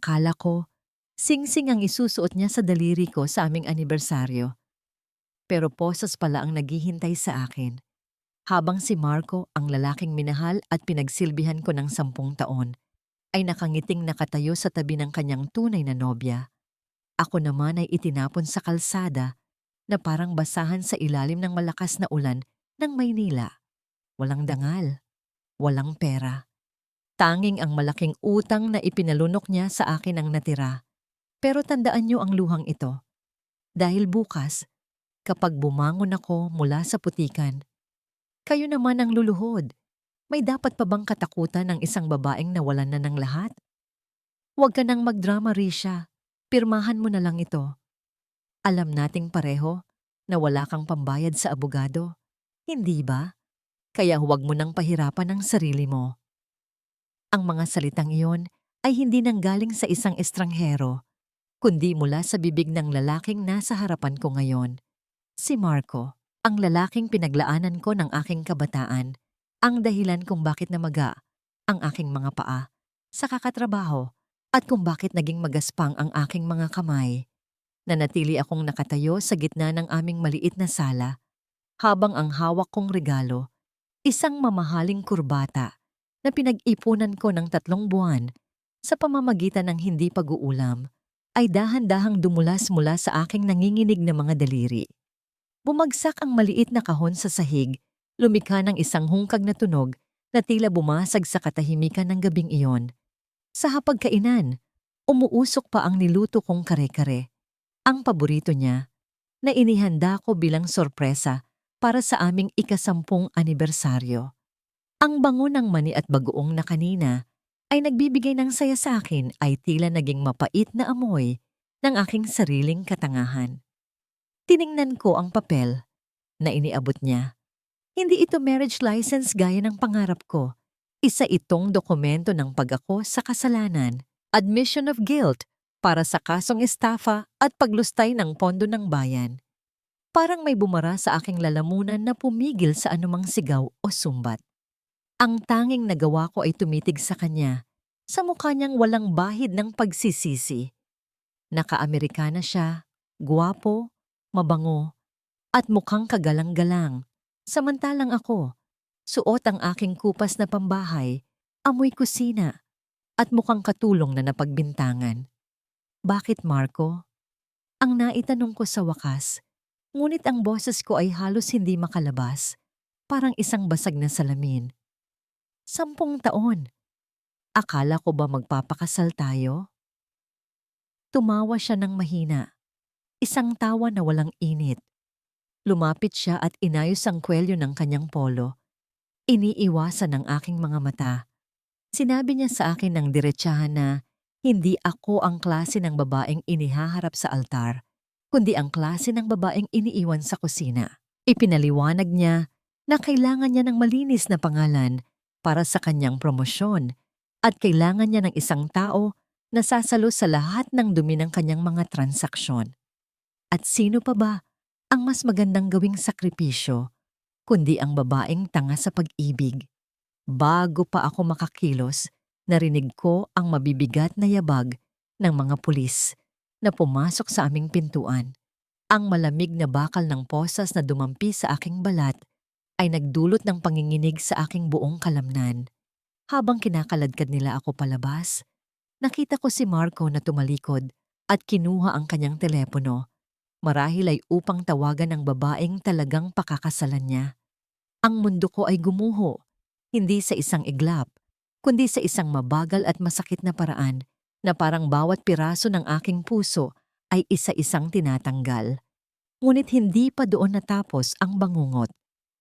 Akala ko, singsing ang isusuot niya sa daliri ko sa aming anibersaryo. Pero posas pala ang naghihintay sa akin. Habang si Marco, ang lalaking minahal at pinagsilbihan ko ng 10 taon, ay nakangiting nakatayo sa tabi ng kanyang tunay na nobya. Ako naman ay itinapon sa kalsada na parang basahan sa ilalim ng malakas na ulan ng Maynila. Walang dangal, walang pera. Tanging ang malaking utang na ipinalunok niya sa akin ang natira. Pero tandaan niyo ang luhang ito. Dahil bukas, kapag bumangon ako mula sa putikan, kayo naman ang luluhod. May dapat pa bang katakutan ng isang babaeng nawalan na ng lahat? Huwag ka nang magdrama, Risha. Pirmahan mo na lang ito. Alam nating pareho na wala kang pambayad sa abogado. Hindi ba? Kaya huwag mo nang pahirapan ang sarili mo. Ang mga salitang iyon ay hindi nanggaling sa isang estranghero, kundi mula sa bibig ng lalaking nasa harapan ko ngayon. Si Marco, ang lalaking pinaglaanan ko ng aking kabataan, ang dahilan kung bakit namaga ang aking mga paa sa kakatrabaho at kung bakit naging magaspang ang aking mga kamay. Nanatili akong nakatayo sa gitna ng aming maliit na sala habang ang hawak kong regalo, isang mamahaling kurbata na pinag-ipunan ko ng 3 buwan sa pamamagitan ng hindi pag-uulam, ay dahan-dahang dumulas mula sa aking nanginginig na mga daliri. Bumagsak ang maliit na kahon sa sahig, lumikha ng isang hungkag na tunog na tila bumasag sa katahimikan ng gabing iyon. Sa hapagkainan, umuusok pa ang niluto kong kare-kare, ang paborito niya, na inihanda ko bilang sorpresa para sa aming ika-10 anibersaryo. Ang bango ng mani at bagoong na kanina ay nagbibigay ng saya sa akin ay tila naging mapait na amoy ng aking sariling katangahan. Tiningnan ko ang papel na iniabot niya. Hindi ito marriage license gaya ng pangarap ko. Isa itong dokumento ng pag-ako sa kasalanan, admission of guilt para sa kasong estafa at paglustay ng pondo ng bayan. Parang may bumara sa aking lalamunan na pumigil sa anumang sigaw o sumbat. Ang tanging nagawa ko ay tumitig sa kanya, sa mukha niyang walang bahid ng pagsisisi. Naka-Amerikana siya, guwapo, mabango, at mukhang kagalang-galang. Samantalang ako, suot ang aking kupas na pambahay, amoy kusina, at mukhang katulong na napagbintangan. Bakit, Marco? Ang naitanong ko sa wakas, ngunit ang boses ko ay halos hindi makalabas, parang isang basag na salamin. 10 taon. Akala ko ba magpapakasal tayo? Tumawa siya ng mahina. Isang tawa na walang init. Lumapit siya at inayos ang kwelyo ng kanyang polo. Iniiwasan ng aking mga mata. Sinabi niya sa akin ng diretsahan na hindi ako ang klase ng babaeng inihaharap sa altar, kundi ang klase ng babaeng iniiwan sa kusina. Ipinaliwanag niya na kailangan niya ng malinis na pangalan para sa kanyang promosyon at kailangan niya ng isang tao na sasalo sa lahat ng dumi ng kanyang mga transaksyon. At sino pa ba ang mas magandang gawing sakripisyo kundi ang babaeng tanga sa pag-ibig? Bago pa ako makakilos, narinig ko ang mabibigat na yabag ng mga pulis na pumasok sa aming pintuan. Ang malamig na bakal ng posas na dumampi sa aking balat ay nagdulot ng panginginig sa aking buong kalamnan. Habang kinakaladkad nila ako palabas, nakita ko si Marco na tumalikod at kinuha ang kanyang telepono. Marahil ay upang tawagan ang babaeng talagang pakakasalan niya. Ang mundo ko ay gumuho, hindi sa isang iglap, kundi sa isang mabagal at masakit na paraan na parang bawat piraso ng aking puso ay isa-isang tinatanggal. Ngunit hindi pa doon natapos ang bangungot.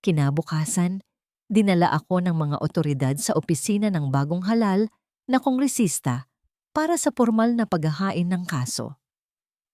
Kinabukasan, dinala ako ng mga otoridad sa opisina ng bagong halal na kongresista para sa formal na paghahain ng kaso.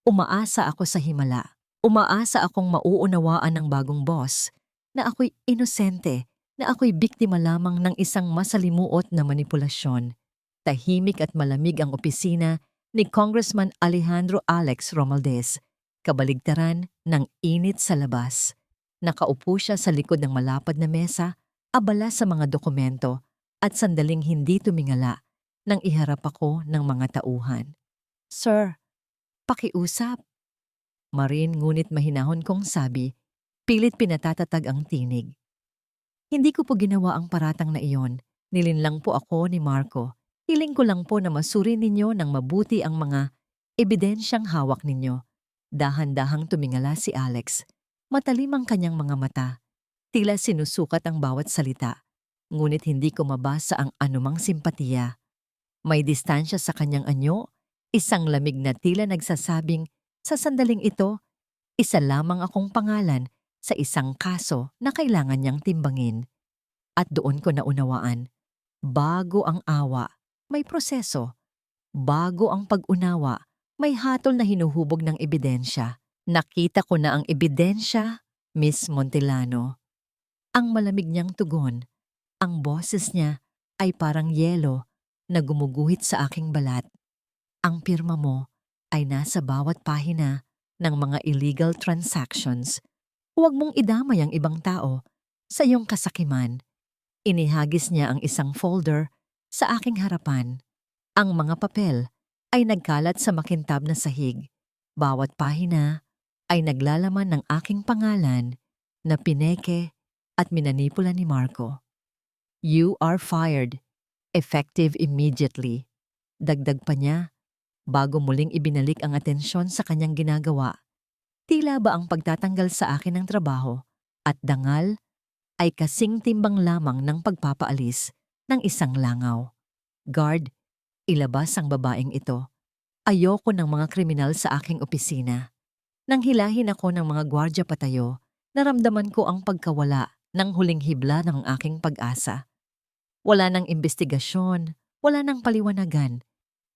Umaasa ako sa himala. Umaasa akong mauunawaan ng bagong boss na ako'y inosente, na ako'y biktima lamang ng isang masalimuot na manipulasyon. Tahimik at malamig ang opisina ni Congressman Alejandro Alex Romualdez, kabaligtaran ng init sa labas. Nakaupo siya sa likod ng malapad na mesa, abala sa mga dokumento at sandaling hindi tumingala nang iharap ako ng mga tauhan. Sir, pakiusap. Marin ngunit mahinahon kong sabi, pilit pinatatatag ang tinig. Hindi ko po ginawa ang paratang na iyon. Nilinlang po ako ni Marco. Hiling ko lang po na masuri ninyo ng mabuti ang mga ebidensyang hawak ninyo. Dahan-dahang tumingala si Alex. Matalim ang kanyang mga mata. Tila sinusukat ang bawat salita. Ngunit hindi ko mabasa ang anumang simpatiya. May distansya sa kanyang anyo, isang lamig na tila nagsasabing, sa sandaling ito, isa lamang akong pangalan sa isang kaso na kailangan niyang timbangin. At doon ko naunawaan, bago ang awa, may proseso. Bago ang pag-unawa, may hatol na hinuhubog ng ebidensya. Nakita ko na ang ebidensya, Miss Montellano. Ang malamig niyang tugon, ang boses niya ay parang yelo na gumuguhit sa aking balat. Ang pirma mo ay nasa bawat pahina ng mga illegal transactions. Huwag mong idamay ang ibang tao sa iyong kasakiman. Inihagis niya ang isang folder sa aking harapan. Ang mga papel ay nagkalat sa makintab na sahig. Bawat pahina ay naglalaman ng aking pangalan na pineke at minanipula ni Marco. You are fired. Effective immediately. Dagdag pa niya, bago muling ibinalik ang atensyon sa kanyang ginagawa. Tila ba ang pagtatanggal sa akin ng trabaho at dangal ay kasing timbang lamang ng pagpapaalis ng isang langaw. Guard, ilabas ang babaeng ito. Ayoko ng mga kriminal sa aking opisina. Nang hilahin ako ng mga gwardya patayo, naramdaman ko ang pagkawala ng huling hibla ng aking pag-asa. Wala nang imbestigasyon, wala nang paliwanagan.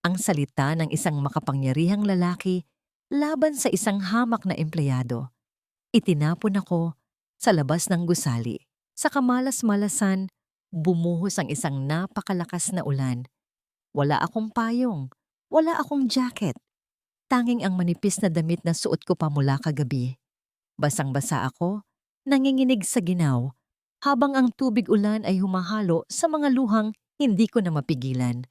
Ang salita ng isang makapangyarihang lalaki laban sa isang hamak na empleyado. Itinapon ako sa labas ng gusali. Sa kamalas-malasan, bumuhos ang isang napakalakas na ulan. Wala akong payong, wala akong jacket. Tanging ang manipis na damit na suot ko pa mula kagabi. Basang-basa ako, nanginginig sa ginaw, habang ang tubig ulan ay humahalo sa mga luhang hindi ko na mapigilan.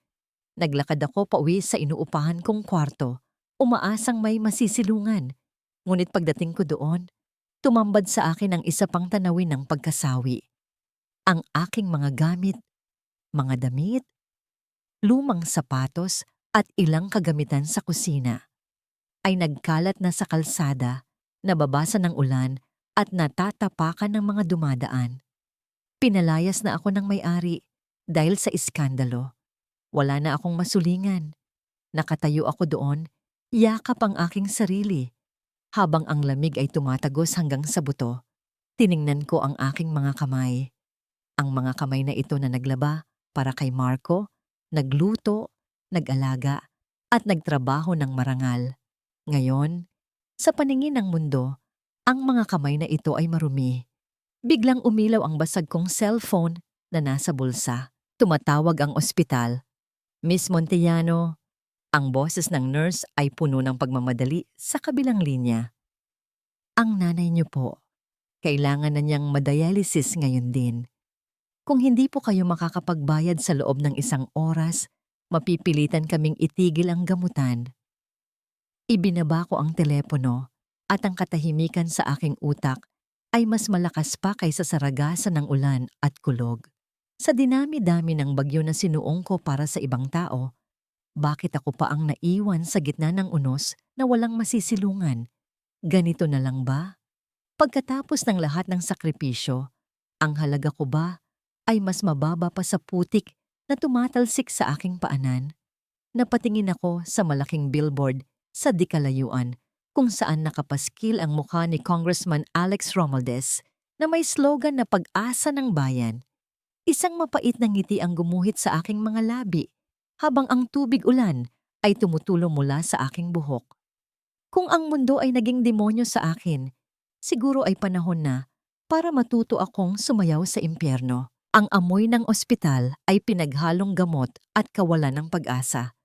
Naglakad ako pauwi sa inuupahan kong kwarto, umaasang may masisilungan. Ngunit pagdating ko doon, tumambad sa akin ang isa pang tanawin ng pagkasawi. Ang aking mga gamit, mga damit, lumang sapatos at ilang kagamitan sa kusina ay nagkalat na sa kalsada, nababasa ng ulan at natatapakan ng mga dumadaan. Pinalayas na ako ng may-ari dahil sa iskandalo. Wala na akong masulingan. Nakatayo ako doon, yakap ang aking sarili. Habang ang lamig ay tumatagos hanggang sa buto, tiningnan ko ang aking mga kamay. Ang mga kamay na ito na naglaba para kay Marco, nagluto, nag-alaga, at nagtrabaho ng marangal. Ngayon, sa paningin ng mundo, ang mga kamay na ito ay marumi. Biglang umilaw ang basag kong cellphone na nasa bulsa. Tumatawag ang ospital. Miss Montellano, ang boses ng nurse ay puno ng pagmamadali sa kabilang linya. Ang nanay niyo po, kailangan na niyang madialysis ngayon din. Kung hindi po kayo makakapagbayad sa loob ng isang oras, mapipilitan kaming itigil ang gamutan. Ibinaba ko ang telepono at ang katahimikan sa aking utak ay mas malakas pa kaysa sa ragasan ng ulan at kulog. Sa dinami-dami ng bagyo na sinuong ko para sa ibang tao, bakit ako pa ang naiwan sa gitna ng unos na walang masisilungan? Ganito na lang ba? Pagkatapos ng lahat ng sakripisyo, ang halaga ko ba ay mas mababa pa sa putik na tumatalsik sa aking paanan? Napatingin ako sa malaking billboard sa di kalayuan kung saan nakapaskil ang mukha ni Congressman Alex Romualdez na may slogan na pag-asa ng bayan. Isang mapait na ngiti ang gumuhit sa aking mga labi habang ang tubig ulan ay tumutulo mula sa aking buhok. Kung ang mundo ay naging demonyo sa akin, siguro ay panahon na para matuto akong sumayaw sa impyerno. Ang amoy ng ospital ay pinaghalong gamot at kawalan ng pag-asa.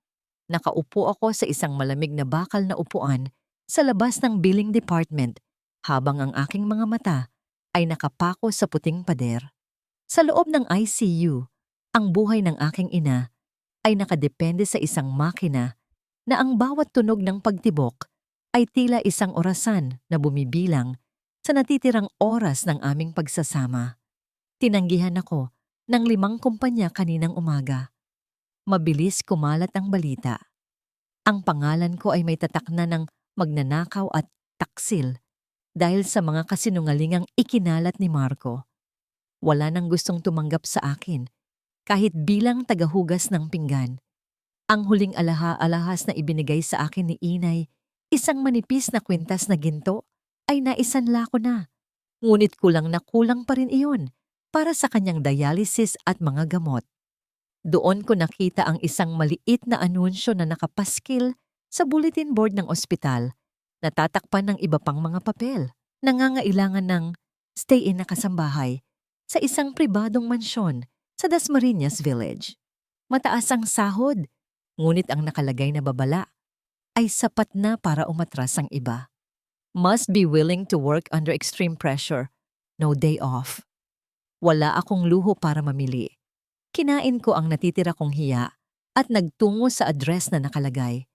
Nakaupo ako sa isang malamig na bakal na upuan sa labas ng billing department habang ang aking mga mata ay nakapako sa puting pader. Sa loob ng ICU, ang buhay ng aking ina ay nakadepende sa isang makina na ang bawat tunog ng pagtibok ay tila isang orasan na bumibilang sa natitirang oras ng aming pagsasama. Tinanggihan ako ng 5 kumpanya kaninang umaga. Mabilis kumalat ang balita. Ang pangalan ko ay may tatak na ng magnanakaw at taksil dahil sa mga kasinungalingang ikinalat ni Marco. Wala nang gustong tumanggap sa akin kahit bilang tagahugas ng pinggan. Ang huling alahas na ibinigay sa akin ni Inay, isang manipis na kwintas na ginto, ay naisanla ko na. Ngunit kulang na kulang pa rin iyon para sa kanyang dialysis at mga gamot. Doon ko nakita ang isang maliit na anunsyo na nakapaskil sa bulletin board ng ospital, natatakpan ng iba pang mga papel. Nangangailangan ng stay-in na kasambahay sa isang pribadong mansyon sa Dasmariñas Village. Mataas ang sahod, ngunit ang nakalagay na babala ay sapat na para umatras ang iba. Must be willing to work under extreme pressure. No day off. Wala akong luho para mamili. Kinain ko ang natitira kong hiya at nagtungo sa address na nakalagay.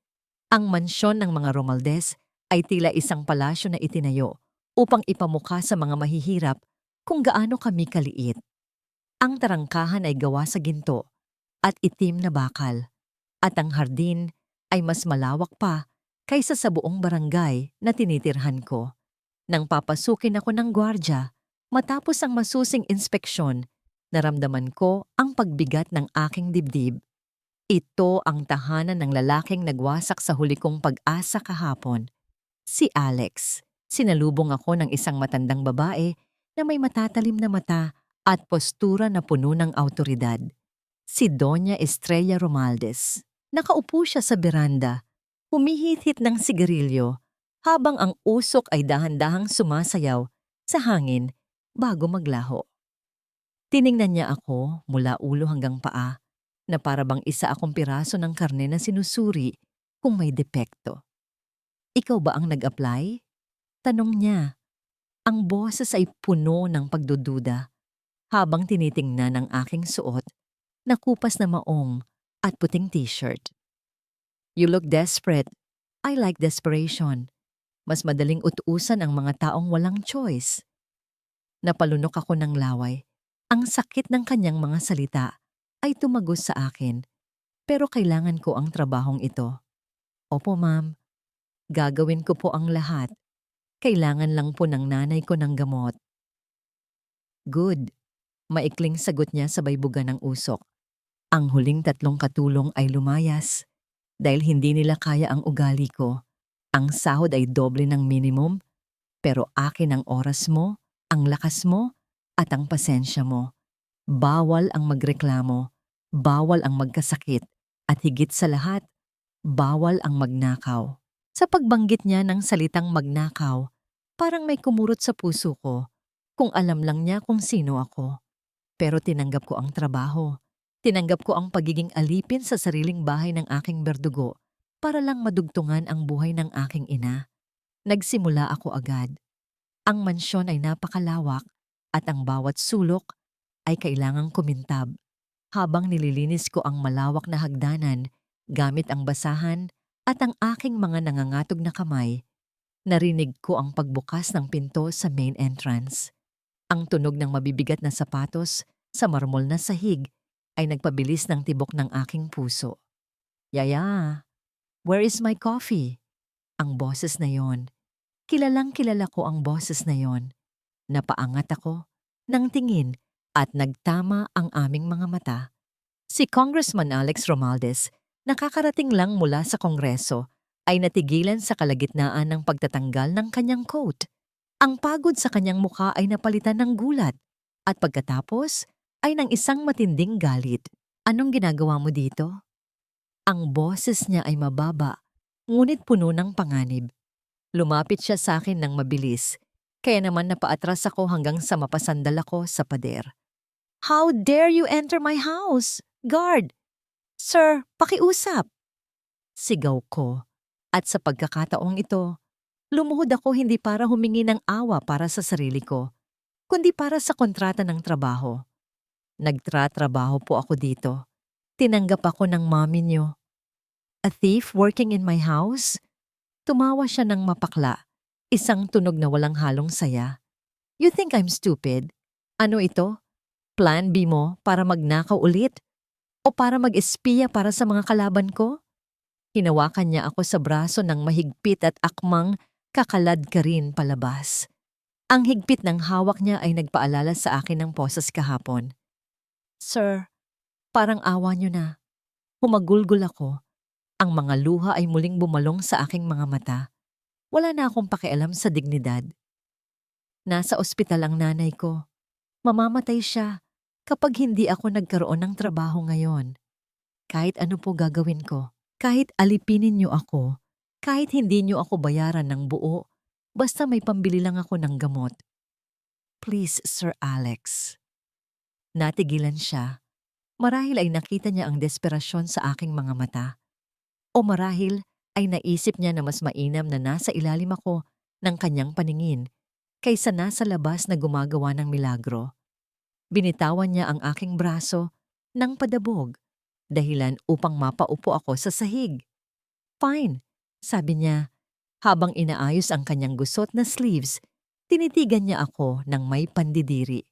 Ang mansyon ng mga Romaldes ay tila isang palasyo na itinayo upang ipamukha sa mga mahihirap kung gaano kami kaliit. Ang tarangkahan ay gawa sa ginto at itim na bakal, at ang hardin ay mas malawak pa kaysa sa buong barangay na tinitirhan ko. Nang papasukin ako ng gwardya, matapos ang masusing inspeksyon, naramdaman ko ang pagbigat ng aking dibdib. Ito ang tahanan ng lalaking nagwasak sa huli kong pag-asa kahapon. Si Alex. Sinalubong ako ng isang matandang babae na may matatalim na mata at postura na puno ng awtoridad. Si Doña Estrella Romaldes. Nakaupo siya sa beranda, humihit-hit ng sigarilyo habang ang usok ay dahan-dahang sumasayaw sa hangin bago maglaho. Tiningnan niya ako mula ulo hanggang paa na para bang isa akong piraso ng karne na sinusuri kung may depekto. Ikaw ba ang nag-apply? Tanong niya. Ang boses ay puno ng pagdududa habang tinitingnan ang aking suot na kupas na maong at puting t-shirt. You look desperate. I like desperation. Mas madaling utusan ang mga taong walang choice. Napalunok ako ng laway. Ang sakit ng kanyang mga salita ay tumagos sa akin, pero kailangan ko ang trabahong ito. Opo, ma'am. Gagawin ko po ang lahat. Kailangan lang po ng nanay ko ng gamot. Good. Maikling sagot niya sabay buga ng usok. Ang huling 3 katulong ay lumayas dahil hindi nila kaya ang ugali ko. Ang sahod ay doble ng minimum, pero akin ang oras mo, ang lakas mo, at ang pasensya mo. Bawal ang magreklamo, bawal ang magkasakit, at higit sa lahat, bawal ang magnakaw. Sa pagbanggit niya ng salitang magnakaw, parang may kumurot sa puso ko kung alam lang niya kung sino ako. Pero tinanggap ko ang trabaho. Tinanggap ko ang pagiging alipin sa sariling bahay ng aking berdugo para lang madugtungan ang buhay ng aking ina. Nagsimula ako agad. Ang mansyon ay napakalawak at ang bawat sulok ay kailangang kumintab. Habang nililinis ko ang malawak na hagdanan gamit ang basahan at ang aking mga nangangatog na kamay, narinig ko ang pagbukas ng pinto sa main entrance. Ang tunog ng mabibigat na sapatos sa marmol na sahig ay nagpabilis ng tibok ng aking puso. Yaya, where is my coffee? Ang boses na yon. Kilalang kilala ko ang boses na yon. Napaangat ako ng tingin at nagtama ang aming mga mata. Si Congressman Alex Romaldes, nakakarating lang mula sa Kongreso, ay natigilan sa kalagitnaan ng pagtatanggal ng kanyang coat. Ang pagod sa kanyang mukha ay napalitan ng gulat at pagkatapos ay ng isang matinding galit. Anong ginagawa mo dito? Ang boses niya ay mababa, ngunit puno ng panganib. Lumapit siya sa akin ng mabilis, kaya naman napaatras ako hanggang sa mapasandal ako sa pader. How dare you enter my house? Guard! Sir, pakiusap! Sigaw ko, at sa pagkakataong ito, lumuhod ako hindi para humingi ng awa para sa sarili ko, kundi para sa kontrata ng trabaho. Nagtratrabaho po ako dito. Tinanggap ako ng mami niyo. a thief working in my house? Tumawa siya ng mapakla, isang tunog na walang halong saya. You think I'm stupid? Ano ito? Plan B mo para magnakaw ulit? O para mag-espiya para sa mga kalaban ko? Hinawakan niya ako sa braso ng mahigpit at akmang kakalad ka rin palabas. Ang higpit ng hawak niya ay nagpaalala sa akin ng posas kahapon. Sir, parang awa niyo na. Humagulgol ako. Ang mga luha ay muling bumalong sa aking mga mata. Wala na akong pakialam sa dignidad. Nasa ospital ang nanay ko. Mamamatay siya kapag hindi ako nagkaroon ng trabaho ngayon. Kahit ano po gagawin ko, kahit alipinin niyo ako, kahit hindi niyo ako bayaran ng buo, basta may pambili lang ako ng gamot. Please, Sir Alex. Natigilan siya. Marahil ay nakita niya ang desperasyon sa aking mga mata. O marahil ay naisip niya na mas mainam na nasa ilalim ako ng kanyang paningin kaysa nasa labas na gumagawa ng milagro. Binitawan niya ang aking braso ng padabog, dahilan upang mapaupo ako sa sahig. Fine, sabi niya. Habang inaayos ang kanyang gusot na sleeves, tinitigan niya ako ng may pandidiri.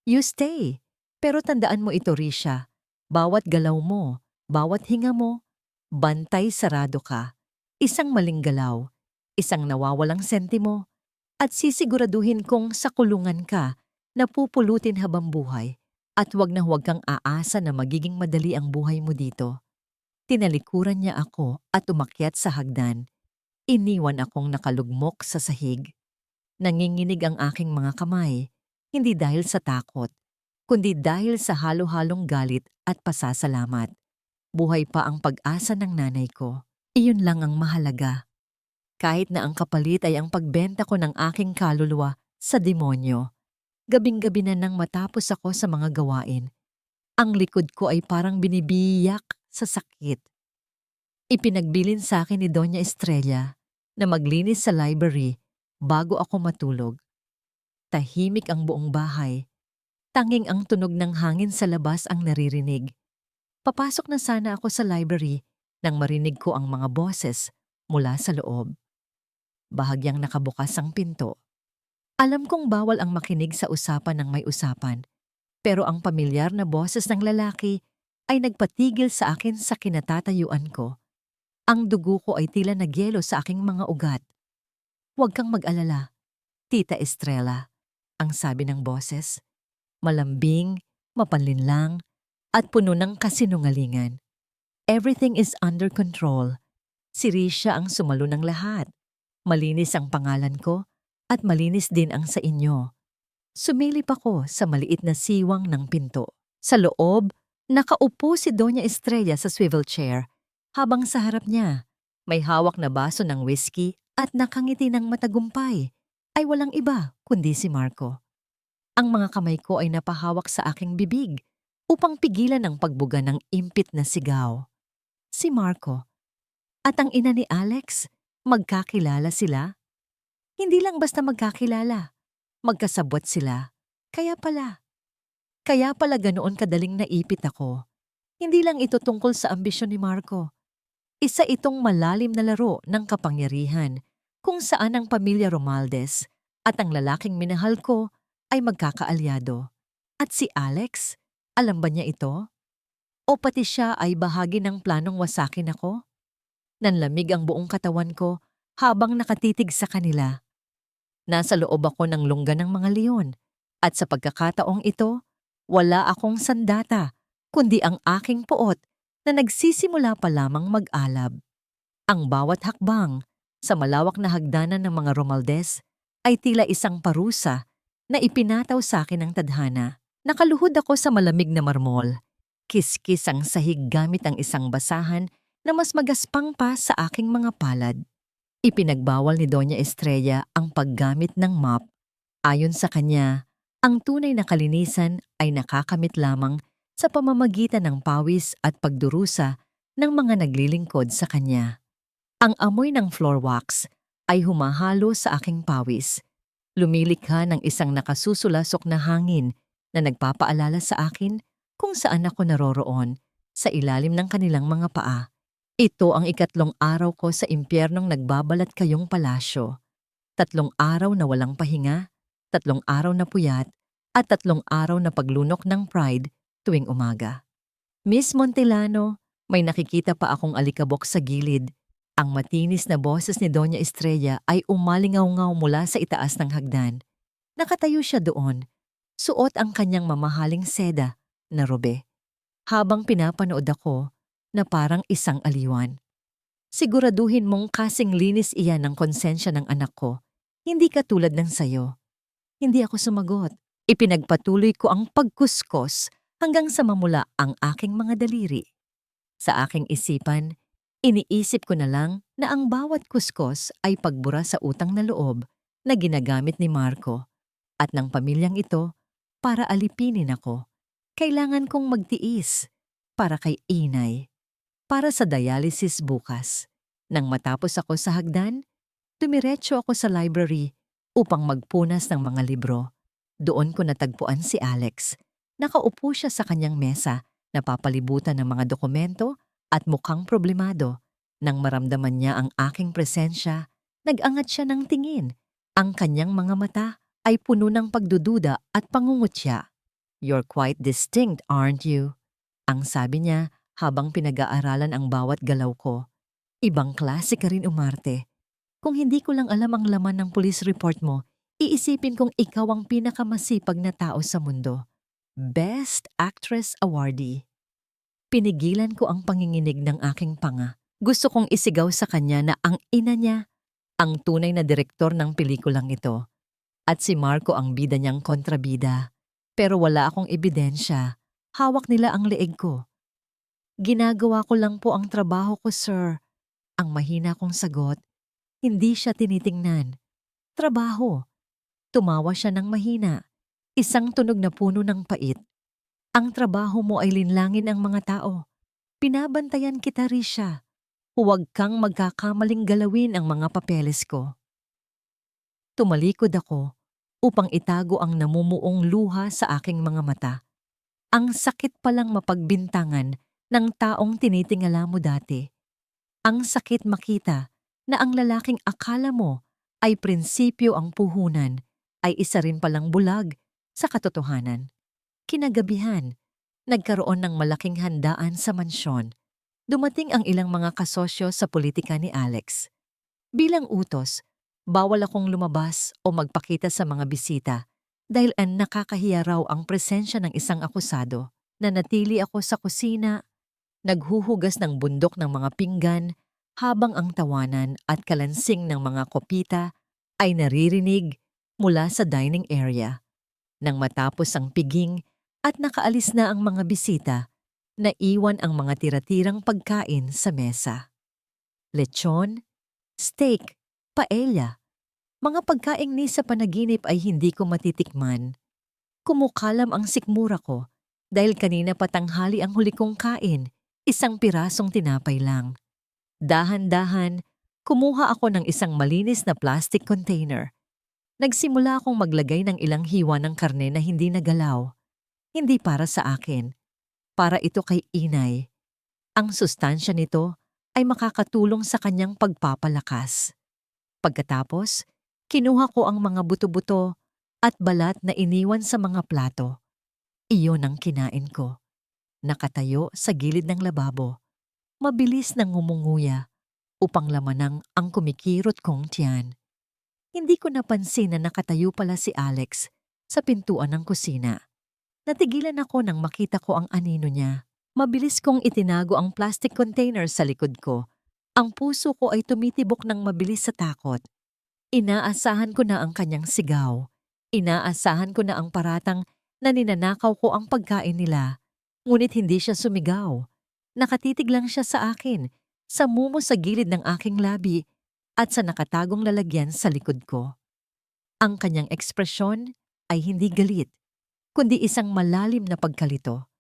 You stay. Pero tandaan mo ito, Risha. Bawat galaw mo, bawat hinga mo, bantay sarado ka. Isang maling galaw, isang nawawalang sentimo, at sisiguraduhin kong sa kulungan ka na pupulutin habang buhay at huwag kang aasa na magiging madali ang buhay mo dito. Tinalikuran niya ako at umakyat sa hagdan. Iniwan akong nakalugmok sa sahig. Nanginginig ang aking mga kamay, hindi dahil sa takot, kundi dahil sa halo-halong galit at pasasalamat. Buhay pa ang pag-asa ng nanay ko. Iyon lang ang mahalaga. Kahit na ang kapalit ay ang pagbenta ko ng aking kaluluwa sa demonyo. Gabing-gabi na nang matapos ako sa mga gawain. Ang likod ko ay parang binibiyak sa sakit. Ipinagbilin sa akin ni Doña Estrella na maglinis sa library bago ako matulog. Tahimik ang buong bahay. Tanging ang tunog ng hangin sa labas ang naririnig. Papasok na sana ako sa library nang marinig ko ang mga boses mula sa loob. Bahagyang nakabukas ang pinto. Alam kong bawal ang makinig sa usapan ng may usapan, pero ang pamilyar na boses ng lalaki ay nagpatigil sa akin sa kinatatayuan ko. Ang dugo ko ay tila nagyelo sa aking mga ugat. Huwag kang mag-alala, Tita Estrella, ang sabi ng boses. Malambing, mapanlinlang, at puno ng kasinungalingan. Everything is under control. Si Risha ang sumalo ng lahat. Malinis ang pangalan ko at malinis din ang sa inyo. Sumilip ako sa maliit na siwang ng pinto. Sa loob, nakaupo si Doña Estrella sa swivel chair. Habang sa harap niya, may hawak na baso ng whiskey at nakangiti ng matagumpay, ay walang iba kundi si Marco. Ang mga kamay ko ay napahawak sa aking bibig upang pigilan ang pagbuga ng impit na sigaw. Si Marco. At ang ina ni Alex, magkakilala sila? Hindi lang basta magkakilala. Magkasabwat sila. Kaya pala ganoon kadaling naipit ako. Hindi lang ito tungkol sa ambisyon ni Marco. Isa itong malalim na laro ng kapangyarihan kung saan ang pamilya Romualdez at ang lalaking minahal ko ay magkakaalyado. At si Alex, alam ba niya ito? O pati siya ay bahagi ng planong wasakin ako? Nanlamig ang buong katawan ko habang nakatitig sa kanila. Nasa loob ako ng lungga ng mga leon at sa pagkakataong ito, wala akong sandata kundi ang aking puot na nagsisimula pa lamang mag-alab. Ang bawat hakbang sa malawak na hagdanan ng mga Romualdez ay tila isang parusa na ipinataw sa akin ng tadhana. Nakaluhod ako sa malamig na marmol. Kiskis ang sahig gamit ang isang basahan na mas magaspang pa sa aking mga palad. Ipinagbawal ni Doña Estrella ang paggamit ng mop. Ayon sa kanya, ang tunay na kalinisan ay nakakamit lamang sa pamamagitan ng pawis at pagdurusa ng mga naglilingkod sa kanya. Ang amoy ng floor wax ay humahalo sa aking pawis. Lumilikha ng isang nakasusulasok na hangin na nagpapaalala sa akin kung saan ako naroroon sa ilalim ng kanilang mga paa. Ito ang ikatlong araw ko sa impyernong nagbabalat kayong palasyo. 3 araw na walang pahinga, 3 araw na puyat, at 3 araw na paglunok ng pride tuwing umaga. Miss Montellano, may nakikita pa akong alikabok sa gilid. Ang matinis na boses ni Doña Estrella ay umalingaw-ngaw mula sa itaas ng hagdan. Nakatayo siya doon, suot ang kanyang mamahaling seda na robe. Habang pinapanood ako na parang isang aliwan. Siguraduhin mong kasing linis iyan ng konsensya ng anak ko. Hindi katulad ng sayo. Hindi ako sumagot. Ipinagpatuloy ko ang pagkuskos hanggang sa mamula ang aking mga daliri. Sa aking isipan, iniisip ko na lang na ang bawat kuskos ay pagbura sa utang na loob na ginagamit ni Marco at ng pamilyang ito para alipinin ako. Kailangan kong magtiis para kay Inay, para sa dialysis bukas. Nang matapos ako sa hagdan, dumiretso ako sa library upang magpunas ng mga libro. Doon ko natagpuan si Alex. Nakaupo siya sa kanyang mesa, napapalibutan ng mga dokumento at mukhang problemado. Nang maramdaman niya ang aking presensya, nag-angat siya ng tingin. Ang kanyang mga mata ay puno ng pagdududa at pangungutya. "You're quite distinct, aren't you?" Ang sabi niya habang pinag-aaralan ang bawat galaw ko. "Ibang klase ka rin umarte. Kung hindi ko lang alam ang laman ng police report mo, iisipin kong ikaw ang pinakamasipag na tao sa mundo. Best Actress Awardee." Pinigilan ko ang panginginig ng aking panga. Gusto kong isigaw sa kanya na ang ina niya ang tunay na direktor ng pelikulang ito. At si Marco ang bida niyang kontrabida. Pero wala akong ebidensya. Hawak nila ang leeg ko. "Ginagawa ko lang po ang trabaho ko, sir." Ang mahina kong sagot. Hindi siya tinitingnan. "Trabaho." Tumawa siya ng mahina. Isang tunog na puno ng pait. "Ang trabaho mo ay linlangin ang mga tao. Pinabantayan kita, Risha. Huwag kang magkakamaling galawin ang mga papeles ko." Tumalikod ako upang itago ang namumuong luha sa aking mga mata. Ang sakit palang mapagbintangan ng taong tinitingala mo dati. Ang sakit makita na ang lalaking akala mo ay prinsipyo ang puhunan ay isa rin palang bulag sa katotohanan. Kinagabihan, nagkaroon ng malaking handaan sa mansyon. Dumating ang ilang mga kasosyo sa politika ni Alex. Bilang utos, bawal akong lumabas o magpakita sa mga bisita dahil nakakahiya raw ang presensya ng isang akusado. Nanatili ako sa kusina, naghuhugas ng bundok ng mga pinggan habang ang tawanan at kalansing ng mga kopita ay naririnig mula sa dining area. Nang matapos ang piging at nakaalis na ang mga bisita, naiwan ang mga tira-tirang pagkain sa mesa. Lechon, steak, paella. Mga pagkaing ni sa panaginip ay hindi ko matitikman. Kumukalam ang sikmura ko dahil kanina pa tanghali ang huli kong kain, isang pirasong tinapay lang. Dahan-dahan, kumuha ako ng isang malinis na plastic container. Nagsimula akong maglagay ng ilang hiwa ng karne na hindi nagalaw. Hindi para sa akin, para ito kay Inay. Ang sustansya nito ay makakatulong sa kanyang pagpapalakas. Pagkatapos, kinuha ko ang mga buto-buto at balat na iniwan sa mga plato. Iyon ang kinain ko. Nakatayo sa gilid ng lababo. Mabilis nang ngumunguya upang lamanang ang kumikirot kong tiyan. Hindi ko napansin na nakatayo pala si Alex sa pintuan ng kusina. Natigilan ako nang makita ko ang anino niya. Mabilis kong itinago ang plastic container sa likod ko. Ang puso ko ay tumitibok ng mabilis sa takot. Inaasahan ko na ang kanyang sigaw. Inaasahan ko na ang paratang na ninanakaw ko ang pagkain nila. Ngunit hindi siya sumigaw. Nakatitig lang siya sa akin, sa mumo sa gilid ng aking labi at sa nakatagong lalagyan sa likod ko. Ang kanyang ekspresyon ay hindi galit, kundi isang malalim na pagkalito.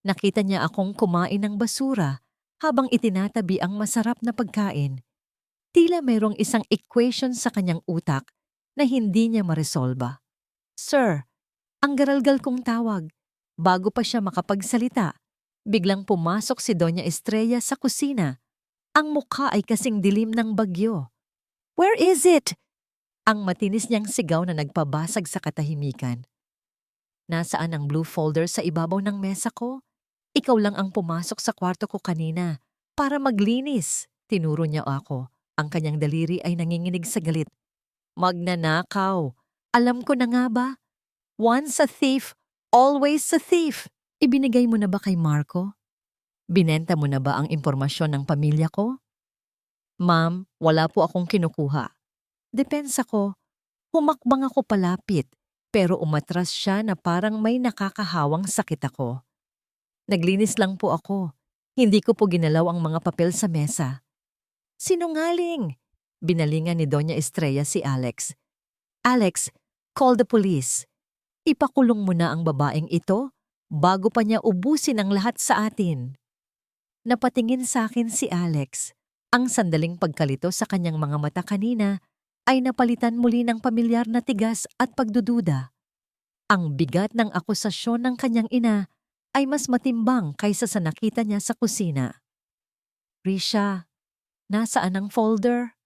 Nakita niya akong kumain ng basura habang itinatabi ang masarap na pagkain. Tila mayroong isang equation sa kanyang utak na hindi niya maresolba. "Sir," ang garalgal kong tawag. Bago pa siya makapagsalita, biglang pumasok si Doña Estrella sa kusina. Ang mukha ay kasing dilim ng bagyo. "Where is it?" Ang matinis niyang sigaw na nagpabasag sa katahimikan. "Nasaan ang blue folder sa ibabaw ng mesa ko? Ikaw lang ang pumasok sa kwarto ko kanina para maglinis." Tinuro niya ako. Ang kanyang daliri ay nanginginig sa galit. "Magnanakaw. Alam ko na nga ba? Once a thief, always a thief." "Ibinigay mo na ba kay Marco? Binenta mo na ba ang impormasyon ng pamilya ko?" "Ma'am, wala po akong kinukuha." Depensa ko, humakbang ako palapit, pero umatras siya na parang may nakakahawang sakit ako. "Naglinis lang po ako. Hindi ko po ginalaw ang mga papel sa mesa." "Sinungaling!" Binalingan ni Doña Estrella si Alex. "Alex, call the police. Ipakulong mo na ang babaeng ito bago pa niya ubusin ang lahat sa atin." Napatingin sa akin si Alex. Ang sandaling pagkalito sa kanyang mga mata kanina ay napalitan muli ng pamilyar na tigas at pagdududa. Ang bigat ng akusasyon ng kanyang ina ay mas matimbang kaysa sa nakita niya sa kusina. "Risha, nasaan ang folder?"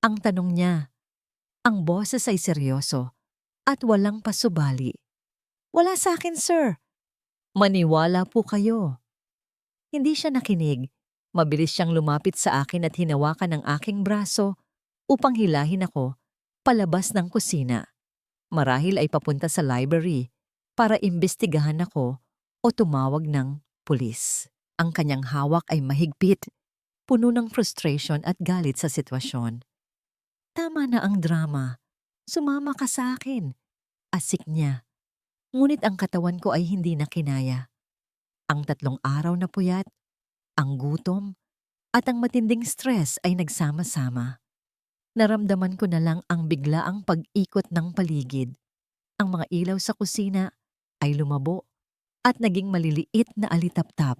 Ang tanong niya. Ang boses ay seryoso at walang pasubali. "Wala sa akin, sir." "Maniwala po kayo." Hindi siya nakinig. Mabilis siyang lumapit sa akin at hinawakan ang aking braso upang hilahin ako palabas ng kusina. Marahil ay papunta sa library para imbestigahan ako o tumawag ng pulis. Ang kanyang hawak ay mahigpit, puno ng frustration at galit sa sitwasyon. "Tama na ang drama. Sumama ka sa akin." Asik niya. Ngunit ang katawan ko ay hindi na kinaya. Ang 3 araw na puyat, ang gutom, at ang matinding stress ay nagsama-sama. Naramdaman ko na lang ang biglaang pag-ikot ng paligid. Ang mga ilaw sa kusina ay lumabo at naging maliliit na alitaptap.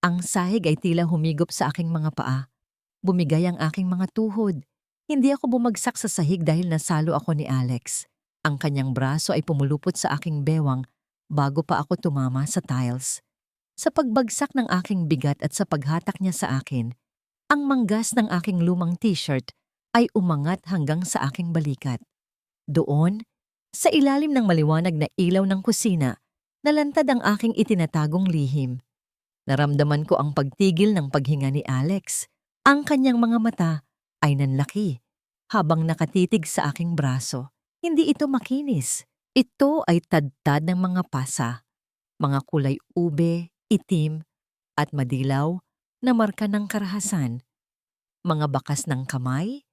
Ang sahig ay tila humigop sa aking mga paa. Bumigay ang aking mga tuhod. Hindi ako bumagsak sa sahig dahil nasalo ako ni Alex. Ang kanyang braso ay pumulupot sa aking bewang bago pa ako tumama sa tiles. Sa pagbagsak ng aking bigat at sa paghatak niya sa akin, ang manggas ng aking lumang t-shirt ay umangat hanggang sa aking balikat. Doon, sa ilalim ng maliwanag na ilaw ng kusina, nalantad ang aking itinatagong lihim. Naramdaman ko ang pagtigil ng paghinga ni Alex. Ang kanyang mga mata ay nanlaki habang nakatitig sa aking braso. Hindi ito makinis. Ito ay tadtad ng mga pasa, mga kulay ube, itim, at madilaw na marka ng karahasan. Mga bakas ng kamay,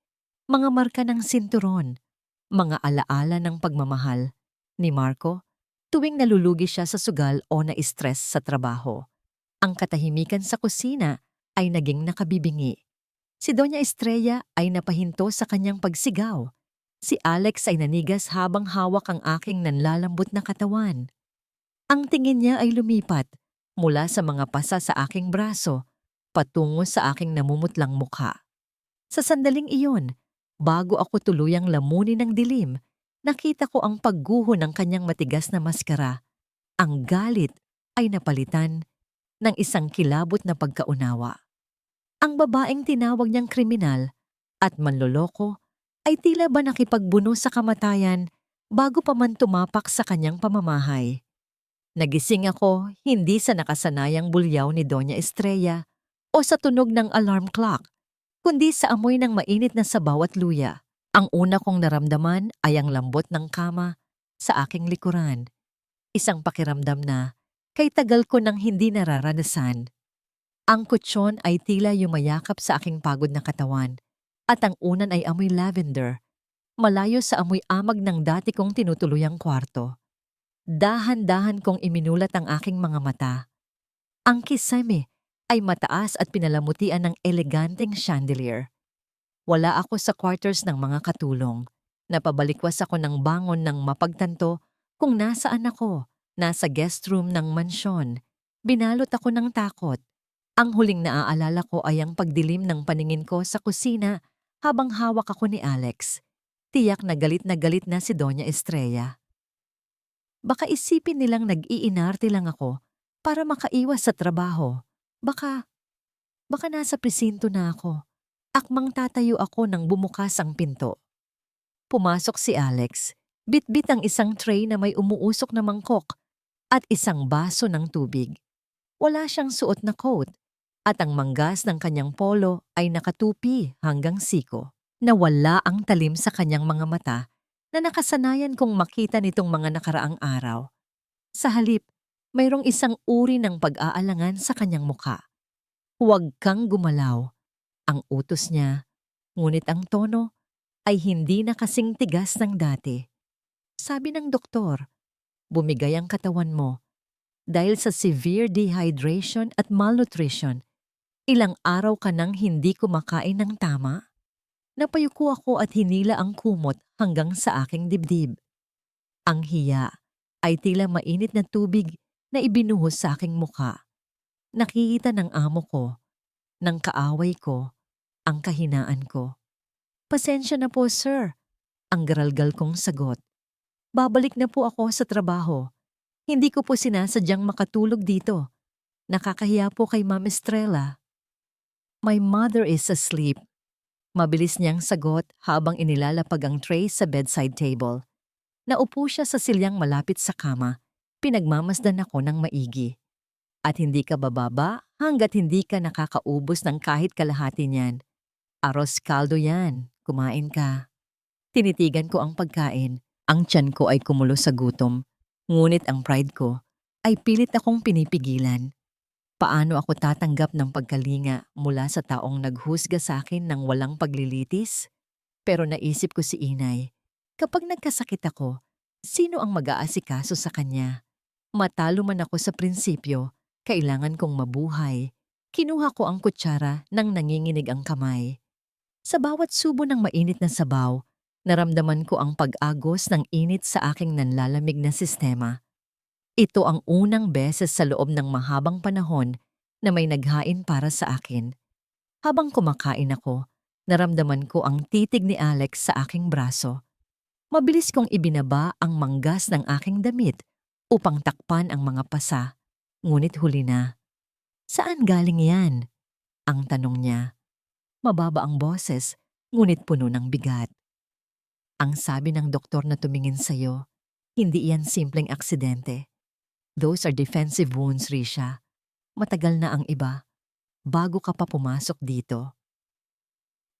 mga marka ng sinturon, mga alaala ng pagmamahal ni Marco tuwing nalulugi siya sa sugal o na-stress sa trabaho. Ang katahimikan sa kusina ay naging nakabibingi. Si Doña Estrella ay napahinto sa kanyang pagsigaw. Si Alex ay nanigas habang hawak ang aking nanlalambot na katawan. Ang tingin niya ay lumipat mula sa mga pasa sa aking braso patungo sa aking namumutlang mukha. Sa sandaling iyon, bago ako tuluyang lamunin ng dilim, nakita ko ang pagguho ng kanyang matigas na maskara. Ang galit ay napalitan ng isang kilabot na pagkaunawa. Ang babaeng tinawag niyang kriminal at manloloko ay tila ba nakipagbuno sa kamatayan bago pa man tumapak sa kanyang pamamahay. Nagising ako hindi sa nakasanayang bulyaw ni Doña Estrella o sa tunog ng alarm clock, kundi sa amoy ng mainit na sabaw at luya. Ang una kong naramdaman ay ang lambot ng kama sa aking likuran. Isang pakiramdam na kay tagal ko nang hindi nararanasan. Ang kutsyon ay tila yumayakap sa aking pagod na katawan at ang unan ay amoy lavender, malayo sa amoy amag ng dati kong tinutuluyang kwarto. Dahan-dahan kong iminulat ang aking mga mata. Ang kisame ay mataas at pinalamutian ng eleganteng chandelier. Wala ako sa quarters ng mga katulong. Napabalikwas ako ng bangon ng mapagtanto kung nasaan ako. Nasa guest room ng mansyon. Binalot ako ng takot. Ang huling naaalala ko ay ang pagdilim ng paningin ko sa kusina habang hawak ako ni Alex. Tiyak na galit na si Doña Estrella. Baka isipin nilang nag-iinarte lang ako para makaiwas sa trabaho. Baka Baka nasa presinto na ako. Akmang tatayo ako nang bumukas ang pinto. Pumasok si Alex. Bitbit ang isang tray na may umuusok na mangkok at isang baso ng tubig. Wala siyang suot na coat at ang manggas ng kanyang polo ay nakatupi hanggang siko. Nawala ang talim sa kanyang mga mata na nakasanayan kong makita nitong mga nakaraang araw. Sa halip, mayroong isang uri ng pag-aalangan sa kanyang muka. Huwag kang gumalaw. Ang utos niya, ngunit ang tono ay hindi na kasing tigas ng dati. Sabi ng doktor, bumigay ang katawan mo dahil sa severe dehydration at malnutrition. Ilang araw ka nang hindi kumakain ng tama? Napayuko ako at hinila ang kumot hanggang sa aking dibdib. Ang hiya ay tila mainit na tubig na ibinuhos sa aking muka. Nakikita ng amo ko, ng kaaway ko, ang kahinaan ko. Pasensya na po, sir. Ang garalgal kong sagot. Babalik na po ako sa trabaho. Hindi ko po sinasadyang makatulog dito. Nakakahiya po kay Ma'am Estrella. My mother is asleep. Mabilis niyang sagot habang inilalapag ang tray sa bedside table. Naupo siya sa silyang malapit sa kama. Pinagmamasdan ako ng maigi. At hindi ka bababa hanggat hindi ka nakakaubos ng kahit kalahati niyan. Aros kaldo yan. Kumain ka. Tinitigan ko ang pagkain. Ang tiyan ko ay kumulo sa gutom. Ngunit ang pride ko ay pilit akong pinipigilan. Paano ako tatanggap ng pagkalinga mula sa taong naghusga sa akin ng walang paglilitis? Pero naisip ko si Inay. Kapag nagkasakit ako, sino ang mag-aasikaso sa kanya? Matalo man ako sa prinsipyo, kailangan kong mabuhay. Kinuha ko ang kutsara nang nanginginig ang kamay. Sa bawat subo ng mainit na sabaw, naramdaman ko ang pag-agos ng init sa aking nanlalamig na sistema. Ito ang unang beses sa loob ng mahabang panahon na may naghain para sa akin. Habang kumakain ako, naramdaman ko ang titig ni Alex sa aking braso. Mabilis kong ibinaba ang manggas ng aking damit upang takpan ang mga pasa. Ngunit huli na. Saan galing yan? Ang tanong niya. Mababa ang boses, ngunit puno ng bigat. Ang sabi ng doktor na tumingin sa'yo, hindi iyan simpleng aksidente. Those are defensive wounds, Risha. Matagal na ang iba, bago ka pa pumasok dito.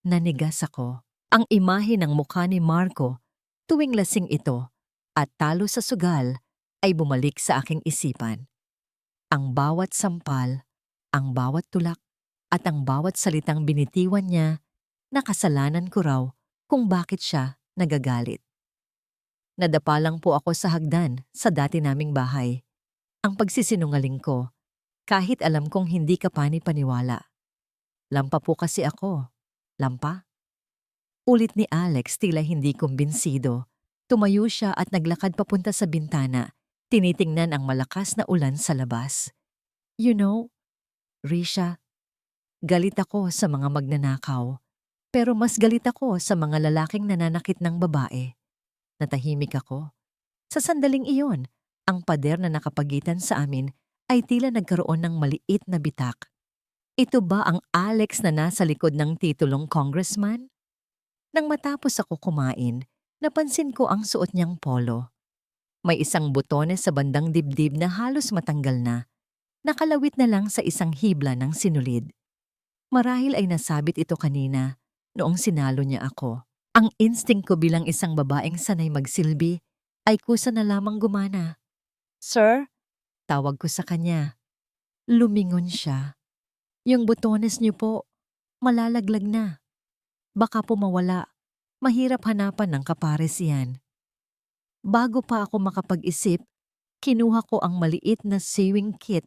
Nanigas ako. Ang imahe ng mukha ni Marco tuwing lasing ito at talo sa sugal ay bumalik sa aking isipan. Ang bawat sampal, ang bawat tulak, at ang bawat salitang binitiwan niya, nakasalanan ko raw kung bakit siya nagagalit. Nadapa lang po ako sa hagdan sa dati naming bahay. Ang pagsisinungaling ko, kahit alam kong hindi ka pani-paniwala. Lampa po kasi ako. Lampa? Ulit ni Alex tila hindi kumbinsido. Tumayo siya at naglakad papunta sa bintana, tinitingnan ang malakas na ulan sa labas. You know, Risha, galit ako sa mga magnanakaw, pero mas galit ako sa mga lalaking nananakit ng babae. Natahimik ako. Sa sandaling iyon, ang pader na nakapagitan sa amin ay tila nagkaroon ng maliit na bitak. Ito ba ang Alex na nasa likod ng titulong congressman? Nang matapos ako kumain, napansin ko ang suot niyang polo. May isang butones sa bandang dibdib na halos matanggal na. Nakalawit na lang sa isang hibla ng sinulid. Marahil ay nasabit ito kanina, noong sinalo niya ako. Ang instinct ko bilang isang babaeng sanay magsilbi ay kusa na lamang gumana. Sir? Tawag ko sa kanya. Lumingon siya. Yung butones niyo po, malalaglag na. Baka po mawala. Mahirap hanapan ng kapares yan. Bago pa ako makapag-isip, kinuha ko ang maliit na sewing kit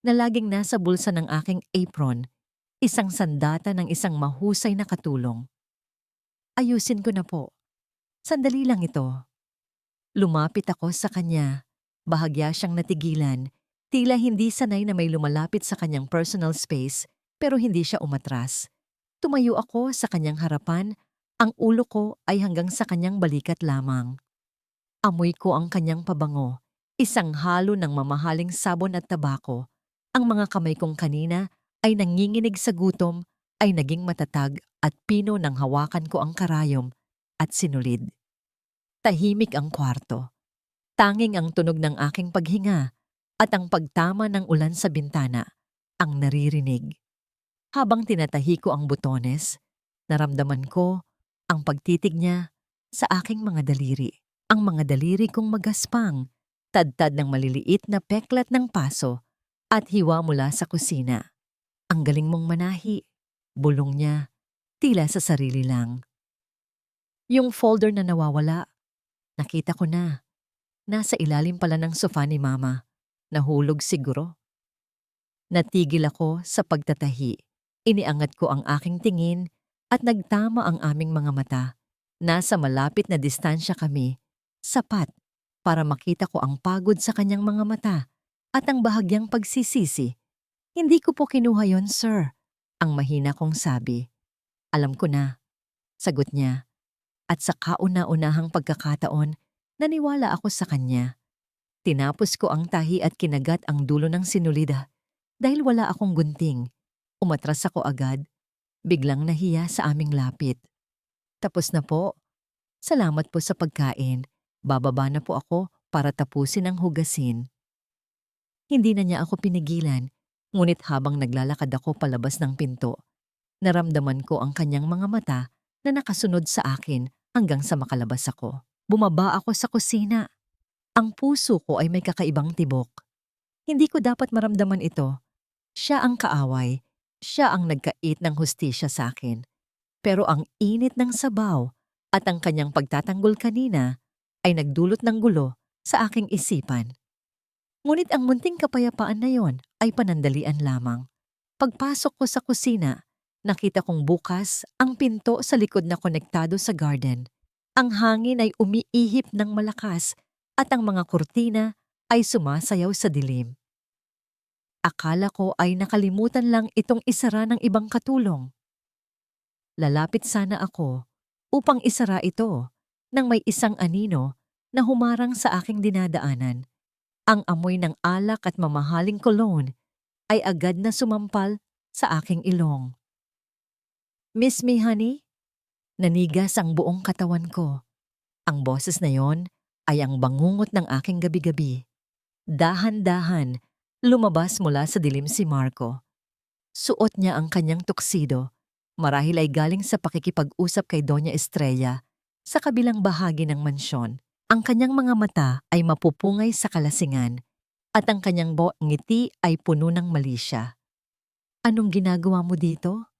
na laging nasa bulsa ng aking apron, isang sandata ng isang mahusay na katulong. Ayusin ko na po. Sandali lang ito. Lumapit ako sa kanya. Bahagya siyang natigilan. Tila hindi sanay na may lumalapit sa kanyang personal space pero hindi siya umatras. Tumayo ako sa kanyang harapan, ang ulo ko ay hanggang sa kanyang balikat lamang. Amoy ko ang kanyang pabango, isang halo ng mamahaling sabon at tabako. Ang mga kamay kong kanina ay nanginginig sa gutom ay naging matatag at pino nang hawakan ko ang karayom at sinulid. Tahimik ang kwarto. Tanging ang tunog ng aking paghinga at ang pagtama ng ulan sa bintana ang naririnig. Habang tinatahi ko ang butones, naramdaman ko ang pagtitig niya sa aking mga daliri. Ang mga daliri kong magaspang, tadtad ng maliliit na peklat ng paso at hiwa mula sa kusina. Ang galing mong manahi, bulong niya, tila sa sarili lang. Yung folder na nawawala, nakita ko na. Nasa ilalim pala ng sofa ni Mama. Nahulog siguro. Natigil ako sa pagtatahi. Iniangat ko ang aking tingin at nagtama ang aming mga mata. Nasa malapit na distansya kami, sapat para makita ko ang pagod sa kanyang mga mata at ang bahagyang pagsisisi. Hindi ko po kinuha yon, sir. Ang mahina kong sabi. Alam ko na, sagot niya. At sa kauna-unahang pagkakataon, naniwala ako sa kanya. Tinapos ko ang tahi at kinagat ang dulo ng sinulida. Dahil wala akong gunting, umatras ako agad. Biglang nahiya sa aming lapit. Tapos na po. Salamat po sa pagkain. Bababa na po ako para tapusin ang hugasin. Hindi na niya ako pinigilan, ngunit habang naglalakad ako palabas ng pinto, naramdaman ko ang kanyang mga mata na nakasunod sa akin hanggang sa makalabas ako. Bumaba ako sa kusina. Ang puso ko ay may kakaibang tibok. Hindi ko dapat maramdaman ito. Siya ang kaaway. Siya ang nagkait ng hustisya sa akin. Pero ang init ng sabaw at ang kanyang pagtatanggol kanina ay nagdulot ng gulo sa aking isipan. Ngunit ang munting kapayapaan na yon ay panandalian lamang. Pagpasok ko sa kusina, nakita kong bukas ang pinto sa likod na konektado sa garden. Ang hangin ay umiihip ng malakas at ang mga kurtina ay sumasayaw sa dilim. Akala ko ay nakalimutan lang itong isara ng ibang katulong. Lalapit sana ako upang isara ito nang may isang anino na humarang sa aking dinadaanan. Ang amoy ng alak at mamahaling cologne ay agad na sumampal sa aking ilong. Miss me, honey? Nanigas ang buong katawan ko. Ang boses na yon ay ang bangungot ng aking gabi-gabi. Dahan-dahan, lumabas mula sa dilim si Marco. Suot niya ang kanyang tuksido. Marahil ay galing sa pakikipag-usap kay Doña Estrella sa kabilang bahagi ng mansyon. Ang kanyang mga mata ay mapupungay sa kalasingan at ang kanyang ngiti ay puno ng malisya. Anong ginagawa mo dito?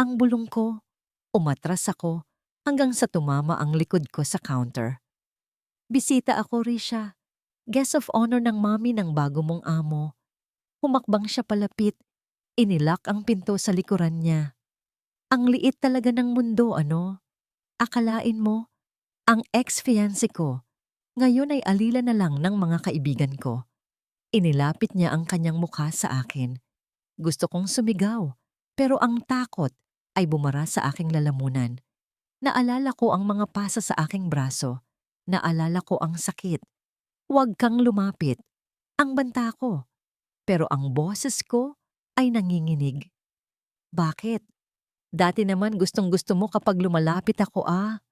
Ang bulong ko. Umatras ako hanggang sa tumama ang likod ko sa counter. Bisita ako, Risha. Guest of honor ng mami ng bago mong amo. Humakbang siya palapit. Inilak ang pinto sa likuran niya. Ang liit talaga ng mundo, ano? Akalain mo, ang ex-fiancé ko, ngayon ay alila na lang ng mga kaibigan ko. Inilapit niya ang kanyang mukha sa akin. Gusto kong sumigaw, pero ang takot ay bumara sa aking lalamunan. Naalala ko ang mga pasa sa aking braso. Naalala ko ang sakit. Huwag kang lumapit. Ang banta ko. Pero ang boses ko ay nanginginig. Bakit? Dati naman gustong-gusto mo kapag lumalapit ako, ah.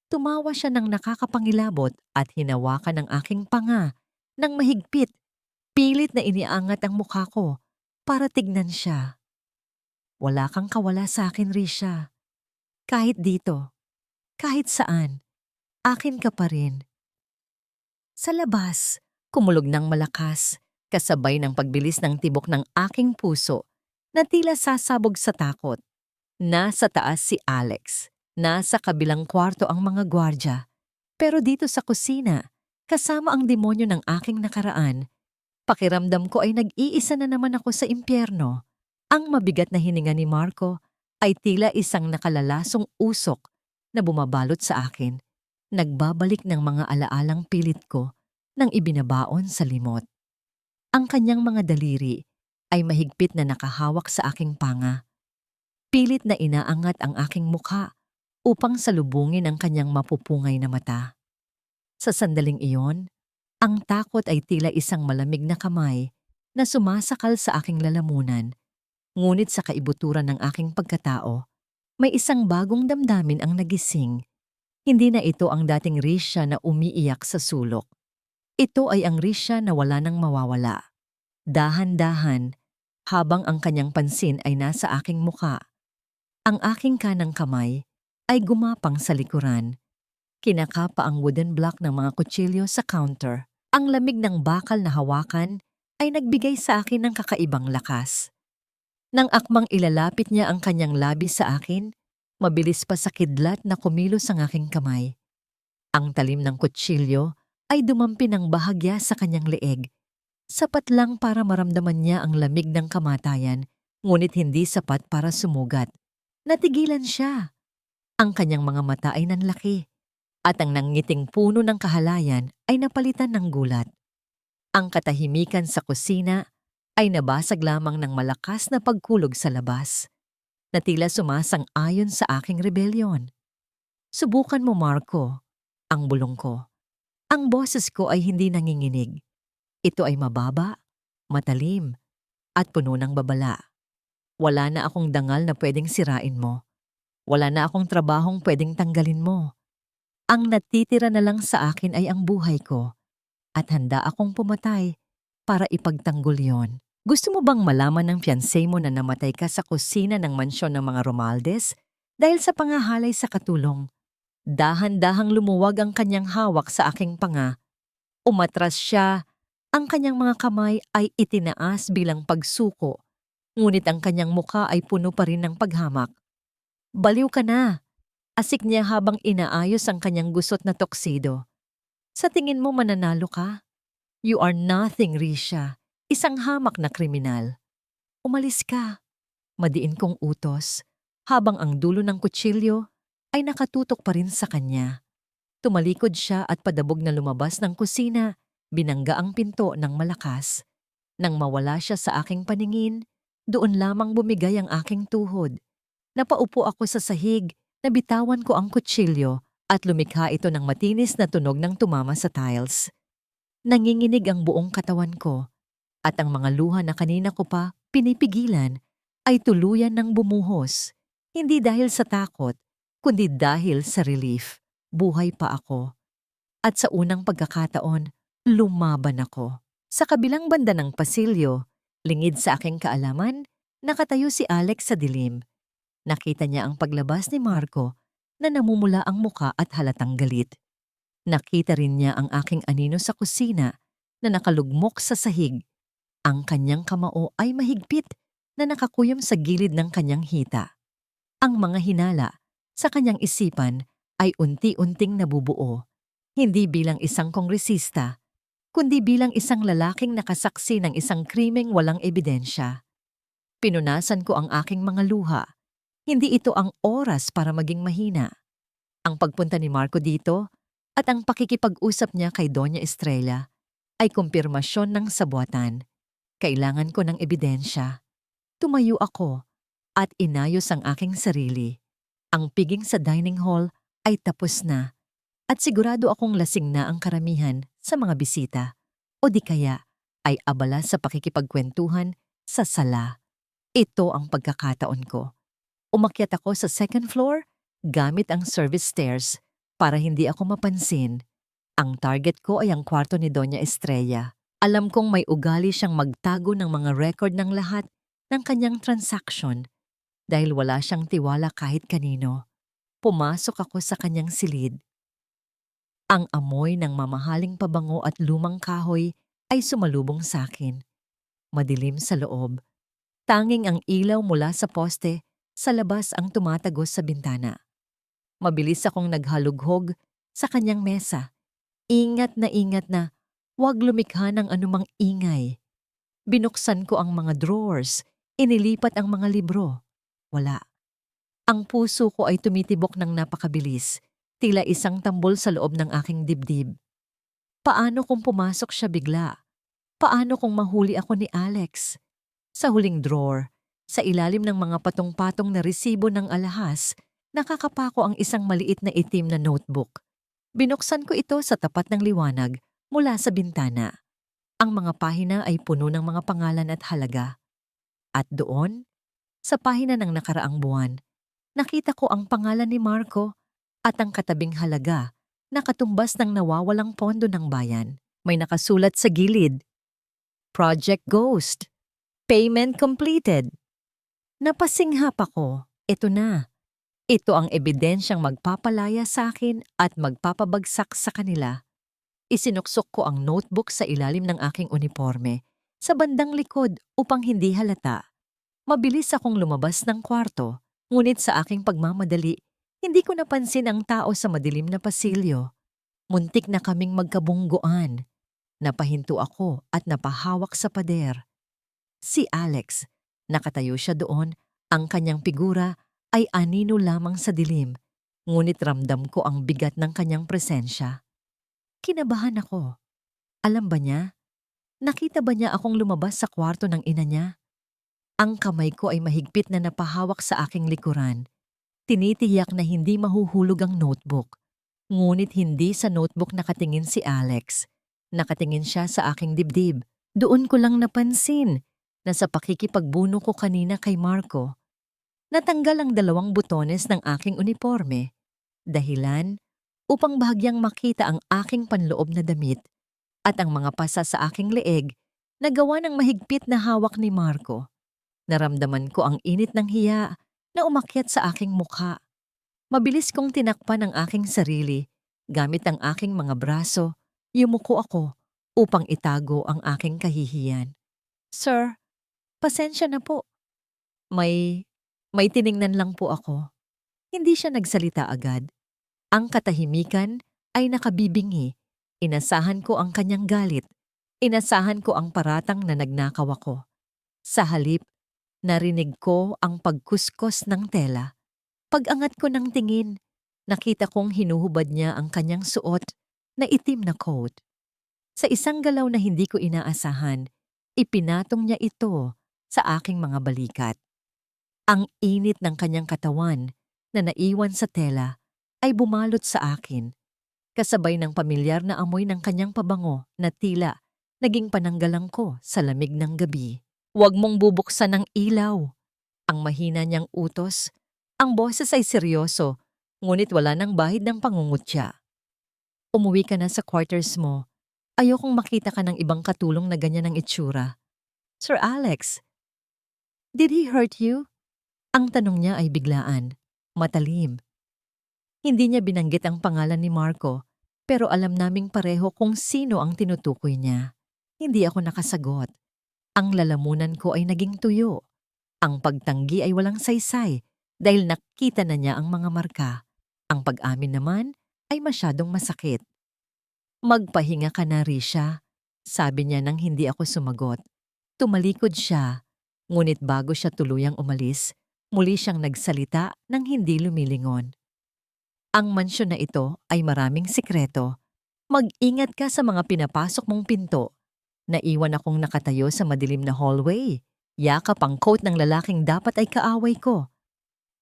Tumawa siya ng nakakapangilabot at hinawakan ang aking panga ng mahigpit. Pilit na iniangat ang mukha ko para tignan siya. Wala kang kawala sa akin, Risha. Kahit dito, kahit saan, akin ka pa rin. Sa labas, kumulog ng malakas, kasabay ng pagbilis ng tibok ng aking puso na tila sasabog sa takot. Nasa taas si Alex. Nasa kabilang kwarto ang mga gwardya. Pero dito sa kusina, kasama ang demonyo ng aking nakaraan, pakiramdam ko ay nag-iisa na naman ako sa impyerno. Ang mabigat na hininga ni Marco ay tila isang nakalalasong usok na bumabalot sa akin. Nagbabalik ng mga alaalang pilit ko nang ibinabaon sa limot. Ang kanyang mga daliri ay mahigpit na nakahawak sa aking panga. Pilit na inaangat ang aking mukha upang salubungin ang kanyang mapupungay na mata. Sa sandaling iyon, ang takot ay tila isang malamig na kamay na sumasakal sa aking lalamunan. Ngunit sa kaibuturan ng aking pagkatao, may isang bagong damdamin ang nagising. Hindi na ito ang dating Risha na umiiyak sa sulok. Ito ay ang Risha na wala nang mawawala. Dahan-dahan, habang ang kanyang pansin ay nasa aking muka, ang aking kanang kamay ay gumapang sa likuran. Kinakapa ang wooden block ng mga kutsilyo sa counter. Ang lamig ng bakal na hawakan ay nagbigay sa akin ng kakaibang lakas. Nang akmang ilalapit niya ang kanyang labi sa akin, mabilis pa sa kidlat na kumilos ang aking kamay. Ang talim ng kutsilyo ay dumampi ng bahagya sa kanyang leeg. Sapat lang para maramdaman niya ang lamig ng kamatayan, ngunit hindi sapat para sumugat. Natigilan siya. Ang kanyang mga mata ay nanlaki, at ang nangiting puno ng kahalayan ay napalitan ng gulat. Ang katahimikan sa kusina ay nabasag lamang ng malakas na pagkulog sa labas, na tila sumasang-ayon sa aking rebelyon. Subukan mo, Marco, ang bulong ko. Ang boses ko ay hindi nanginginig. Ito ay mababa, matalim, at puno ng babala. Wala na akong dangal na pwedeng sirain mo. Wala na akong trabahong pwedeng tanggalin mo. Ang natitira na lang sa akin ay ang buhay ko, at handa akong pumatay para ipagtanggol yon. Gusto mo bang malaman ng fiancé mo na namatay ka sa kusina ng mansyon ng mga Romaldes dahil sa pangahalay sa katulong? Dahan-dahang lumuwag ang kanyang hawak sa aking panga. Umatras siya. Ang kanyang mga kamay ay itinaas bilang pagsuko, ngunit ang kanyang muka ay puno pa rin ng paghamak. Baliw ka na, asik niya habang inaayos ang kanyang gusot na tuxedo. Sa tingin mo mananalo ka? You are nothing, Risha. Isang hamak na kriminal. Umalis ka. Madiin kong utos, habang ang dulo ng kutsilyo ay nakatutok pa rin sa kanya. Tumalikod siya at padabog na lumabas ng kusina. Binangga ang pinto ng malakas. Nang mawala siya sa aking paningin, doon lamang bumigay ang aking tuhod. Napaupo ako sa sahig, nabitawan ko ang kutsilyo at lumikha ito ng matinis na tunog ng tumama sa tiles. Nanginginig ang buong katawan ko at ang mga luha na kanina ko pa pinipigilan ay tuluyan ng bumuhos. Hindi dahil sa takot, kundi dahil sa relief. Buhay pa ako. At sa unang pagkakataon, lumaban ako. Sa kabilang banda ng pasilyo, lingid sa aking kaalaman, nakatayo si Alex sa dilim. Nakita niya ang paglabas ni Marco na namumula ang muka at halatang galit. Nakita rin niya ang aking anino sa kusina na nakalugmok sa sahig. Ang kanyang kamao ay mahigpit na nakakuyom sa gilid ng kanyang hita. Ang mga hinala sa kanyang isipan ay unti-unting nabubuo, hindi bilang isang kongresista, kundi bilang isang lalaking nakasaksi ng isang krimeng walang ebidensya. Pinunasan ko ang aking mga luha. Hindi ito ang oras para maging mahina. Ang pagpunta ni Marco dito at ang pakikipag-usap niya kay Doña Estrella ay kumpirmasyon ng sabuatan. Kailangan ko ng ebidensya. Tumayo ako at inayos ang aking sarili. Ang piging sa dining hall ay tapos na at sigurado akong lasing na ang karamihan sa mga bisita o di kaya ay abala sa pakikipagkwentuhan sa sala. Ito ang pagkakataon ko. Umakyat ako sa second floor gamit ang service stairs para hindi ako mapansin. Ang target ko ay ang kwarto ni Doña Estrella. Alam kong may ugali siyang magtago ng mga record ng lahat ng kanyang transaction dahil wala siyang tiwala kahit kanino. Pumasok ako sa kanyang silid. Ang amoy ng mamahaling pabango at lumang kahoy ay sumalubong sa akin. Madilim sa loob. Tanging ang ilaw mula sa poste sa labas ang tumatagos sa bintana. Mabilis akong naghalughog sa kanyang mesa. Ingat na huwag lumikha ng anumang ingay. Binuksan ko ang mga drawers, inilipat ang mga libro. Wala. Ang puso ko ay tumitibok ng napakabilis. Tila isang tambol sa loob ng aking dibdib. Paano kung pumasok siya bigla? Paano kung mahuli ako ni Alex? Sa huling drawer, sa ilalim ng mga patong-patong na resibo ng alahas, nakakapa ko ang isang maliit na itim na notebook. Binuksan ko ito sa tapat ng liwanag mula sa bintana. Ang mga pahina ay puno ng mga pangalan at halaga. At doon, Sa pahina ng nakaraang buwan, nakita ko ang pangalan ni Marco at ang katabing halaga na katumbas ng nawawalang pondo ng bayan. May nakasulat sa gilid, Project Ghost, Payment Completed. Napasinghap ako. Ito na. Ito ang ebidensyang magpapalaya sa akin at magpapabagsak sa kanila. Isinuksok ko ang notebook sa ilalim ng aking uniforme sa bandang likod upang hindi halata. Mabilis akong lumabas ng kwarto, ngunit sa aking pagmamadali, hindi ko napansin ang tao sa madilim na pasilyo. Muntik na kaming magkabungguan. Napahinto ako at napahawak sa pader. Si Alex, nakatayo siya doon, ang kanyang figura ay anino lamang sa dilim, ngunit ramdam ko ang bigat ng kanyang presensya. Kinabahan ako. Alam ba niya? Nakita ba niya akong lumabas sa kwarto ng ina niya? Ang kamay ko ay mahigpit na napahawak sa aking likuran. Tinitiyak na hindi mahuhulog ang notebook. Ngunit hindi sa notebook nakatingin si Alex. Nakatingin siya sa aking dibdib. Doon ko lang napansin na sa pakikipagbuno ko kanina kay Marco, natanggal ang 2 butones ng aking uniforme. Dahilan upang bahagyang makita ang aking panloob na damit at ang mga pasa sa aking leeg na gawa ng mahigpit na hawak ni Marco. Naramdaman ko ang init ng hiya na umakyat sa aking mukha. Mabilis kong tinakpan ang aking sarili. Gamit ang aking mga braso, yumuko ako upang itago ang aking kahihiyan. Sir, pasensya na po. May tiningnan lang po ako. Hindi siya nagsalita agad. Ang katahimikan ay nakabibingi. Inasahan ko ang kanyang galit. Inasahan ko ang paratang na nagnakaw ako. Sa halip, narinig ko ang pagkuskos ng tela. Pag-angat ko ng tingin, nakita kong hinuhubad niya ang kanyang suot na itim na coat. Sa isang galaw na hindi ko inaasahan, ipinatong niya ito sa aking mga balikat. Ang init ng kanyang katawan na naiwan sa tela ay bumalot sa akin, kasabay ng pamilyar na amoy ng kanyang pabango na tila naging pananggalang ko sa lamig ng gabi. Huwag mong bubuksan ang ilaw. Ang mahina niyang utos. Ang boses ay seryoso, ngunit wala nang bahid ng pangungutya. Umuwi ka na sa quarters mo. Ayokong makita ka ng ibang katulong na ganyan ang itsura. Sir Alex, did he hurt you? Ang tanong niya ay biglaan, matalim. Hindi niya binanggit ang pangalan ni Marco, pero alam naming pareho kung sino ang tinutukoy niya. Hindi ako nakasagot. Ang lalamunan ko ay naging tuyo. Ang pagtanggi ay walang saysay dahil nakita na niya ang mga marka. Ang pag-amin naman ay masyadong masakit. Magpahinga ka na, Risha, sabi niya nang hindi ako sumagot. Tumalikod siya, ngunit bago siya tuluyang umalis, muli siyang nagsalita nang hindi lumilingon. Ang mansyon na ito ay maraming sikreto. Mag-ingat ka sa mga pinapasok mong pinto. Naiwan akong nakatayo sa madilim na hallway. Yakap ang coat ng lalaking dapat ay kaaway ko.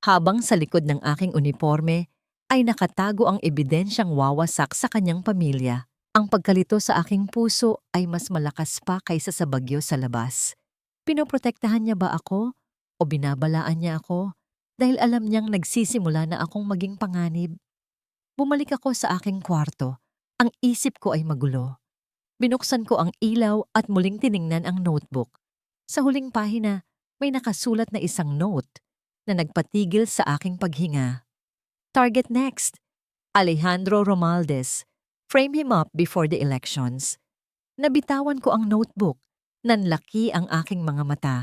Habang sa likod ng aking uniforme ay nakatago ang ebidensyang wawasak sa kanyang pamilya. Ang pagkalito sa aking puso ay mas malakas pa kaysa sa bagyo sa labas. Pinoprotektahan niya ba ako o binabalaan niya ako dahil alam niyang nagsisimula na akong maging panganib? Bumalik ako sa aking kwarto. Ang isip ko ay magulo. Binuksan ko ang ilaw at muling tiningnan ang notebook. Sa huling pahina, may nakasulat na isang note na nagpatigil sa aking paghinga. Target next, Alejandro Romualdez. Frame him up before the elections. Nabitawan ko ang notebook. Nanlaki ang aking mga mata.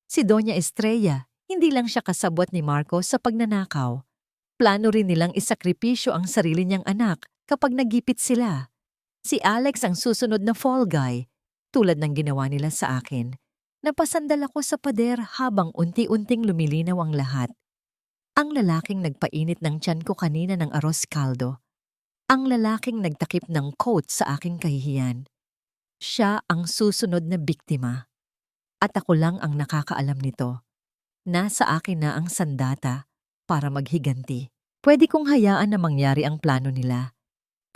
Si Doña Estrella, hindi lang siya kasabwat ni Marco sa pagnanakaw. Plano rin nilang isakripisyo ang sarili niyang anak kapag nagipit sila. Si Alex ang susunod na fall guy, tulad ng ginawa nila sa akin. Napasandal ako sa pader habang unti-unting lumilinaw ang lahat. Ang lalaking nagpainit ng tiyan ko kanina ng arroz caldo. Ang lalaking nagtakip ng coat sa aking kahihiyan. Siya ang susunod na biktima. At ako lang ang nakakaalam nito. Nasa akin na ang sandata para maghiganti. Pwede kong hayaan na mangyari ang plano nila.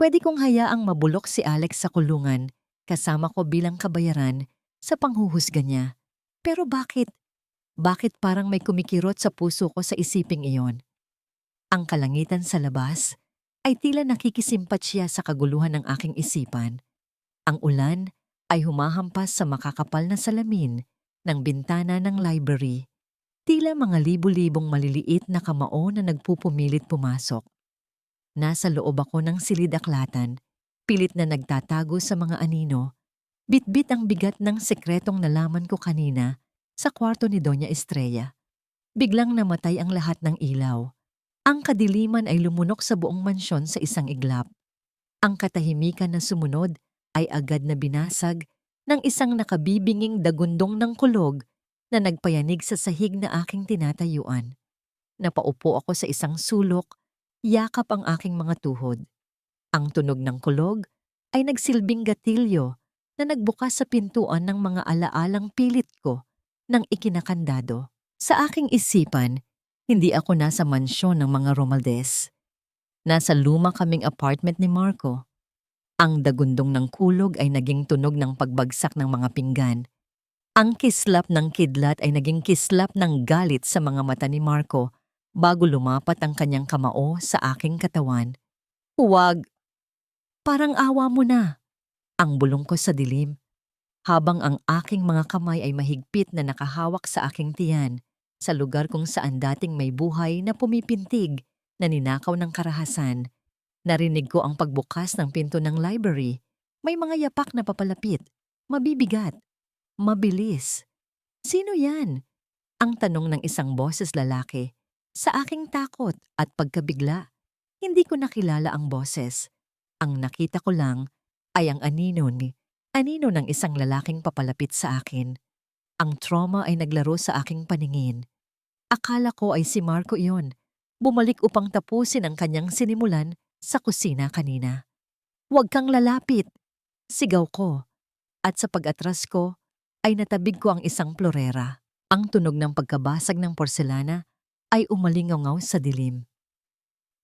Pwede kong hayaang mabulok si Alex sa kulungan kasama ko bilang kabayaran sa panghuhusga niya. Pero bakit? Bakit parang may kumikirot sa puso ko sa isiping iyon? Ang kalangitan sa labas ay tila nakikisimpatsya sa kaguluhan ng aking isipan. Ang ulan ay humahampas sa makakapal na salamin ng bintana ng library. Tila mga libu-libong maliliit na kamao na nagpupumilit pumasok. Nasa loob ako ng silid-aklatan, pilit na nagtatago sa mga anino. Bitbit ang bigat ng sekretong nalaman ko kanina sa kwarto ni Doña Estrella. Biglang namatay ang lahat ng ilaw. Ang kadiliman ay lumunok sa buong mansyon sa isang iglap. Ang katahimikan na sumunod ay agad na binasag ng isang nakabibinging dagundong ng kulog na nagpayanig sa sahig na aking tinatayuan. Napaupo ako sa isang sulok, yakap ang aking mga tuhod. Ang tunog ng kulog ay nagsilbing gatilyo na nagbukas sa pintuan ng mga alaalang pilit ko ng ikinakandado. Sa aking isipan, hindi ako nasa mansyon ng mga Romaldes. Nasa luma kaming apartment ni Marco. Ang dagundong ng kulog ay naging tunog ng pagbagsak ng mga pinggan. Ang kislap ng kidlat ay naging kislap ng galit sa mga mata ni Marco bago lumapat ang kanyang kamao sa aking katawan. Huwag! Parang awa mo na! Ang bulong ko sa dilim, habang ang aking mga kamay ay mahigpit na nakahawak sa aking tiyan sa lugar kung saan dating may buhay na pumipintig na ninakaw ng karahasan. Narinig ko ang pagbukas ng pinto ng library. May mga yapak na papalapit. Mabibigat. Mabilis. Sino yan? Ang tanong ng isang boses lalaki. Sa aking takot at pagkabigla, hindi ko nakilala ang boses. Ang nakita ko lang ay ang anino ng isang lalaking papalapit sa akin. Ang trauma ay naglaro sa aking paningin. Akala ko ay si Marco iyon. Bumalik upang tapusin ang kanyang sinimulan sa kusina kanina. Huwag kang lalapit! Sigaw ko. At sa pag-atras ko, ay natabig ko ang isang plorera. Ang tunog ng pagkabasag ng porselana ay umalingaw sa dilim.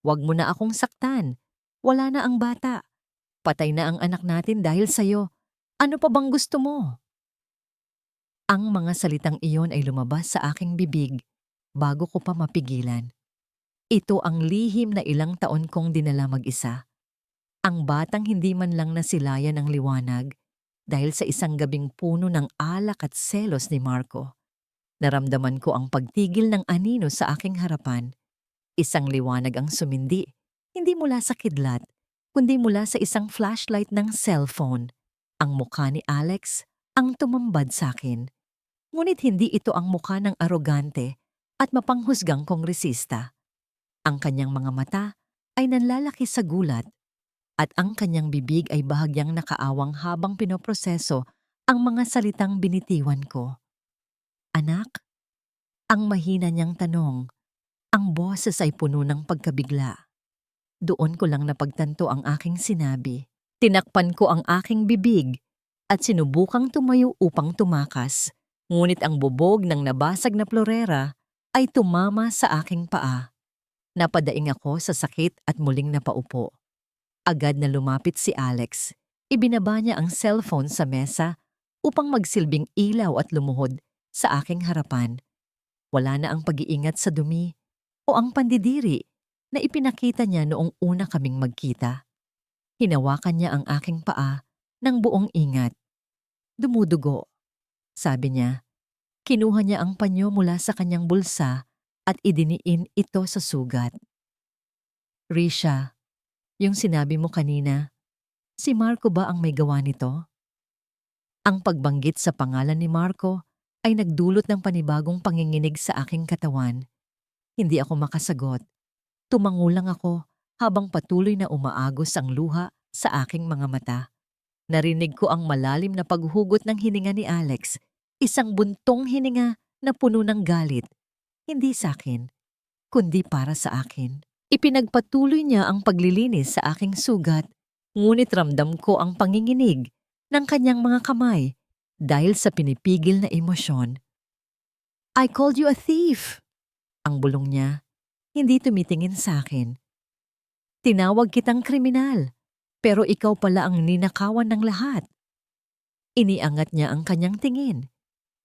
Huwag mo na akong saktan. Wala na ang bata. Patay na ang anak natin dahil sa'yo. Ano pa bang gusto mo? Ang mga salitang iyon ay lumabas sa aking bibig bago ko pa mapigilan. Ito ang lihim na ilang taon kong dinala mag-isa. Ang batang hindi man lang nasilayan ng liwanag dahil sa isang gabing puno ng alak at selos ni Marco. Naramdaman ko ang pagtigil ng anino sa aking harapan. Isang liwanag ang sumindi, hindi mula sa kidlat, kundi mula sa isang flashlight ng cellphone. Ang mukha ni Alex ang tumambad sa akin. Ngunit hindi ito ang mukha ng arogante at mapanghusgang kongresista. Ang kanyang mga mata ay nanlalaki sa gulat at ang kanyang bibig ay bahagyang nakaawang habang pinoproseso ang mga salitang binitiwan ko. Anak? Ang mahina niyang tanong. Ang boses ay puno ng pagkabigla. Doon ko lang napagtanto ang aking sinabi. Tinakpan ko ang aking bibig at sinubukang tumayo upang tumakas. Ngunit ang bubog ng nabasag na plorera ay tumama sa aking paa. Napadaing ako sa sakit at muling napaupo. Agad na lumapit si Alex. Ibinaba niya ang cellphone sa mesa upang magsilbing ilaw at lumuhod sa aking harapan. Wala na ang pag-iingat sa dumi o ang pandidiri na ipinakita niya noong una kaming magkita. Hinawakan niya ang aking paa ng buong ingat. Dumudugo, sabi niya. Kinuha niya ang panyo mula sa kanyang bulsa at idiniin ito sa sugat. Risha, yung sinabi mo kanina, si Marco ba ang may gawa nito? Ang pagbanggit sa pangalan ni Marco ay nagdulot ng panibagong panginginig sa aking katawan. Hindi ako makasagot. Tumango lang ako habang patuloy na umaagos ang luha sa aking mga mata. Narinig ko ang malalim na paghugot ng hininga ni Alex, isang buntong hininga na puno ng galit. Hindi sa akin, kundi para sa akin. Ipinagpatuloy niya ang paglilinis sa aking sugat, ngunit ramdam ko ang panginginig ng kanyang mga kamay dahil sa pinipigil na emosyon. I called you a thief! Ang bulong niya, hindi tumitingin sa akin. Tinawag kitang kriminal, pero ikaw pala ang ninakawan ng lahat. Iniangat niya ang kanyang tingin.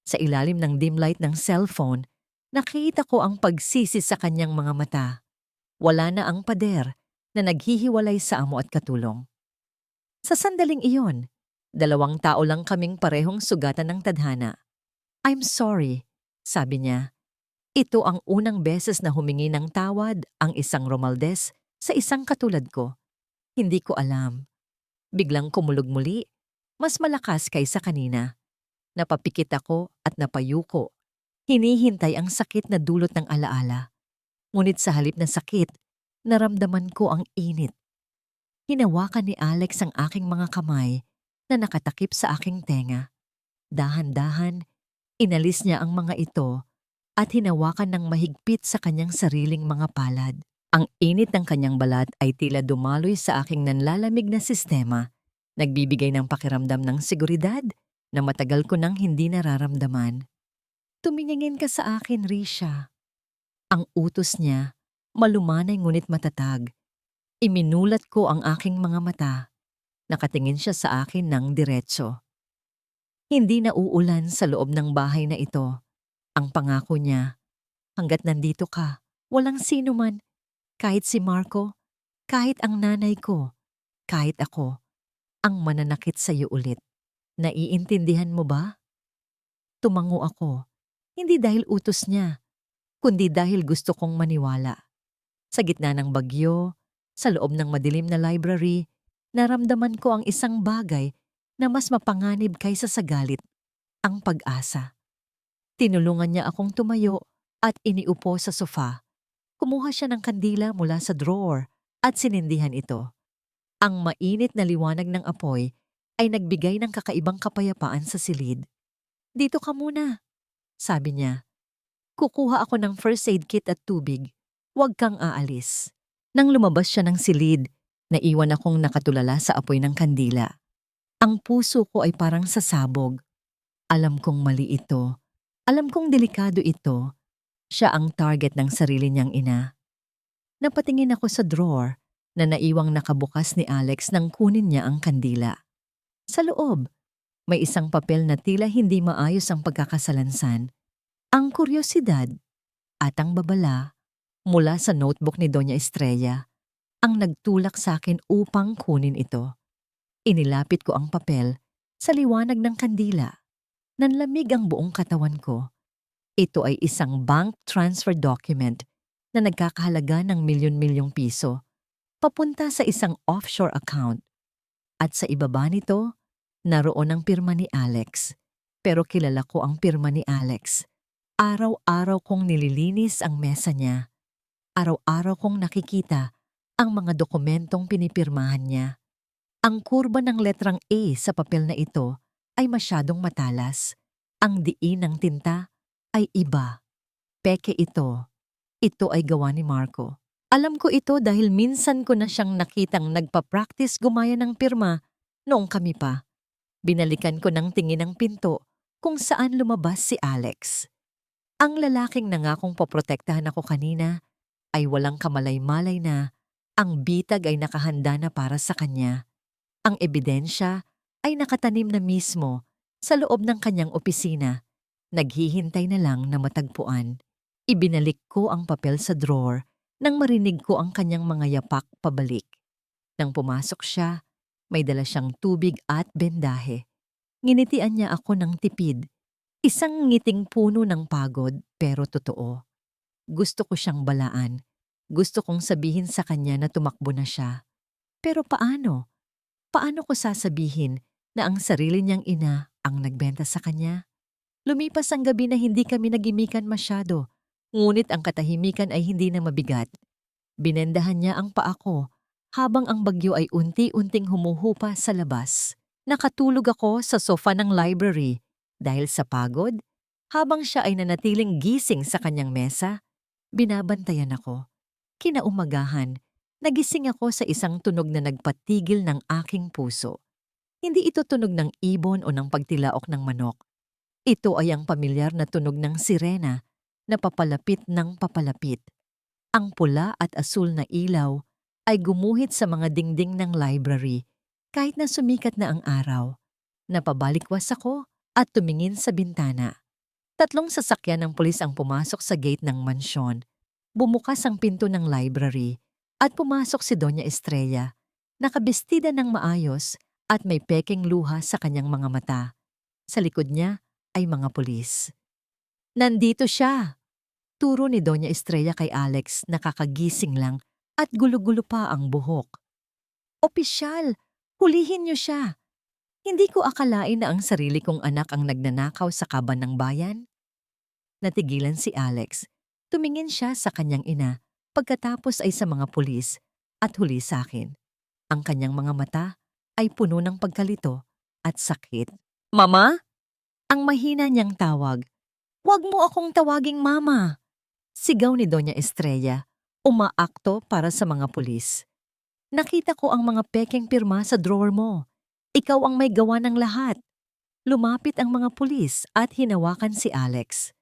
Sa ilalim ng dim light ng cellphone, nakita ko ang pagsisi sa kanyang mga mata. Wala na ang pader na naghihiwalay sa amo at katulong. Sa sandaling iyon, 2 tao lang kaming parehong sugatan ng tadhana. "I'm sorry," sabi niya. Ito ang unang beses na humingi ng tawad ang isang Romaldes sa isang katulad ko. Hindi ko alam. Biglang kumulog muli, mas malakas kaysa kanina. Napapikit ako at napayuko. Hinihintay ang sakit na dulot ng alaala. Ngunit sa halip na sakit, naramdaman ko ang init. Hinawakan ni Alex ang aking mga kamay na nakatakip sa aking tenga. Dahan-dahan, inalis niya ang mga ito at hinawakan ng mahigpit sa kanyang sariling mga palad. Ang init ng kanyang balat ay tila dumaloy sa aking nanlalamig na sistema, nagbibigay ng pakiramdam ng seguridad na matagal ko nang hindi nararamdaman. "Tumingin ka sa akin, Risha." Ang utos niya, malumanay ngunit matatag. Iminulat ko ang aking mga mata. Nakatingin siya sa akin ng diretso. Hindi na uulan sa loob ng bahay na ito. Ang pangako niya, hanggat nandito ka, walang sino man, kahit si Marco, kahit ang nanay ko, kahit ako, ang mananakit sa iyo ulit. Naiintindihan mo ba? Tumango ako, hindi dahil utos niya, kundi dahil gusto kong maniwala. Sa gitna ng bagyo, sa loob ng madilim na library, naramdaman ko ang isang bagay na mas mapanganib kaysa sa galit, ang pag-asa. Tinulungan niya akong tumayo at iniupo sa sofa. Kumuha siya ng kandila mula sa drawer at sinindihan ito. Ang mainit na liwanag ng apoy ay nagbigay ng kakaibang kapayapaan sa silid. "Dito ka muna," sabi niya. "Kukuha ako ng first aid kit at tubig. Huwag kang aalis." Nang lumabas siya ng silid, naiwan akong nakatulala sa apoy ng kandila. Ang puso ko ay parang sasabog. Alam kong mali ito. Alam kong delikado ito. Siya ang target ng sarili niyang ina. Napatingin ako sa drawer na naiwang nakabukas ni Alex nang kunin niya ang kandila. Sa loob, may isang papel na tila hindi maayos ang pagkakasalansan. Ang kuryosidad at ang babala mula sa notebook ni Doña Estrella ang nagtulak sa akin upang kunin ito. Inilapit ko ang papel sa liwanag ng kandila. Nanlamig ang buong katawan ko. Ito ay isang bank transfer document na nagkakahalaga ng milyon-milyong piso papunta sa isang offshore account. At sa ibaba nito, naroon ang pirma ni Alex. Pero kilala ko ang pirma ni Alex. Araw-araw kong nililinis ang mesa niya. Araw-araw kong nakikita ang mga dokumentong pinipirmahan niya. Ang kurba ng letrang A sa papel na ito ay masyadong matalas. Ang diin ng tinta ay iba. Peke ito. Ito ay gawa ni Marco. Alam ko ito dahil minsan ko na siyang nakitang nagpa-practice gumaya ng pirma noong kami pa. Binalikan ko ng tingin ang pinto kung saan lumabas si Alex. Ang lalaking nangakong poprotektahan ako kanina ay walang kamalay-malay na ang bitag ay nakahanda na para sa kanya. Ang ebidensya ay nakatanim na mismo sa loob ng kanyang opisina. Naghihintay na lang na matagpuan. Ibinalik ko ang papel sa drawer nang marinig ko ang kanyang mga yapak pabalik. Nang pumasok siya, may dala siyang tubig at bendahe. Nginitian niya ako ng tipid. Isang ngiting puno ng pagod pero totoo. Gusto ko siyang balaan. Gusto kong sabihin sa kanya na tumakbo na siya. Pero paano? Paano ko sasabihin na ang sarili niyang ina ang nagbenta sa kanya? Lumipas ang gabi na hindi kami nagimikan masyado, ngunit ang katahimikan ay hindi na mabigat. Binendahan niya ang paa ko habang ang bagyo ay unti-unting humuhupa sa labas. Nakatulog ako sa sofa ng library dahil sa pagod. Habang siya ay nanatiling gising sa kanyang mesa, binabantayan ako. Kinaumagahan, nagising ako sa isang tunog na nagpatigil ng aking puso. Hindi ito tunog ng ibon o ng pagtilaok ng manok. Ito ay ang pamilyar na tunog ng sirena na papalapit ng papalapit. Ang pula at asul na ilaw ay gumuhit sa mga dingding ng library kahit na sumikat na ang araw. Napabalikwas ako at tumingin sa bintana. 3 sasakyan ng pulis ang pumasok sa gate ng mansyon. Bumukas ang pinto ng library at pumasok si Doña Estrella, nakabestida ng maayos at may pekeng luha sa kanyang mga mata. Sa likod niya ay mga pulis. Nandito siya! Turo ni Doña Estrella kay Alex, nakakagising lang at gulo-gulo pa ang buhok. Opisyal, hulihin niyo siya! Hindi ko akalain na ang sarili kong anak ang nagnanakaw sa kaban ng bayan. Natigilan si Alex. Tumingin siya sa kanyang ina, pagkatapos ay sa mga pulis at huli sa akin. Ang kanyang mga mata ay puno ng pagkalito at sakit. Mama? Ang mahina niyang tawag. Huwag mo akong tawaging mama! Sigaw ni Doña Estrella, umaakto para sa mga pulis. Nakita ko ang mga pekeng pirma sa drawer mo. Ikaw ang may gawa ng lahat. Lumapit ang mga pulis at hinawakan si Alex.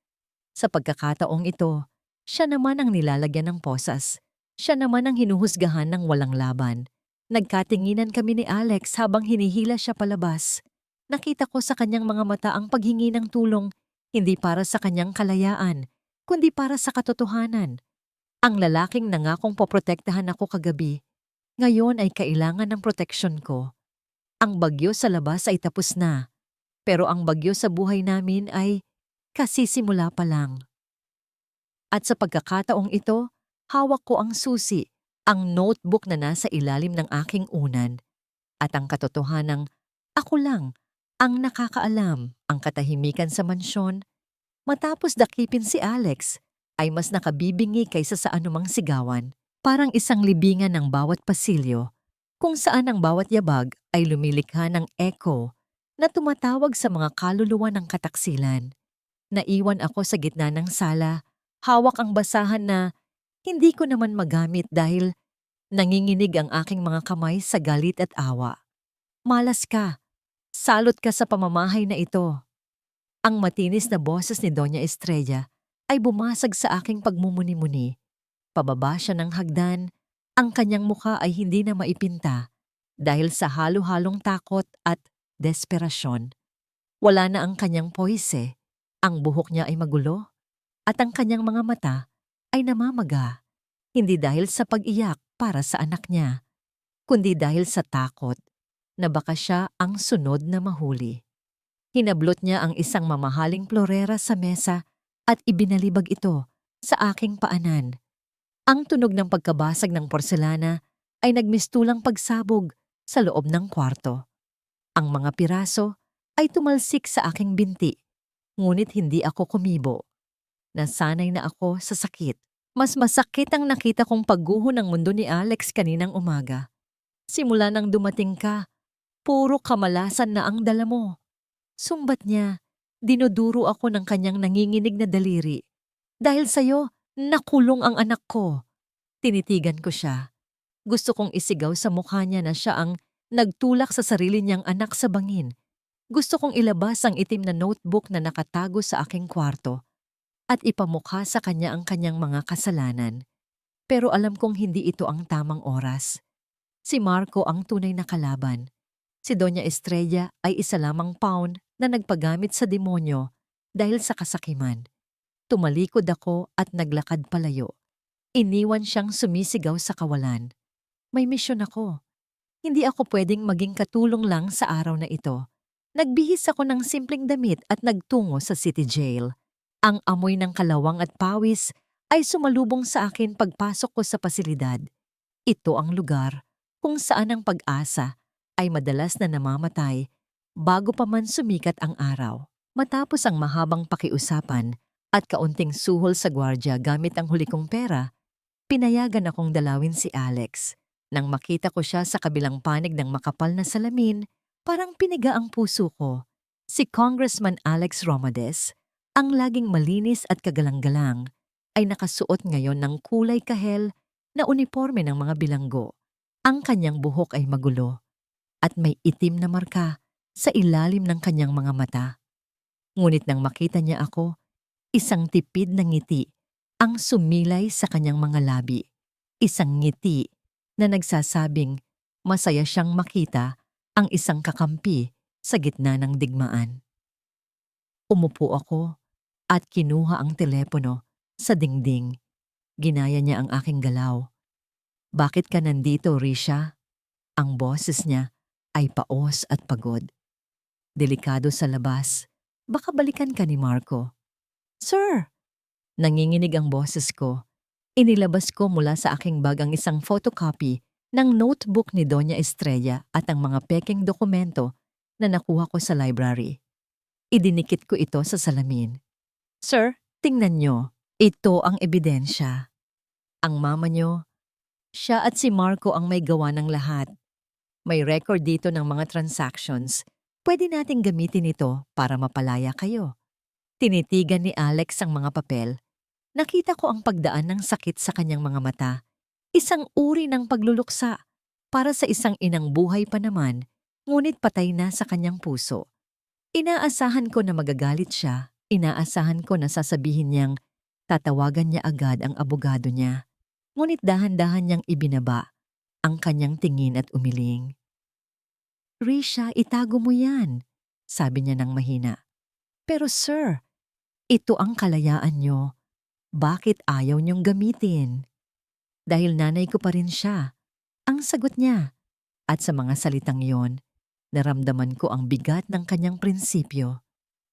Sa pagkakataong ito, siya naman ang nilalagyan ng posas. Siya naman ang hinuhusgahan ng walang laban. Nagkatinginan kami ni Alex habang hinihila siya palabas. Nakita ko sa kanyang mga mata ang paghingi ng tulong, hindi para sa kanyang kalayaan, kundi para sa katotohanan. Ang lalaking nangakong poprotektahan ako kagabi, ngayon ay kailangan ng proteksyon ko. Ang bagyo sa labas ay tapos na, pero ang bagyo sa buhay namin ay kasisimula pa lang. At sa pagkakataong ito, hawak ko ang susi, ang notebook na nasa ilalim ng aking unan, at ang katotohanang ako lang ang nakakaalam. Ang katahimikan sa mansyon, matapos dakipin si Alex, ay mas nakabibingi kaysa sa anumang sigawan, parang isang libingan ng bawat pasilyo, kung saan ang bawat yabag ay lumilikha ng echo na tumatawag sa mga kaluluwa ng kataksilan. Naiwan ako sa gitna ng sala, hawak ang basahan na hindi ko naman magamit dahil nanginginig ang aking mga kamay sa galit at awa. Malas ka, salot ka sa pamamahay na ito. Ang matinis na boses ni Doña Estrella ay bumasag sa aking pagmumuni-muni. Pababa siya ng hagdan, ang kanyang mukha ay hindi na maipinta dahil sa halo-halong takot at desperasyon. Wala na ang kanyang poise, ang buhok niya ay magulo, at ang kanyang mga mata ay namamaga, hindi dahil sa pag-iyak para sa anak niya, kundi dahil sa takot na baka siya ang sunod na mahuli. Hinablot niya ang isang mamahaling florera sa mesa at ibinalibag ito sa aking paanan. Ang tunog ng pagkabasag ng porselana ay nagmistulang pagsabog sa loob ng kwarto. Ang mga piraso ay tumalsik sa aking binti, ngunit hindi ako kumibo. Nasanay na ako sa sakit. Mas masakit ang nakita kong pagguho ng mundo ni Alex kaninang umaga. Simula nang dumating ka, puro kamalasan na ang dala mo. Sumbat niya, dinuduro ako ng kanyang nanginginig na daliri. Dahil sa'yo, nakulong ang anak ko. Tinitigan ko siya. Gusto kong isigaw sa mukha niya na siya ang nagtulak sa sarili niyang anak sa bangin. Gusto kong ilabas ang itim na notebook na nakatago sa aking kwarto at ipamukha sa kanya ang kanyang mga kasalanan. Pero alam kong hindi ito ang tamang oras. Si Marco ang tunay na kalaban. Si Doña Estrella ay isa lamang pawn na nagpagamit sa demonyo dahil sa kasakiman. Tumalikod ako at naglakad palayo. Iniwan siyang sumisigaw sa kawalan. May misyon ako. Hindi ako pwedeng maging katulong lang sa araw na ito. Nagbihis ako ng simpleng damit at nagtungo sa city jail. Ang amoy ng kalawang at pawis ay sumalubong sa akin pagpasok ko sa pasilidad. Ito ang lugar kung saan ang pag-asa ay madalas na namamatay bago pa man sumikat ang araw. Matapos ang mahabang pakiusapan at kaunting suhol sa gwardya gamit ang huli kong pera, pinayagan akong dalawin si Alex. Nang makita ko siya sa kabilang panig ng makapal na salamin, parang piniga ang puso ko. Si Congressman Alex Romualdez, ang laging malinis at kagalang-galang, ay nakasuot ngayon ng kulay kahel na uniforme ng mga bilanggo. Ang kanyang buhok ay magulo at may itim na marka sa ilalim ng kanyang mga mata. Ngunit nang makita niya ako, isang tipid na ngiti ang sumilay sa kanyang mga labi. Isang ngiti na nagsasabing masaya siyang makita ang isang kakampi sa gitna ng digmaan. Umupo ako at kinuha ang telepono sa dingding. Ginaya niya ang aking galaw. "Bakit ka nandito, Risha?" Ang boses niya ay paos at pagod. "Delikado sa labas. Baka balikan ka ni Marco." "Sir!" Nanginginig ang boses ko. Inilabas ko mula sa aking bag ang isang photocopy ng notebook ni Doña Estrella at ang mga pekeng dokumento na nakuha ko sa library. Idinikit ko ito sa salamin. "Sir, tingnan nyo. Ito ang ebidensya. Ang mama nyo, siya at si Marco ang may gawa ng lahat. May record dito ng mga transactions. Pwede nating gamitin ito para mapalaya kayo." Tinitigan ni Alex ang mga papel. Nakita ko ang pagdaan ng sakit sa kanyang mga mata. Isang uri ng pagluluksa. Para sa isang inang buhay pa naman, ngunit patay na sa kanyang puso. Inaasahan ko na magagalit siya. Inaasahan ko na sasabihin niyang tatawagan niya agad ang abogado niya. Ngunit dahan-dahan niyang ibinaba ang kanyang tingin at umiling. "Risha, itago mo yan," sabi niya ng mahina. "Pero sir, ito ang kalayaan niyo. Bakit ayaw niyong gamitin?" "Dahil nanay ko pa rin siya," ang sagot niya. At sa mga salitang yon, naramdaman ko ang bigat ng kanyang prinsipyo.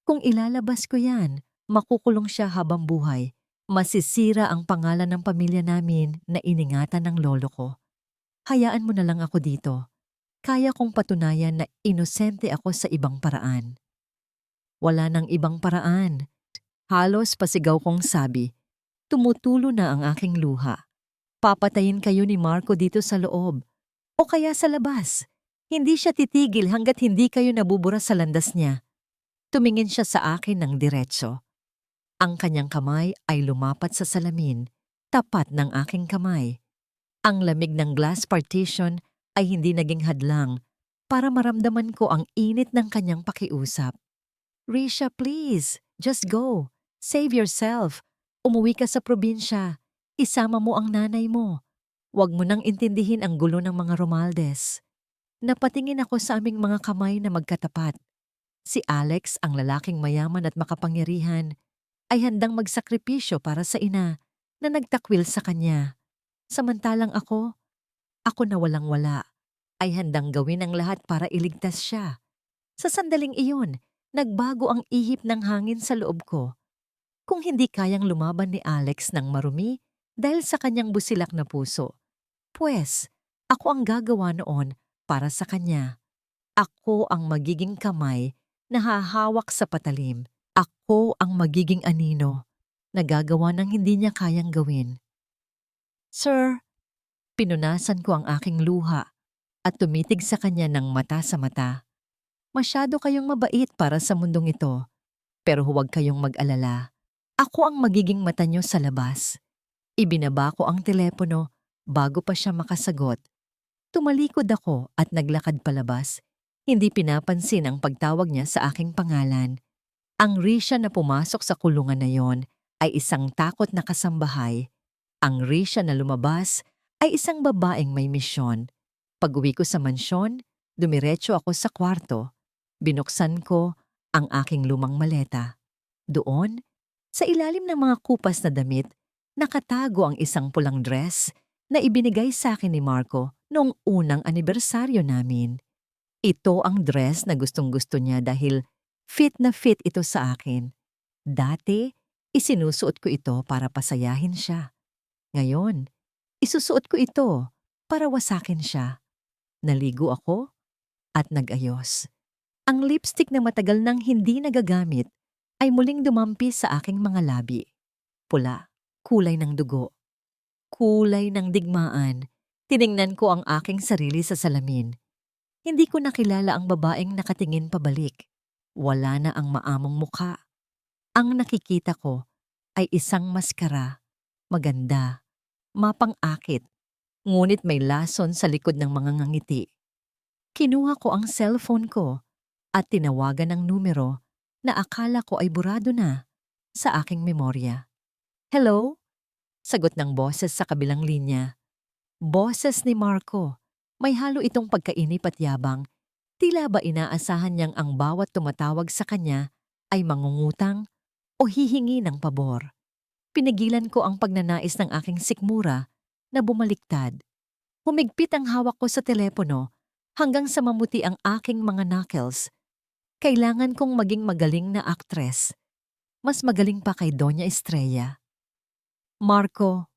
Kung ilalabas ko yan, makukulong siya habang buhay. Masisira ang pangalan ng pamilya namin na iningatan ng lolo ko. Hayaan mo na lang ako dito. Kaya kong patunayan na inosente ako sa ibang paraan. "Wala nang ibang paraan." Halos pasigaw kong sabi. Tumutulo na ang aking luha. "Papatayin kayo ni Marco dito sa loob. O kaya sa labas. Hindi siya titigil hanggat hindi kayo nabubura sa landas niya." Tumingin siya sa akin ng diretso. Ang kanyang kamay ay lumapat sa salamin, tapat ng aking kamay. Ang lamig ng glass partition ay hindi naging hadlang para maramdaman ko ang init ng kanyang pakiusap. "Risha, please, just go. Save yourself. Umuwi ka sa probinsya. Isama mo ang nanay mo. Huwag mo nang intindihin ang gulo ng mga Romaldes." Napatingin ako sa aming mga kamay na magkatapat. Si Alex, ang lalaking mayaman at makapangyarihan, ay handang magsakripisyo para sa ina na nagtakwil sa kanya. Samantalang ako na walang-wala, ay handang gawin ang lahat para iligtas siya. Sa sandaling iyon, nagbago ang ihip ng hangin sa loob ko. Kung hindi kayang lumaban ni Alex ng marumi dahil sa kanyang busilak na puso, pues ako ang gagawa noon para sa kanya. Ako ang magiging kamay na hahawak sa patalim. Ako ang magiging anino na gagawa ng hindi niya kayang gawin. "Sir," pinunasan ko ang aking luha at tumitig sa kanya ng mata sa mata. "Masyado kayong mabait para sa mundong ito, pero huwag kayong mag-alala. Ako ang magiging mata niyo sa labas." Ibinaba ko ang telepono bago pa siya makasagot. Tumalikod ako at naglakad palabas. Hindi pinapansin ang pagtawag niya sa aking pangalan. Ang Risha na pumasok sa kulungan na yon ay isang takot na kasambahay. Ang Risha na lumabas ay isang babaeng may misyon. Pag-uwi ko sa mansyon, dumiretso ako sa kwarto. Binuksan ko ang aking lumang maleta. Doon, sa ilalim ng mga kupas na damit, nakatago ang isang pulang dress na ibinigay sa akin ni Marco noong unang anibersaryo namin. Ito ang dress na gustong-gusto niya dahil fit na fit ito sa akin. Dati, isinusuot ko ito para pasayahin siya. Ngayon, isusuot ko ito para wasakin siya. Naligo ako at nag-ayos. Ang lipstick na matagal nang hindi nagagamit ay muling dumampi sa aking mga labi. Pula, kulay ng dugo, kulay ng digmaan. Tiningnan ko ang aking sarili sa salamin. Hindi ko nakilala ang babaeng nakatingin pabalik. Wala na ang maamong mukha. Ang nakikita ko ay isang maskara, maganda, mapang-akit, ngunit may lason sa likod ng mga ngangiti. Kinuha ko ang cellphone ko at tinawagan ang numero na akala ko ay burado na sa aking memorya. "Hello?" Sagot ng boses sa kabilang linya. Boses ni Marco. May halo itong pagkainip at yabang. Tila ba inaasahan niyang ang bawat tumatawag sa kanya ay mangungutang o hihingi ng pabor. Pinigilan ko ang pagnanais ng aking sikmura na bumaliktad. Humigpit ang hawak ko sa telepono hanggang sa mamuti ang aking mga knuckles. Kailangan kong maging magaling na aktres. Mas magaling pa kay Doña Estrella. Marco,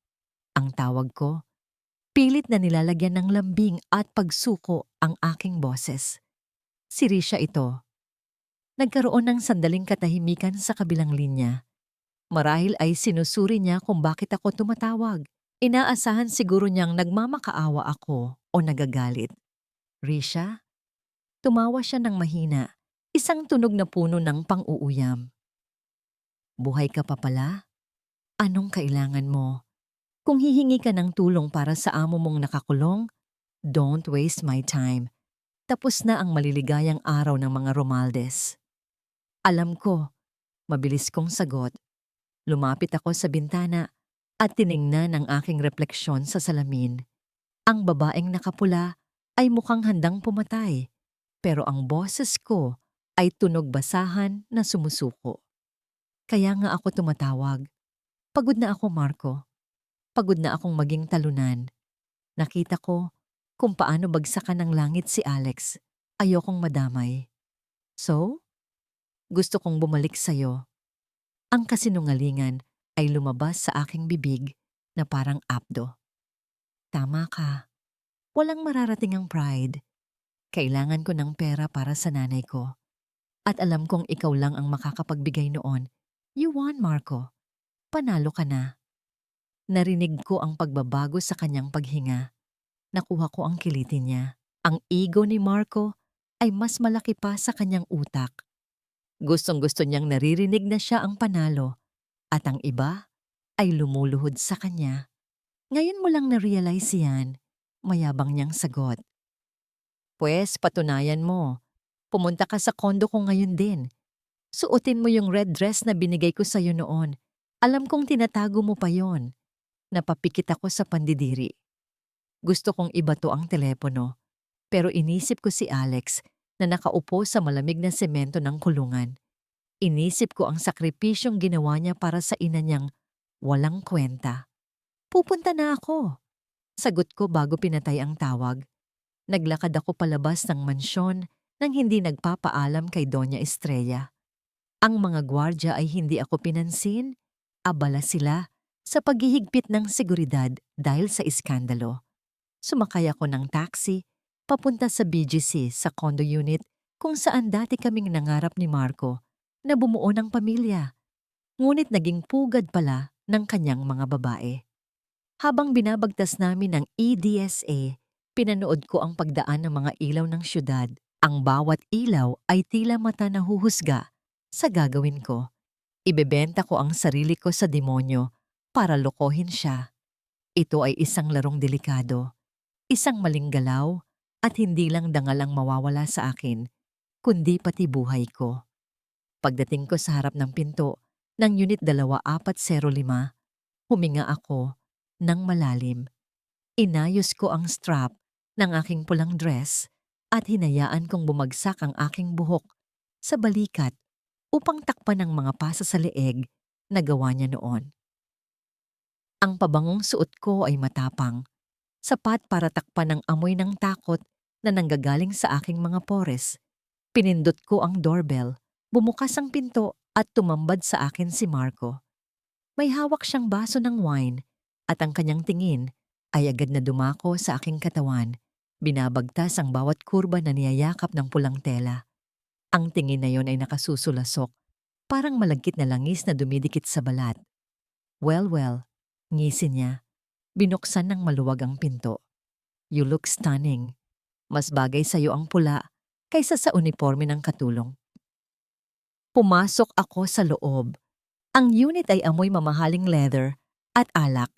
ang tawag ko. Pilit na nilalagyan ng lambing at pagsuko ang aking boses. Si Risha ito. Nagkaroon ng sandaling katahimikan sa kabilang linya. Marahil ay sinusuri niya kung bakit ako tumatawag. Inaasahan siguro niyang nagmamakaawa ako o nagagalit. Risha? Tumawa siya ng mahina, isang tunog na puno ng pang-uuyam. Buhay ka pa pala? Anong kailangan mo? Kung hihingi ka ng tulong para sa amo mong nakakulong, don't waste my time. Tapos na ang maliligayang araw ng mga Romaldes. Alam ko, mabilis kong sagot. Lumapit ako sa bintana at tiningnan ang aking refleksyon sa salamin. Ang babaeng nakapula ay mukhang handang pumatay, pero ang boses ko ay tunog basahan na sumusuko. Kaya nga ako tumatawag. Pagod na ako, Marco. Pagod na akong maging talunan. Nakita ko kung paano bagsakan ng langit si Alex. Ayokong madamay. So, gusto kong bumalik sa'yo. Ang kasinungalingan ay lumabas sa aking bibig na parang apdo. Tama ka. Walang mararating ang pride. Kailangan ko ng pera para sa nanay ko. At alam kong ikaw lang ang makakapagbigay noon. You won, Marco. Panalo ka na. Narinig ko ang pagbabago sa kanyang paghinga. Nakuha ko ang kilitin niya. Ang ego ni Marco ay mas malaki pa sa kanyang utak. Gustong-gusto niyang naririnig na siya ang panalo at ang iba ay lumuluhod sa kanya. Ngayon mo lang na-realize yan, mayabang niyang sagot. Pwes, patunayan mo. Pumunta ka sa kondo ko ngayon din. Suotin mo yung red dress na binigay ko sa'yo noon. Alam kong tinatago mo pa yon. Napapikit ako sa pandidiri. Gusto kong ibato ang telepono, pero inisip ko si Alex na nakaupo sa malamig na semento ng kulungan. Inisip ko ang sakripisyong ginawa niya para sa ina niyang walang kwenta. Pupunta na ako. Sagot ko bago pinatay ang tawag. Naglakad ako palabas ng mansyon nang hindi nagpapaalam kay Doña Estrella. Ang mga gwardya ay hindi ako pinansin. Abala sila sa paghihigpit ng seguridad dahil sa iskandalo. Sumakay ako ng taxi papunta sa BGC sa condo unit kung saan dati kaming nangarap ni Marco na bumuo ng pamilya. Ngunit naging pugad pala ng kanyang mga babae. Habang binabagtas namin ng EDSA, pinanood ko ang pagdaan ng mga ilaw ng syudad. Ang bawat ilaw ay tila mata na huhusga sa gagawin ko. Ibebenta ko ang sarili ko sa demonyo para lokohin siya. Ito ay isang larong delikado, isang maling galaw at hindi lang dangal ang mawawala sa akin, kundi pati buhay ko. Pagdating ko sa harap ng pinto ng Unit 2405, huminga ako ng malalim. Inayos ko ang strap ng aking pulang dress at hinayaan kong bumagsak ang aking buhok sa balikat upang takpan ng mga pasa sa leeg na gawa niya noon. Ang pabangong suot ko ay matapang, sapat para takpan ng amoy ng takot na nanggagaling sa aking mga pores. Pinindot ko ang doorbell, bumukas ang pinto at tumambad sa akin si Marco. May hawak siyang baso ng wine at ang kanyang tingin ay agad na dumako sa aking katawan. Binabagtas ang bawat kurba na niyayakap ng pulang tela. Ang tingin na yon ay nakasusulasok, parang malagkit na langis na dumidikit sa balat. Well, ngisi niya. Binuksan ng maluwag ang pinto. You look stunning. Mas bagay sa'yo ang pula kaysa sa uniforme ng katulong. Pumasok ako sa loob. Ang unit ay amoy mamahaling leather at alak.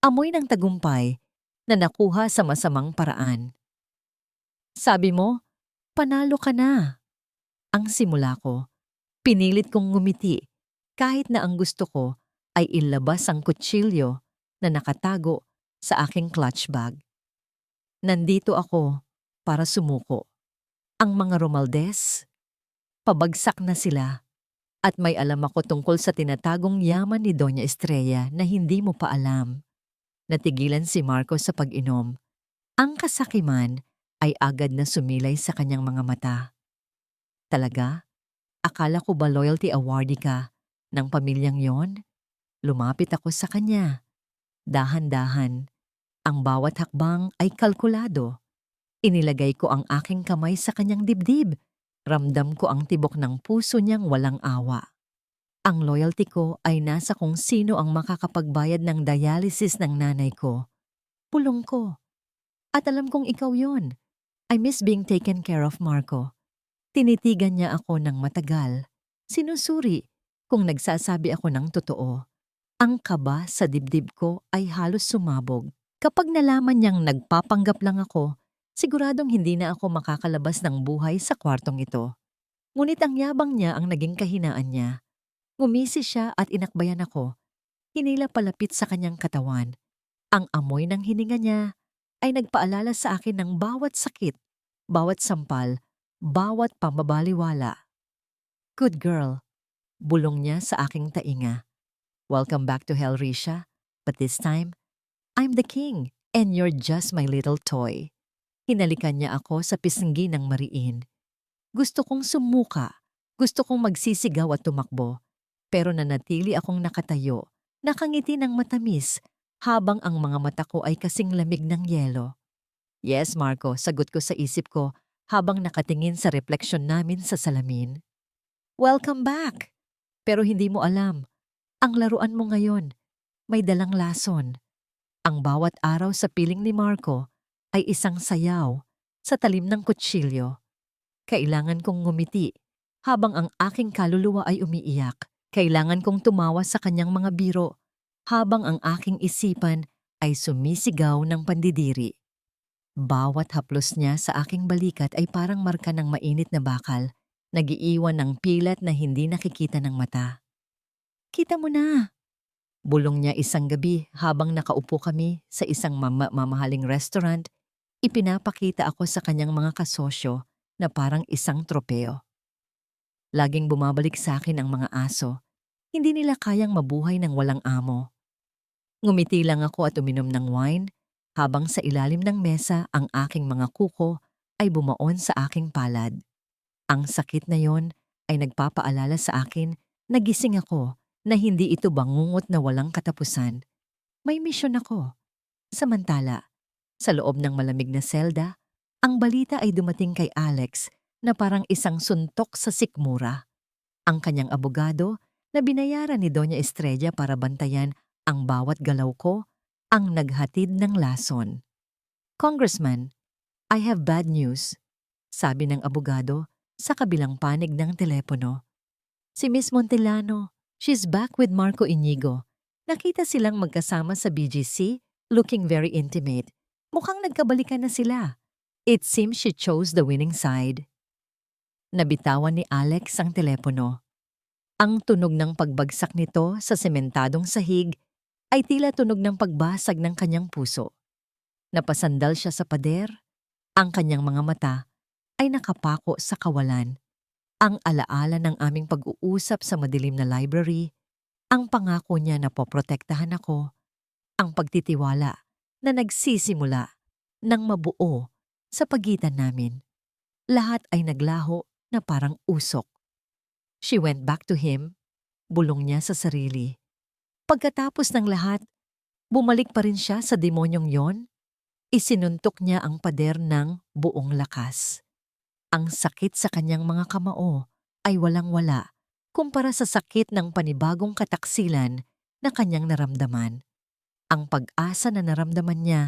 Amoy ng tagumpay na nakuha sa masamang paraan. Sabi mo, panalo ka na. Ang simula ko, pinilit kong ngumiti kahit na ang gusto ko ay ilabas ang kutsilyo na nakatago sa aking clutch bag. Nandito ako para sumuko. Ang mga Romaldes, pabagsak na sila. At may alam ako tungkol sa tinatagong yaman ni Doña Estrella na hindi mo pa alam. Natigilan si Marco sa pag-inom. Ang kasakiman ay agad na sumilay sa kanyang mga mata. Talaga? Akala ko ba loyalty awardee ka ng pamilyang yon? Lumapit ako sa kanya. Dahan-dahan. Ang bawat hakbang ay kalkulado. Inilagay ko ang aking kamay sa kanyang dibdib. Ramdam ko ang tibok ng puso niyang walang awa. Ang loyalty ko ay nasa kung sino ang makakapagbayad ng dialysis ng nanay ko. Pulong ko. At alam kong ikaw yon. I miss being taken care of, Marco. Tinitigan niya ako ng matagal. Sinusuri kung nagsasabi ako ng totoo. Ang kaba sa dibdib ko ay halos sumabog. Kapag nalaman niyang nagpapanggap lang ako, siguradong hindi na ako makakalabas ng buhay sa kwartong ito. Ngunit ang yabang niya ang naging kahinaan niya. Ngumisi siya at inakbayan ako. Hinila palapit sa kanyang katawan. Ang amoy ng hininga niya ay nagpaalala sa akin ng bawat sakit, bawat sampal, bawat pambabaliwala. Good girl, bulong niya sa aking tainga. Welcome back to Hell, Risha. But this time, I'm the king and you're just my little toy. Hinalikan niya ako sa pisngi ng mariin. Gusto kong sumuka, gusto kong magsisigaw at tumakbo. Pero nanatili akong nakatayo, nakangiti ng matamis, habang ang mga mata ko ay kasing lamig ng yelo. Yes, Marco, sagot ko sa isip ko habang nakatingin sa refleksyon namin sa salamin. Welcome back! Pero hindi mo alam, ang laruan mo ngayon, may dalang lason. Ang bawat araw sa piling ni Marco ay isang sayaw sa talim ng kutsilyo. Kailangan kong ngumiti habang ang aking kaluluwa ay umiiyak. Kailangan kong tumawa sa kanyang mga biro habang ang aking isipan ay sumisigaw ng pandidiri. Bawat haplos niya sa aking balikat ay parang marka ng mainit na bakal, nagiiwan ng pilat na hindi nakikita ng mata. Kita mo na! Bulong niya isang gabi habang nakaupo kami sa isang mamahaling restaurant, ipinapakita ako sa kanyang mga kasosyo na parang isang tropeo. Laging bumabalik sa akin ang mga aso. Hindi nila kayang mabuhay ng walang amo. Ngumiti lang ako at uminom ng wine habang sa ilalim ng mesa ang aking mga kuko ay bumaon sa aking palad. Ang sakit na yon ay nagpapaalala sa akin na gising ako na hindi ito bangungot na walang katapusan. May misyon ako. Samantala, sa loob ng malamig na selda, ang balita ay dumating kay Alex na parang isang suntok sa sikmura. Ang kanyang abogado na binayaran ni Doña Estrella para bantayan ang bawat galaw ko ang naghatid ng lason. Congressman, I have bad news, sabi ng abogado sa kabilang panig ng telepono. Si Miss Montellano, she's back with Marco Inigo. Nakita silang magkasama sa BGC, looking very intimate. Mukhang nagkabalikan na sila. It seems she chose the winning side. Nabitawan ni Alex ang telepono. Ang tunog ng pagbagsak nito sa sementadong sahig ay tila tunog ng pagbasag ng kanyang puso. Napasandal siya sa pader, ang kanyang mga mata ay nakapako sa kawalan. Ang alaala ng aming pag-uusap sa madilim na library, ang pangako niya na poprotektahan ako, ang pagtitiwala na nagsisimula ng mabuo sa pagitan namin. Lahat ay naglaho na parang usok. She went back to him, bulong niya sa sarili. Pagkatapos ng lahat, bumalik pa rin siya sa demonyong yon. Isinuntok niya ang pader ng buong lakas. Ang sakit sa kanyang mga kamao ay walang-wala kumpara sa sakit ng panibagong kataksilan na kanyang naramdaman. Ang pag-asa na naramdaman niya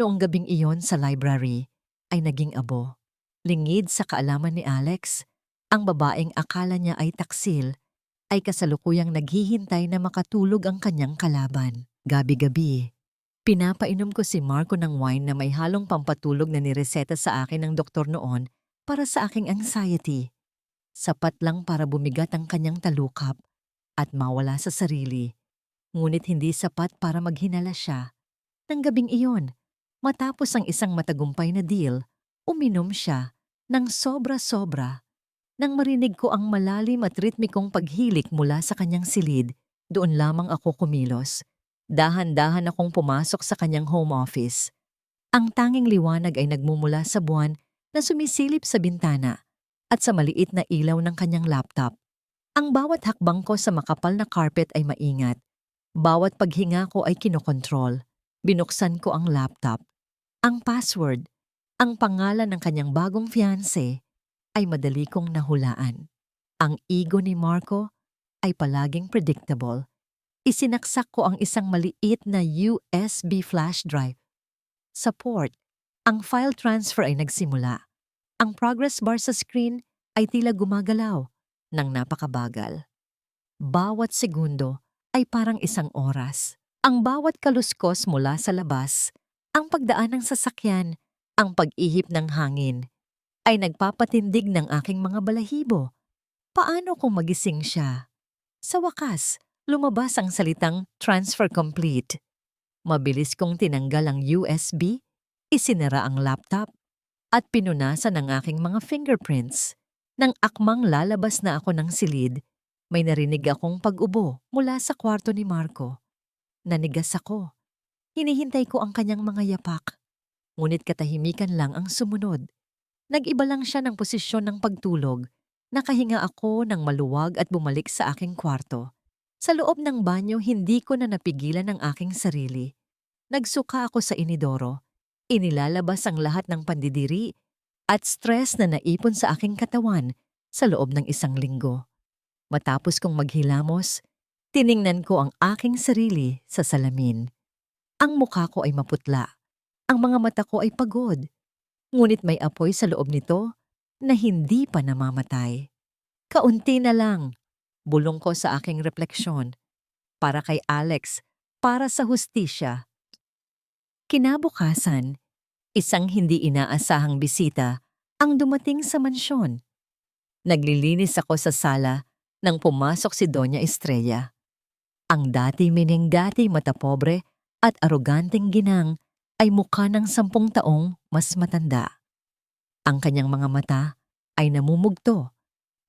noong gabing iyon sa library ay naging abo. Lingid sa kaalaman ni Alex, ang babaeng akala niya ay taksil ay kasalukuyang naghihintay na makatulog ang kanyang kalaban. Gabi-gabi, pinapainom ko si Marco ng wine na may halong pampatulog na nireseta sa akin ng doktor noon para sa aking anxiety. Sapat lang para bumigat ang kanyang talukap at mawala sa sarili. Ngunit hindi sapat para maghinala siya. Nang gabing iyon, matapos ang isang matagumpay na deal, uminom siya ng sobra-sobra. Nang marinig ko ang malalim at ritmikong paghilik mula sa kanyang silid, doon lamang ako kumilos. Dahan-dahan akong pumasok sa kanyang home office. Ang tanging liwanag ay nagmumula sa buwan na sumisilip sa bintana at sa maliit na ilaw ng kanyang laptop. Ang bawat hakbang ko sa makapal na carpet ay maingat. Bawat paghinga ko ay kinokontrol. Binuksan ko ang laptop. Ang password, ang pangalan ng kanyang bagong fiancé, ay madali kong nahulaan. Ang ego ni Marco ay palaging predictable. Isinaksak ko ang isang maliit na USB flash drive. Sa port, ang file transfer ay nagsimula. Ang progress bar sa screen ay tila gumagalaw ng napakabagal. Bawat segundo ay parang isang oras. Ang bawat kaluskos mula sa labas, ang pagdaan ng sasakyan, ang pag-ihip ng hangin, ay nagpapatindig ng aking mga balahibo. Paano kung magising siya? Sa wakas, lumabas ang salitang transfer complete. Mabilis kong tinanggal ang USB, isinara ang laptop, at pinunasan ang aking mga fingerprints. Nang akmang lalabas na ako ng silid, may narinig akong pag-ubo mula sa kwarto ni Marco. Nanigas ako. Hinihintay ko ang kanyang mga yapak. Ngunit katahimikan lang ang sumunod. Nag-iba lang siya ng posisyon ng pagtulog. Nakahinga ako ng maluwag at bumalik sa aking kwarto. Sa loob ng banyo, hindi ko na napigilan ang aking sarili. Nagsuka ako sa inidoro. Inilalabas ang lahat ng pandidiri at stress na naipon sa aking katawan sa loob ng isang linggo. Matapos kong maghilamos, tiningnan ko ang aking sarili sa salamin. Ang mukha ko ay maputla. Ang mga mata ko ay pagod. Ngunit may apoy sa loob nito na hindi pa namamatay. Kaunti na lang, bulong ko sa aking refleksyon. Para kay Alex, para sa hustisya. Kinabukasan, isang hindi inaasahang bisita ang dumating sa mansyon. Naglilinis ako sa sala nang pumasok si Doña Estrella. Ang dati matapobre at aroganteng ginang ay mukha ng 10 taong mas matanda. Ang kanyang mga mata ay namumugto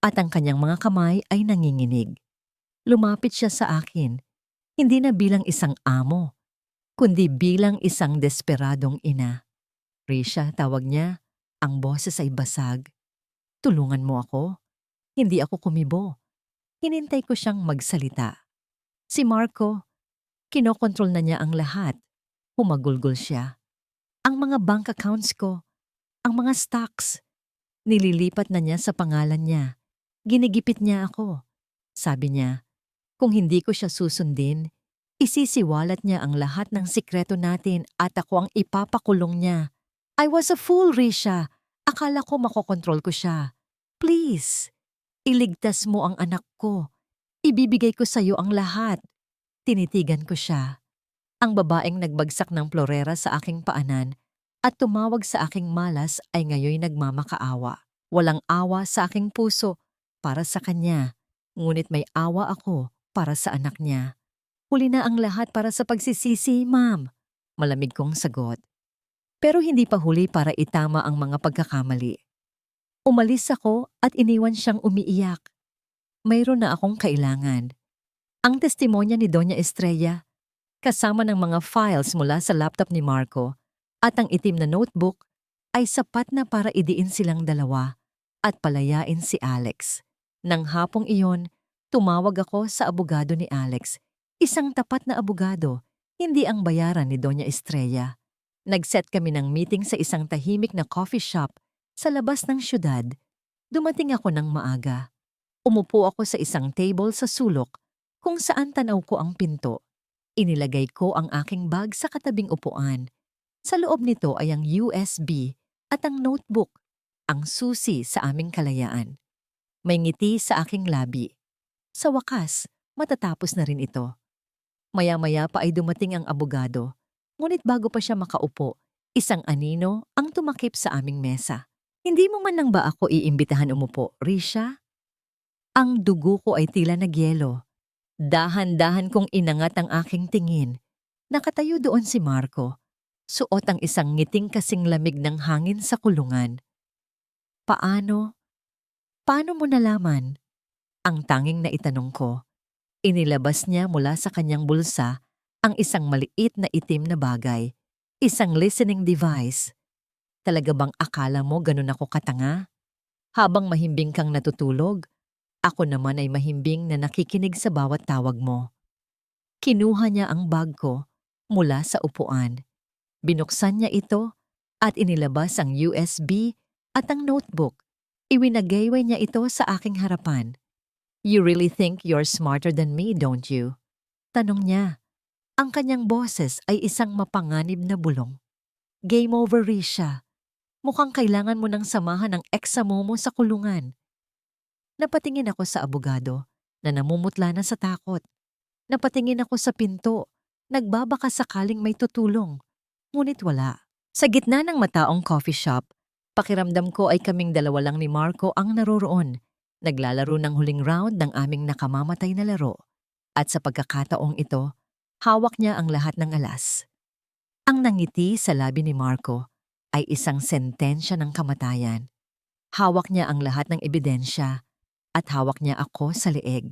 at ang kanyang mga kamay ay nanginginig. Lumapit siya sa akin, hindi na bilang isang amo, kundi bilang isang desperadong ina. Risha, tawag niya, ang boses ay basag. Tulungan mo ako. Hindi ako kumibo. Hinintay ko siyang magsalita. Si Marco, kinokontrol na niya ang lahat. Humagulgol siya. Ang mga bank accounts ko, ang mga stocks, nililipat na niya sa pangalan niya. Ginigipit niya ako. Sabi niya, kung hindi ko siya susundin, isisiwalat niya ang lahat ng sikreto natin at ako ang ipapakulong niya. I was a fool, Risha. Akala ko makokontrol ko siya. Please, iligtas mo ang anak ko. Ibibigay ko sa iyo ang lahat. Tinitigan ko siya. Ang babaeng nagbagsak ng plorera sa aking paanan at tumawag sa aking malas ay ngayoy nagmamakaawa. Walang awa sa aking puso para sa kanya, ngunit may awa ako para sa anak niya. Huli na ang lahat para sa pagsisisi, ma'am. Malamig kong sagot. Pero hindi pa huli para itama ang mga pagkakamali. Umalis ako at iniwan siyang umiiyak. Mayroon na akong kailangan. Ang testimonya ni Doña Estrella, kasama ng mga files mula sa laptop ni Marco at ang itim na notebook ay sapat na para idiin silang dalawa at palayain si Alex. Nang hapong iyon, tumawag ako sa abogado ni Alex. Isang tapat na abogado, hindi ang bayaran ni Doña Estrella. Nag-set kami ng meeting sa isang tahimik na coffee shop sa labas ng syudad. Dumating ako ng maaga. Umupo ako sa isang table sa sulok kung saan tanaw ko ang pinto. Inilagay ko ang aking bag sa katabing upuan. Sa loob nito ay ang USB at ang notebook, ang susi sa aming kalayaan. May ngiti sa aking labi. Sa wakas, matatapos na rin ito. Maya-maya pa ay dumating ang abogado. Ngunit bago pa siya makaupo, isang anino ang tumakip sa aming mesa. Hindi mo man lang ba ako iimbitahan umupo, Risha? Ang dugo ko ay tila nagyelo. Dahan-dahan kong inangat ang aking tingin. Nakatayo doon si Marco. Suot ang isang ngiting kasing lamig ng hangin sa kulungan. Paano Paano mo nalaman? Ang tanging na itanong ko. Inilabas niya mula sa kanyang bulsa ang isang maliit na itim na bagay. Isang listening device. Talaga bang akala mo ganun ako katanga? Habang mahimbing kang natutulog, ako naman ay mahimbing na nakikinig sa bawat tawag mo. Kinuha niya ang bag ko mula sa upuan. Binuksan niya ito at inilabas ang USB at ang notebook. Iwinagayway niya ito sa aking harapan. You really think you're smarter than me, don't you? Tanong niya. Ang kanyang boses ay isang mapanganib na bulong. Game over, Risha. Mukhang kailangan mo nang samahan ang eksamo mo sa kulungan. Napatingin ako sa abogado na namumutla na sa takot. Napatingin ako sa pinto, nagbabaka sakaling may tutulong. Ngunit wala. Sa gitna ng mataong coffee shop, pakiramdam ko ay kaming dalawa lang ni Marco ang naroroon. Naglalaro ng huling round ng aming nakamamatay na laro. At sa pagkakataong ito, hawak niya ang lahat ng alas. Ang nangiti sa labi ni Marco ay isang sentensya ng kamatayan. Hawak niya ang lahat ng ebidensya at hawak niya ako sa leeg.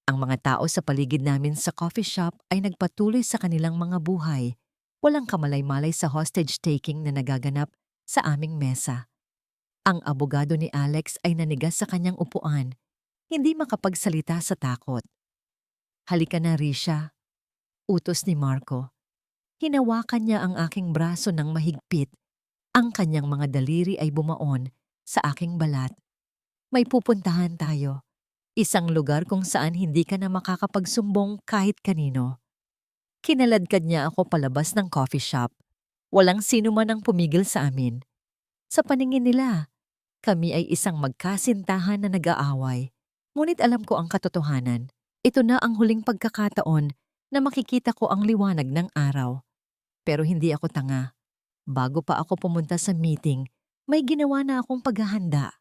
Ang mga tao sa paligid namin sa coffee shop ay nagpatuloy sa kanilang mga buhay. Walang kamalay-malay sa hostage-taking na nagaganap sa aming mesa. Ang abogado ni Alex ay nanigas sa kanyang upuan, hindi makapagsalita sa takot. Halika na, Risha. Utos ni Marco. Hinawakan niya ang aking braso ng mahigpit. Ang kanyang mga daliri ay bumaon sa aking balat. May pupuntahan tayo. Isang lugar kung saan hindi ka na makakapagsumbong kahit kanino. Kinaladkad niya ako palabas ng coffee shop. Walang sino man ang pumigil sa amin. Sa paningin nila, kami ay isang magkasintahan na nag-aaway. Ngunit alam ko ang katotohanan. Ito na ang huling pagkakataon na makikita ko ang liwanag ng araw. Pero hindi ako tanga. Bago pa ako pumunta sa meeting, may ginawa na akong paghahanda.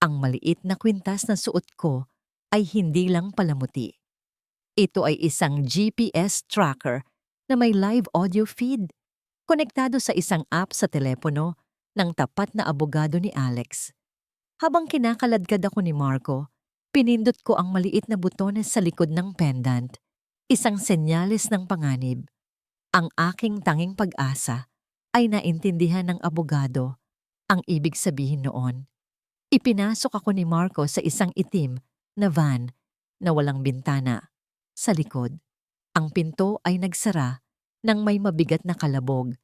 Ang maliit na kwintas na suot ko ay hindi lang palamuti. Ito ay isang GPS tracker na may live audio feed. Konektado sa isang app sa telepono ng tapat na abogado ni Alex. Habang kinakaladkad ako ni Marco, pinindot ko ang maliit na butones sa likod ng pendant. Isang senyales ng panganib. Ang aking tanging pag-asa ay naintindihan ng abogado. Ang ibig sabihin noon. Ipinasok ako ni Marco sa isang itim na van na walang bintana. Sa likod, ang pinto ay nagsara nang may mabigat na kalabog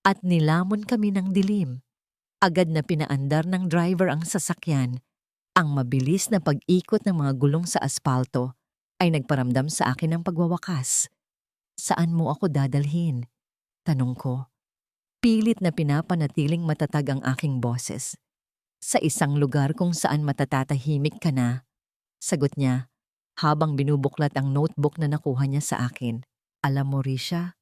at nilamon kami ng dilim. Agad na pinaandar ng driver ang sasakyan. Ang mabilis na pag-ikot ng mga gulong sa aspalto ay nagparamdam sa akin ng pagwawakas. Saan mo ako dadalhin? Tanong ko. Pilit na pinapanatiling matatag ang aking boses. Sa isang lugar kung saan matatatahimik ka na, sagot niya habang binubuklat ang notebook na nakuha niya sa akin. Alam mo, Risha,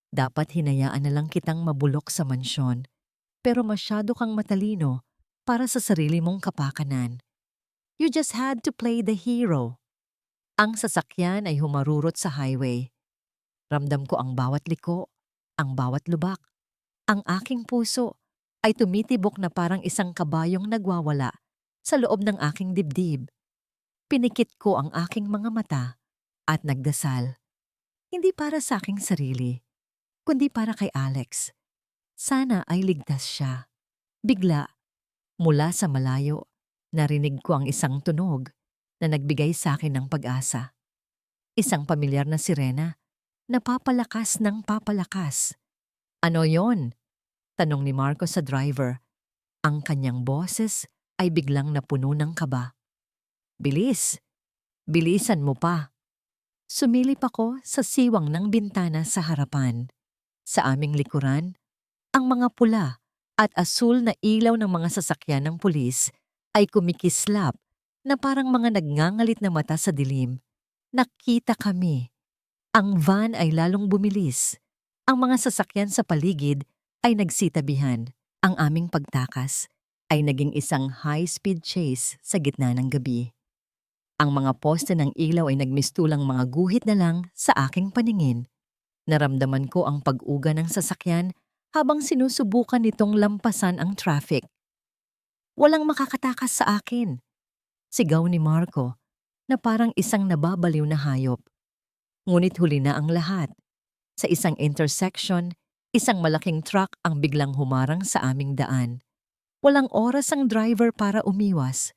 dapat hinayaan na lang kitang mabulok sa mansyon. Pero masyado kang matalino para sa sarili mong kapakanan. You just had to play the hero. Ang sasakyan ay humarurot sa highway. Ramdam ko ang bawat liko, ang bawat lubak. Ang aking puso ay tumitibok na parang isang kabayong nagwawala sa loob ng aking dibdib. Pinikit ko ang aking mga mata at nagdasal. Hindi para sa aking sarili, kundi para kay Alex. Sana ay ligtas siya. Bigla, mula sa malayo, narinig ko ang isang tunog na nagbigay sa akin ng pag-asa. Isang pamilyar na sirena na papalakas ng papalakas. Ano yon? Tanong ni Marco sa driver. Ang kanyang boses ay biglang napuno ng kaba. Bilis! Bilisan mo pa! Sumilip ako sa siwang ng bintana sa harapan. Sa aming likuran, ang mga pula at asul na ilaw ng mga sasakyan ng pulis ay kumikislap na parang mga nagngangalit na mata sa dilim. Nakita kami. Ang van ay lalong bumilis. Ang mga sasakyan sa paligid ay nagsitabihan. Ang aming pagtakas ay naging isang high-speed chase sa gitna ng gabi. Ang mga poste ng ilaw ay nagmistulang mga guhit na lang sa aking paningin. Naramdaman ko ang pag-uga ng sasakyan habang sinusubukan nitong lampasan ang traffic. Walang makakatakas sa akin. Sigaw ni Marco na parang isang nababaliw na hayop. Ngunit huli na ang lahat. Sa isang intersection, isang malaking truck ang biglang humarang sa aming daan. Walang oras ang driver para umiwas.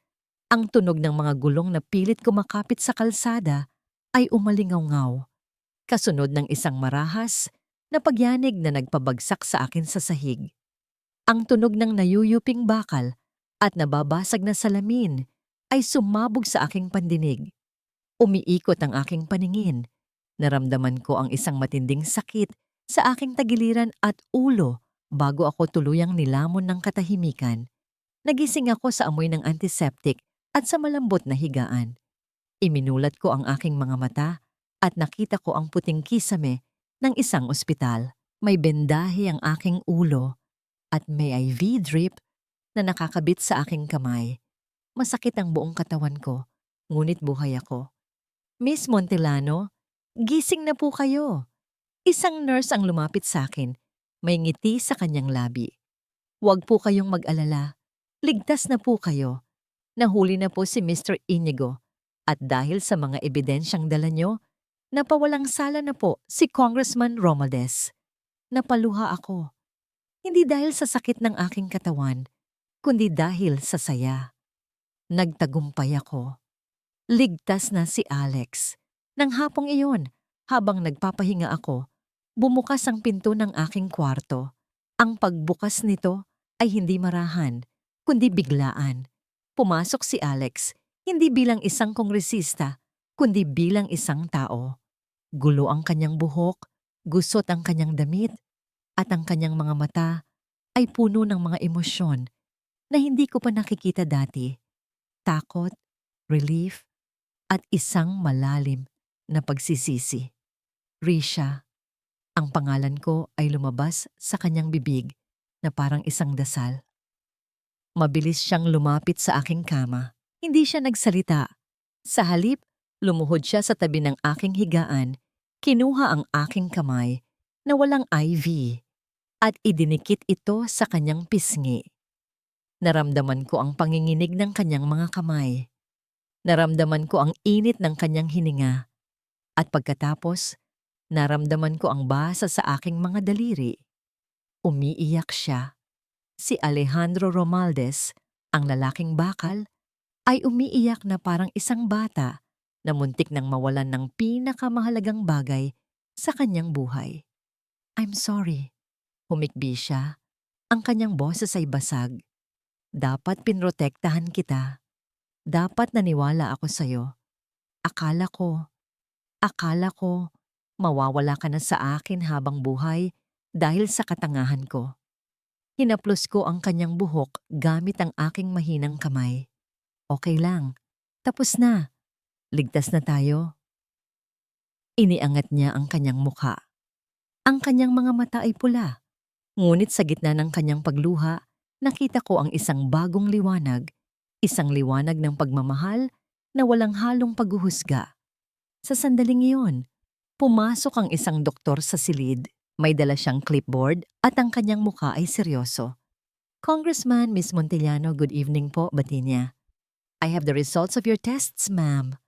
Ang tunog ng mga gulong na pilit kumakapit sa kalsada ay umalingaw-ngaw. Kasunod ng isang marahas na pagyanig na nagpabagsak sa akin sa sahig. Ang tunog ng nayuyuping bakal at nababasag na salamin ay sumabog sa aking pandinig. Umiikot ang aking paningin. Naramdaman ko ang isang matinding sakit sa aking tagiliran at ulo bago ako tuluyang nilamon ng katahimikan. Nagising ako sa amoy ng antiseptic at sa malambot na higaan. Iminulat ko ang aking mga mata at nakita ko ang puting kisame ng isang ospital. May bendahe ang aking ulo at may IV drip na nakakabit sa aking kamay. Masakit ang buong katawan ko, ngunit buhay ako. Miss Montellano, gising na po kayo. Isang nurse ang lumapit sa akin. May ngiti sa kanyang labi. Huwag po kayong mag-alala. Ligtas na po kayo. Nahuli na po si Mr. Inigo. At dahil sa mga ebidensyang dala nyo, napawalang sala na po si Congressman Romualdez. Napaluha ako. Hindi dahil sa sakit ng aking katawan, kundi dahil sa saya. Nagtagumpay ako. Ligtas na si Alex. Nang hapong iyon, habang nagpapahinga ako, bumukas ang pinto ng aking kwarto. Ang pagbukas nito ay hindi marahan, kundi biglaan. Pumasok si Alex, hindi bilang isang kongresista, kundi bilang isang tao. Gulo ang kanyang buhok, gusot ang kanyang damit, at ang kanyang mga mata ay puno ng mga emosyon na hindi ko pa nakikita dati. Takot, relief, at isang malalim na pagsisisi. Risha, ang pangalan ko ay lumabas sa kanyang bibig na parang isang dasal. Mabilis siyang lumapit sa aking kama. Hindi siya nagsalita. Sa halip, lumuhod siya sa tabi ng aking higaan, kinuha ang aking kamay na walang IV at idinikit ito sa kanyang pisngi. Naramdaman ko ang panginginig ng kanyang mga kamay. Naramdaman ko ang init ng kanyang hininga. At pagkatapos, naramdaman ko ang basa sa aking mga daliri. Umiiyak siya. Si Alejandro Romualdez, ang lalaking bakal, ay umiiyak na parang isang bata na muntik nang mawalan ng pinakamahalagang bagay sa kanyang buhay. I'm sorry. Humikbi siya. Ang kanyang boses ay basag. Dapat pinrotektahan kita. Dapat naniwala ako sa'yo. Akala ko, mawawala ka na sa akin habang buhay dahil sa katangahan ko. Hinaplos ko ang kanyang buhok gamit ang aking mahinang kamay. Okay lang. Tapos na. Ligtas na tayo. Iniangat niya ang kanyang mukha. Ang kanyang mga mata ay pula. Ngunit sa gitna ng kanyang pagluha, nakita ko ang isang bagong liwanag. Isang liwanag ng pagmamahal na walang halong paghuhusga. Sa sandaling iyon, pumasok ang isang doktor sa silid. May dala siyang clipboard at ang kanyang mukha ay seryoso. Congressman Miss Montellano, good evening po, bati niya. I have the results of your tests, ma'am.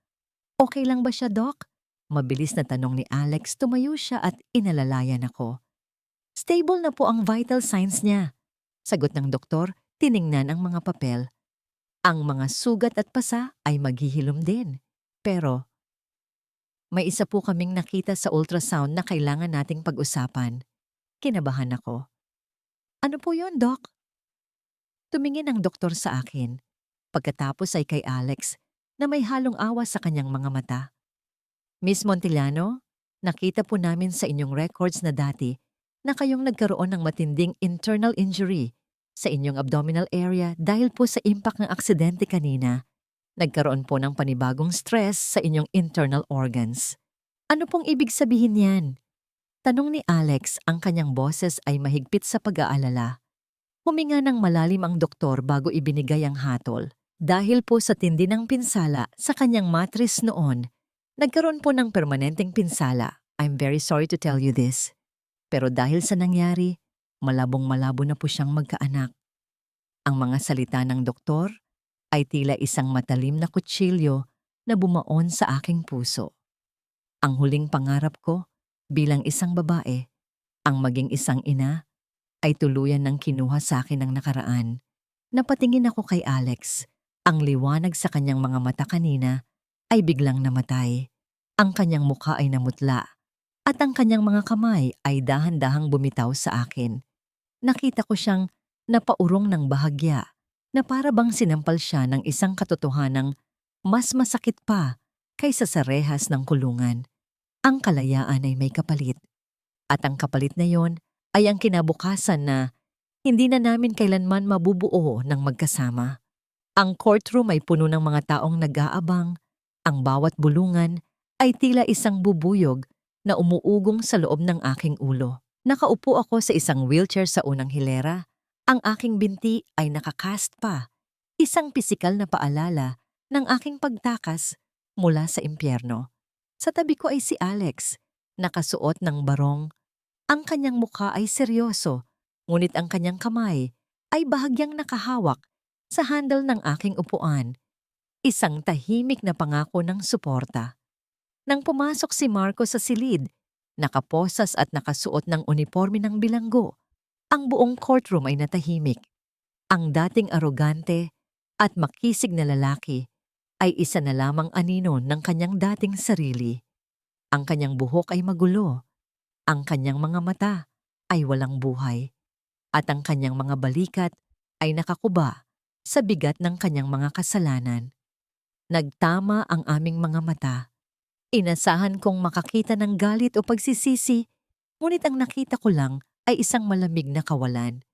Okay lang ba siya, Doc? Mabilis na tanong ni Alex, tumayo siya at inalalayan ako. Stable na po ang vital signs niya. Sagot ng doktor, tiningnan ang mga papel. Ang mga sugat at pasa ay maghihilom din. Pero may isa po kaming nakita sa ultrasound na kailangan nating pag-usapan. Kinabahan ako. Ano po yon, Doc? Tumingin ang doktor sa akin. Pagkatapos ay kay Alex na may halong awa sa kanyang mga mata. Miss Montellano, nakita po namin sa inyong records na dati na kayong nagkaroon ng matinding internal injury sa inyong abdominal area dahil po sa impact ng aksidente kanina. Nagkaroon po ng panibagong stress sa inyong internal organs. Ano pong ibig sabihin yan? Tanong ni Alex, ang kanyang boses ay mahigpit sa pag-aalala. Huminga ng malalim ang doktor bago ibinigay ang hatol. Dahil po sa tindi ng pinsala sa kanyang matris noon, nagkaroon po ng permanenteng pinsala. I'm very sorry to tell you this. Pero dahil sa nangyari, malabong-malabo na po siyang magkaanak. Ang mga salita ng doktor ay tila isang matalim na kutsilyo na bumaon sa aking puso. Ang huling pangarap ko bilang isang babae, ang maging isang ina, ay tuluyan ng kinuha sa akin ng nakaraan. Napatingin ako kay Alex. Ang liwanag sa kanyang mga mata kanina ay biglang namatay. Ang kanyang mukha ay namutla at ang kanyang mga kamay ay dahan-dahang bumitaw sa akin. Nakita ko siyang napaurong ng bahagya na para bang sinampal siya ng isang katotohanang mas masakit pa kaysa sa rehas ng kulungan. Ang kalayaan ay may kapalit. At ang kapalit na yon ay ang kinabukasan na hindi na namin kailanman mabubuo ng magkasama. Ang courtroom ay puno ng mga taong nag-aabang. Ang bawat bulungan ay tila isang bubuyog na umuugong sa loob ng aking ulo. Nakaupo ako sa isang wheelchair sa unang hilera. Ang aking binti ay nakakast pa. Isang pisikal na paalala ng aking pagtakas mula sa impyerno. Sa tabi ko ay si Alex, nakasuot ng barong. Ang kanyang mukha ay seryoso, ngunit ang kanyang kamay ay bahagyang nakahawak sa handle ng aking upuan. Isang tahimik na pangako ng suporta. Nang pumasok si Marco sa silid, nakaposas at nakasuot ng uniforme ng bilanggo, ang buong courtroom ay natahimik. Ang dating arogante at makisig na lalaki ay isa na lamang anino ng kanyang dating sarili. Ang kanyang buhok ay magulo. Ang kanyang mga mata ay walang buhay at ang kanyang mga balikat ay nakakuba sa bigat ng kanyang mga kasalanan. Nagtama ang aming mga mata. Inasahan kong makakita ng galit o pagsisisi, ngunit ang nakita ko lang ay isang malamig na kawalan.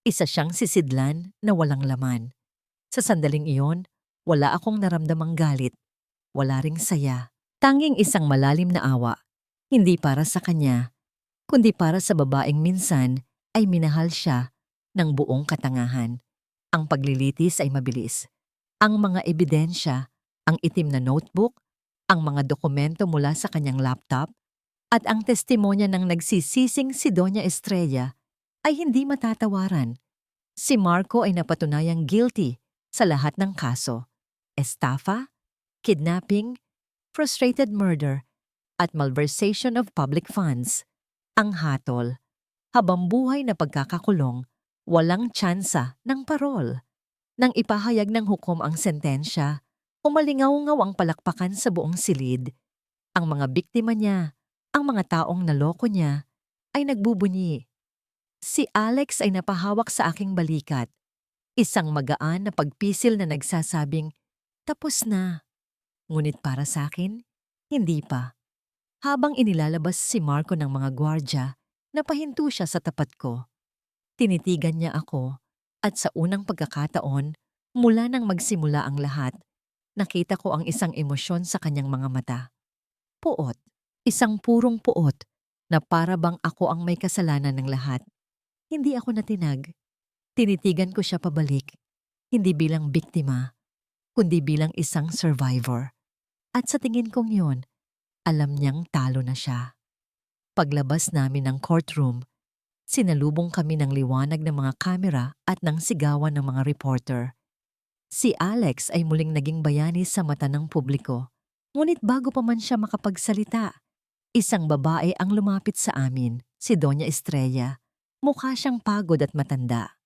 Isa siyang sisidlan na walang laman. Sa sandaling iyon, wala akong naramdamang galit, wala ring saya. Tanging isang malalim na awa. Hindi para sa kanya, kundi para sa babaeng minsan ay minahal siya ng buong katangahan. Ang paglilitis ay mabilis. Ang mga ebidensya, ang itim na notebook, ang mga dokumento mula sa kanyang laptop, at ang testimonya ng nagsisising si Doña Estrella ay hindi matatawaran. Si Marco ay napatunayang guilty sa lahat ng kaso. Estafa, kidnapping, frustrated murder, at malversation of public funds. Ang hatol, habang buhay na pagkakakulong, walang tsansa ng parol. Nang ipahayag ng hukom ang sentensya, umalingaw-ngaw ang palakpakan sa buong silid. Ang mga biktima niya, ang mga taong naloko niya, ay nagbubunyi. Si Alex ay napahawak sa aking balikat. Isang magaan na pagpisil na nagsasabing, tapos na. Ngunit para sa akin, hindi pa. Habang inilalabas si Marco ng mga gwardya, napahinto siya sa tapat ko. Tinitigan niya ako at sa unang pagkakataon, mula nang magsimula ang lahat, nakita ko ang isang emosyon sa kanyang mga mata. Puot. Isang purong puot na para bang ako ang may kasalanan ng lahat. Hindi ako natinag. Tinitigan ko siya pabalik, hindi bilang biktima, kundi bilang isang survivor. At sa tingin kong yon, alam niyang talo na siya. Paglabas namin ng courtroom, sinalubong kami ng liwanag ng mga kamera at ng sigawan ng mga reporter. Si Alex ay muling naging bayani sa mata ng publiko. Ngunit bago pa man siya makapagsalita, isang babae ang lumapit sa amin, si Doña Estrella. Mukha siyang pagod at matanda.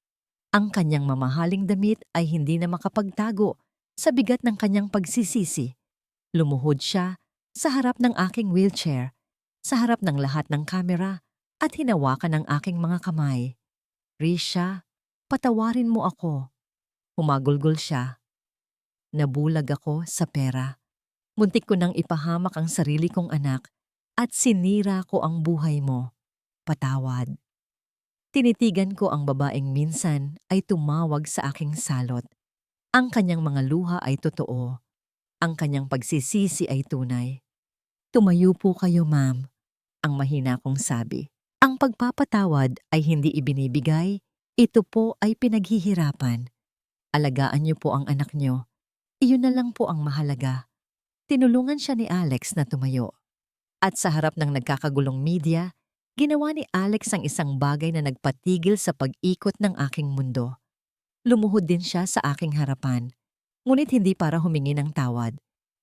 Ang kanyang mamahaling damit ay hindi na makapagtago sa bigat ng kanyang pagsisisi. Lumuhod siya sa harap ng aking wheelchair, sa harap ng lahat ng kamera at hinawakan ng aking mga kamay. Risha, patawarin mo ako. Humagulgol siya. Nabulag ako sa pera. Muntik ko nang ipahamak ang sarili kong anak at sinira ko ang buhay mo. Patawad. Tinitigan ko ang babaeng minsan ay tumawag sa aking salot. Ang kanyang mga luha ay totoo. Ang kanyang pagsisisi ay tunay. Tumayo po kayo, ma'am, ang mahina kong sabi. Ang pagpapatawad ay hindi ibinibigay, ito po ay pinaghihirapan. Alagaan niyo po ang anak niyo. Iyon na lang po ang mahalaga. Tinulungan siya ni Alex na tumayo. At sa harap ng nagkakagulong media, ginawa ni Alex ang isang bagay na nagpatigil sa pag-ikot ng aking mundo. Lumuhod din siya sa aking harapan. ngunit hindi para humingi ng tawad.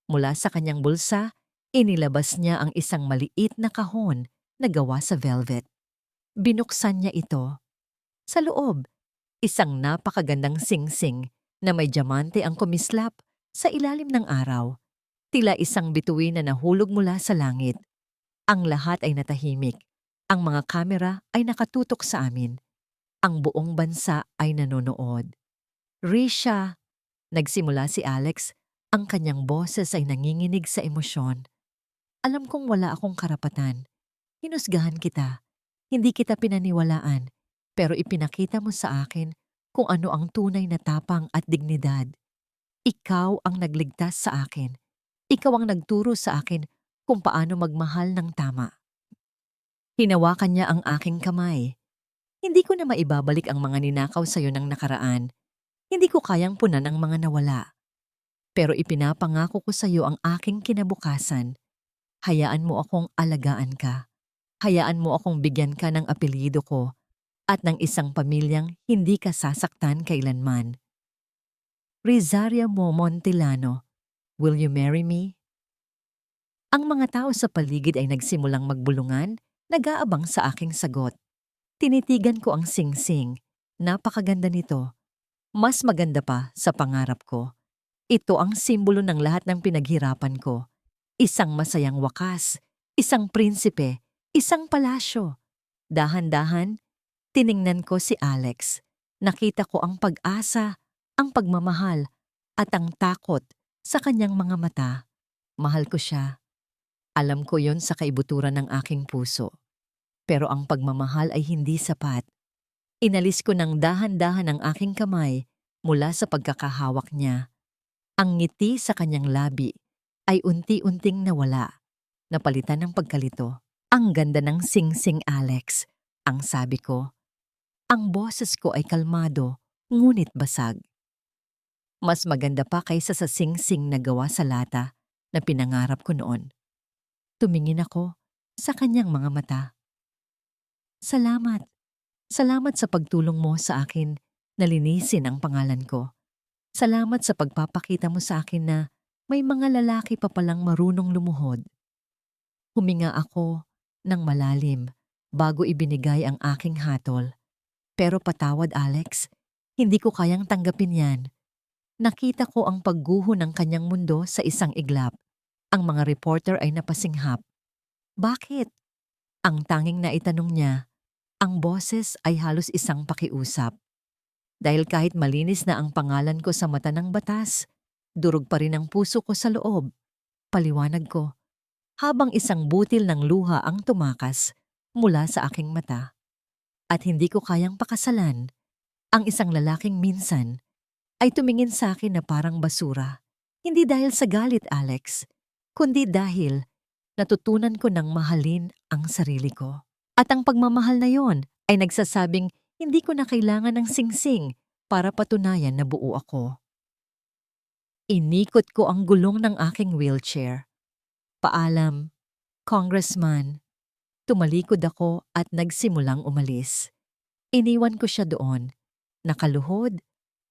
Mula sa kanyang bulsa, inilabas niya ang isang maliit na kahon na gawa sa velvet. Binuksan niya ito. Sa loob, isang napakagandang singsing na may diamante ang kumislap sa ilalim ng araw. Tila isang bituin na nahulog mula sa langit. Ang lahat ay natahimik. Ang mga kamera ay nakatutok sa amin. Ang buong bansa ay nanonood. Risha, nagsimula si Alex, ang kanyang boses ay nanginginig sa emosyon. Alam kong wala akong karapatan. Hinusgahan kita. Hindi kita pinaniwalaan. Pero ipinakita mo sa akin kung ano ang tunay na tapang at dignidad. Ikaw ang nagligtas sa akin. Ikaw ang nagturo sa akin kung paano magmahal ng tama. Hinawakan niya ang aking kamay. Hindi ko na maibabalik ang mga ninakaw sa'yo ng nakaraan. Hindi ko kayang punan ang mga nawala. Pero ipinapangako ko sa'yo ang aking kinabukasan. Hayaan mo akong alagaan ka. Hayaan mo akong bigyan ka ng apelyido ko at ng isang pamilyang hindi ka sasaktan kailanman. Rizaria Montillano, will you marry me? Ang mga tao sa paligid ay nagsimulang magbulungan, nag-aabang sa aking sagot. Tinitigan ko ang singsing. Napakaganda nito. Mas maganda pa sa pangarap ko. Ito ang simbolo ng lahat ng pinaghirapan ko. Isang masayang wakas, isang prinsipe, isang palasyo. Dahan-dahan, tiningnan ko si Alex. Nakita ko ang pag-asa, ang pagmamahal, at ang takot sa kanyang mga mata. Mahal ko siya. Alam ko yon sa kaibuturan ng aking puso. Pero ang pagmamahal ay hindi sapat. Inalis ko ng dahan-dahan ang aking kamay mula sa pagkakahawak niya. Ang ngiti sa kanyang labi ay unti-unting nawala, napalitan ng pagkalito. Ang ganda ng singsing, Alex, ang sabi ko. Ang boses ko ay kalmado, ngunit basag. Mas maganda pa kaysa sa singsing na gawa sa lata na pinangarap ko noon. Tumingin ako sa kanyang mga mata. Salamat. Salamat sa pagtulong mo sa akin na linisin ang pangalan ko. Salamat sa pagpapakita mo sa akin na may mga lalaki pa palang marunong lumuhod. Huminga ako ng malalim bago ibinigay ang aking hatol. Pero patawad, Alex, hindi ko kayang tanggapin yan. Nakita ko ang pagguho ng kanyang mundo sa isang iglap. Ang mga reporter ay napasinghap. Bakit? Ang tanging naitanong niya. Ang boses ay halos isang pakiusap. Dahil kahit malinis na ang pangalan ko sa mata ng batas, durog pa rin ang puso ko sa loob. Paliwanag ko, habang isang butil ng luha ang tumakas mula sa aking mata. At hindi ko kayang pakasalan, ang isang lalaking minsan ay tumingin sa akin na parang basura. Hindi dahil sa galit, Alex, kundi dahil natutunan ko ng mahalin ang sarili ko. At ang pagmamahal na yon ay nagsasabing hindi ko na kailangan ng singsing para patunayan na buo ako. Inikot ko ang gulong ng aking wheelchair. Paalam, Congressman. Tumalikod ako at nagsimulang umalis. Iniwan ko siya doon. Nakaluhod,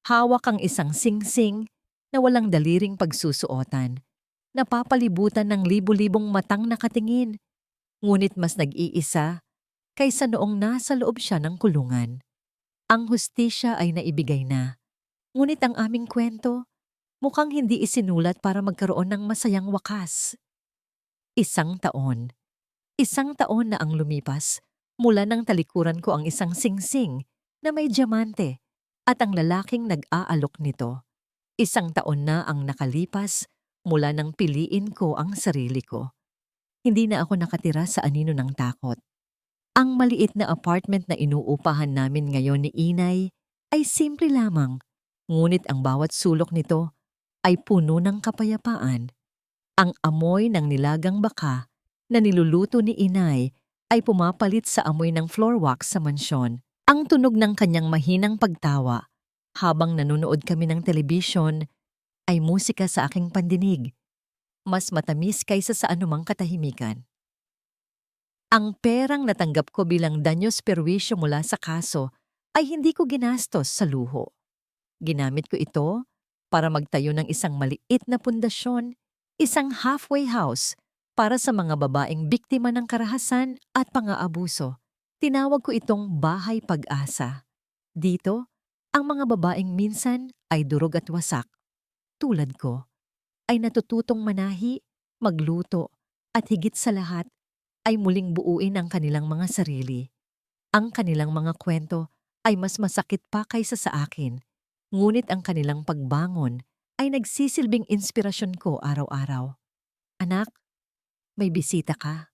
hawak ang isang singsing na walang daliring pagsusuotan. Napapalibutan ng libu-libong matang nakatingin. Ngunit mas nag-iisa kaysa noong nasa loob siya ng kulungan. Ang hustisya ay naibigay na. Ngunit ang aming kwento, mukhang hindi isinulat para magkaroon ng masayang wakas. Isang taon. Isang taon na ang lumipas mula nang talikuran ko ang isang singsing na may diamante at ang lalaking nag-aalok nito. Isang taon na ang nakalipas mula nang piliin ko ang sarili ko. Hindi na ako nakatira sa anino ng takot. Ang maliit na apartment na inuupahan namin ngayon ni Inay ay simple lamang, ngunit ang bawat sulok nito ay puno ng kapayapaan. Ang amoy ng nilagang baka na niluluto ni Inay ay pumapalit sa amoy ng floor wax sa mansyon. Ang tunog ng kanyang mahinang pagtawa habang nanonood kami ng telebisyon ay musika sa aking pandinig. Mas matamis kaysa sa anumang katahimikan. Ang perang natanggap ko bilang danyos perwisyo mula sa kaso ay hindi ko ginastos sa luho. Ginamit ko ito para magtayo ng isang maliit na pundasyon, isang halfway house para sa mga babaeng biktima ng karahasan at pang-aabuso. Tinawag ko itong Bahay Pag-asa. Dito, ang mga babaeng minsan ay durog at wasak, tulad ko, ay natututong manahi, magluto, at higit sa lahat ay muling buuin ang kanilang mga sarili. Ang kanilang mga kwento ay mas masakit pa kaysa sa akin, ngunit ang kanilang pagbangon ay nagsisilbing inspirasyon ko araw-araw. Anak, may bisita ka.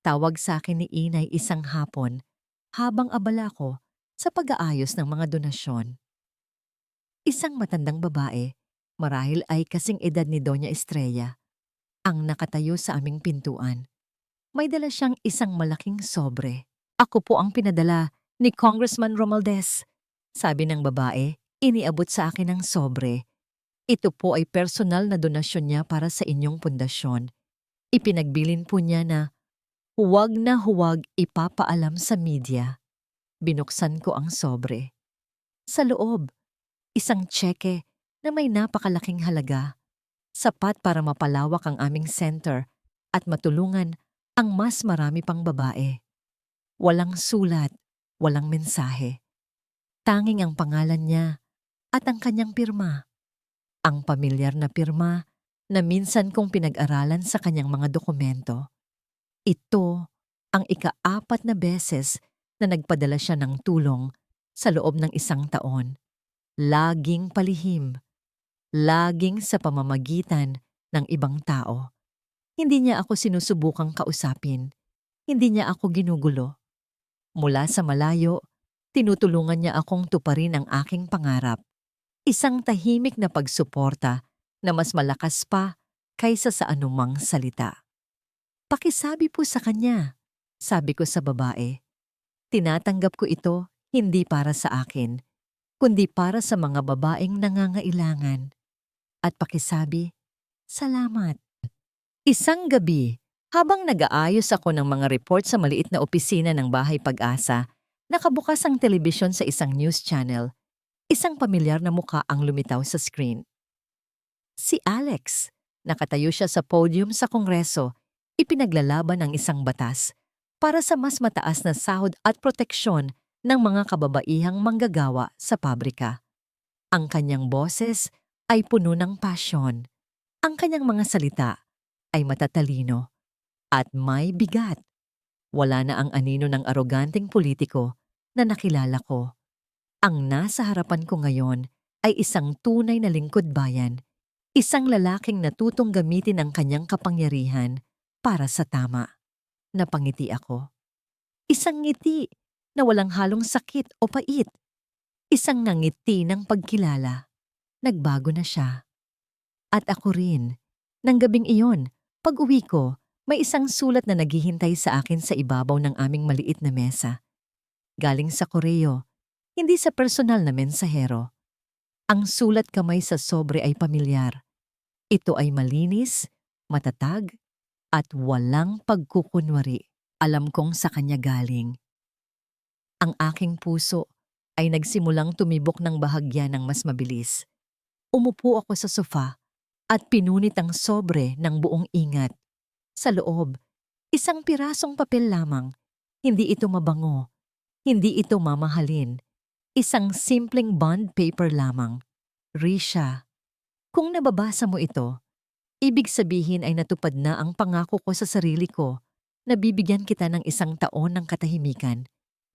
Tawag sa akin ni Inay isang hapon habang abala ko sa pag-aayos ng mga donasyon. Isang matandang babae, marahil ay kasing edad ni Doña Estrella, ang nakatayo sa aming pintuan. May dala siyang isang malaking sobre. Ako po ang pinadala ni Congressman Romualdez. Sabi ng babae, iniabot sa akin ang sobre. Ito po ay personal na donasyon niya para sa inyong pundasyon. Ipinagbilin po niya na huwag ipapaalam sa media. Binuksan ko ang sobre. Sa loob, isang tseke na may napakalaking halaga, sapat para mapalawak ang aming center at matulungan ang mas marami pang babae. Walang sulat, walang mensahe. Tanging ang pangalan niya at ang kanyang pirma. Ang pamilyar na pirma na minsan kong pinag-aralan sa kanyang mga dokumento. Ito ang ika-4 na beses na nagpadala siya ng tulong sa loob ng 1 taon. Laging palihim, laging sa pamamagitan ng ibang tao. Hindi niya ako sinusubukang kausapin, hindi niya ako ginugulo. Mula sa malayo, tinutulungan niya akong tuparin ang aking pangarap. Isang tahimik na pagsuporta na mas malakas pa kaysa sa anumang salita. Pakisabi po sa kanya, sabi ko sa babae. Tinatanggap ko ito hindi para sa akin, kundi para sa mga babaeng nangangailangan. At pakisabi, salamat. Isang gabi, habang nag-aayos ako ng mga report sa maliit na opisina ng Bahay Pag-asa, nakabukas ang telebisyon sa isang news channel. Isang pamilyar na muka ang lumitaw sa screen. Si Alex. Nakatayo siya sa podium sa Kongreso, ipinaglalaban ang isang batas para sa mas mataas na sahod at proteksyon ng mga kababaihang manggagawa sa pabrika. Ang kanyang boses ay puno ng pasyon. Ang kanyang mga salita ay matatalino at may bigat. Wala na ang anino ng aroganteng politiko na nakilala ko. Ang nasa harapan ko ngayon ay isang tunay na lingkod bayan, isang lalaking natutong gamitin ang kanyang kapangyarihan para sa tama. Napangiti ako. Isang ngiti na walang halong sakit o pait. Isang ngiti ng pagkilala. Nagbago na siya. At ako rin. Nang gabing iyon, pag-uwi ko, may isang sulat na naghihintay sa akin sa ibabaw ng aming maliit na mesa. Galing sa koreo, hindi sa personal na mensahero. Ang sulat kamay sa sobre ay pamilyar. Ito ay malinis, matatag, at walang pagkukunwari. Alam kong sa kanya galing. Ang aking puso ay nagsimulang tumibok ng bahagya ng mas mabilis. Umupo ako sa sofa at pinunit ang sobre ng buong ingat. Sa loob, isang pirasong papel lamang. Hindi ito mabango. Hindi ito mamahalin. Isang simpleng bond paper lamang. Risha, kung nababasa mo ito, ibig sabihin ay natupad na ang pangako ko sa sarili ko na bibigyan kita ng 1 taon ng katahimikan.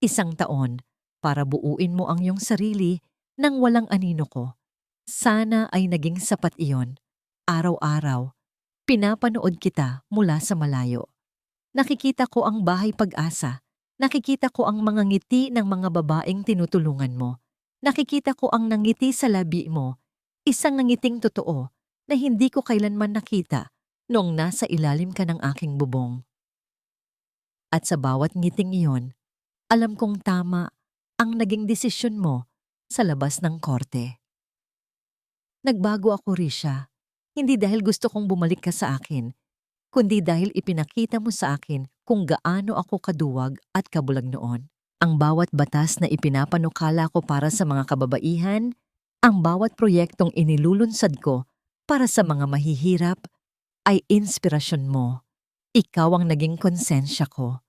1 taon para buuin mo ang iyong sarili nang walang anino ko. Sana ay naging sapat iyon. Araw-araw, pinapanood kita mula sa malayo. Nakikita ko ang Bahay Pag-asa. Nakikita ko ang mga ngiti ng mga babaeng tinutulungan mo. Nakikita ko ang nangiti sa labi mo. Isang nangiting totoo na hindi ko kailanman nakita noong nasa ilalim ka ng aking bubong. At sa bawat ngiting iyon, alam kong tama ang naging desisyon mo sa labas ng korte. Nagbago ako, Risha, hindi dahil gusto kong bumalik ka sa akin, kundi dahil ipinakita mo sa akin kung gaano ako kaduwag at kabulag noon. Ang bawat batas na ipinapanukala ko para sa mga kababaihan Ang bawat proyektong inilulunsad ko para sa mga mahihirap ay inspirasyon mo. Ikaw ang naging konsensya ko.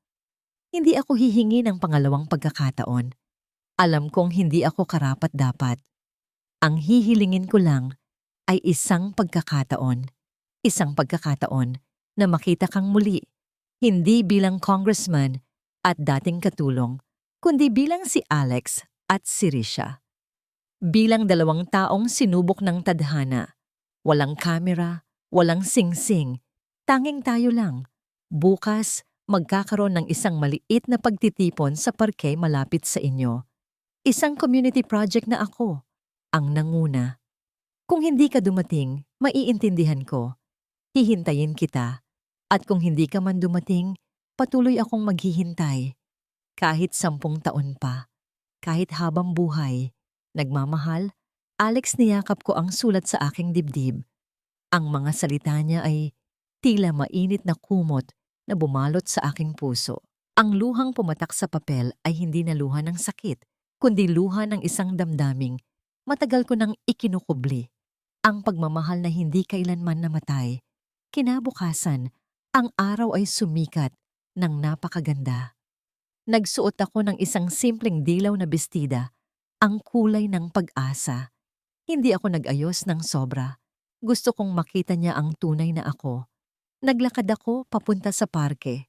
Hindi ako hihingi ng pangalawang pagkakataon. Alam kong hindi ako karapat-dapat. Ang hihilingin ko lang ay isang pagkakataon. Isang pagkakataon na makita kang muli, hindi bilang congressman at dating katulong, kundi bilang si Alex at si Risha. Bilang dalawang taong sinubok ng tadhana. Walang kamera, walang singsing, tanging tayo lang. Bukas, magkakaroon ng isang maliit na pagtitipon sa parke malapit sa inyo. Isang community project na ako, ang nanguna. Kung hindi ka dumating, maiintindihan ko. Hihintayin kita. At kung hindi ka man dumating, patuloy akong maghihintay. Kahit 10 taon pa, kahit habang buhay. Nagmamahal, Alex, niyakap ko ang sulat sa aking dibdib. Ang mga salita niya ay tila mainit na kumot na bumalot sa aking puso. Ang luhang pumatak sa papel ay hindi na luha ng sakit, kundi luha ng isang damdaming matagal ko nang ikinukubli. Ang pagmamahal na hindi kailanman namatay. Kinabukasan, ang araw ay sumikat ng napakaganda. Nagsuot ako ng isang simpleng dilaw na bestida, ang kulay ng pag-asa. Hindi ako nag-ayos ng sobra. Gusto kong makita niya ang tunay na ako. Naglakad ako papunta sa parke.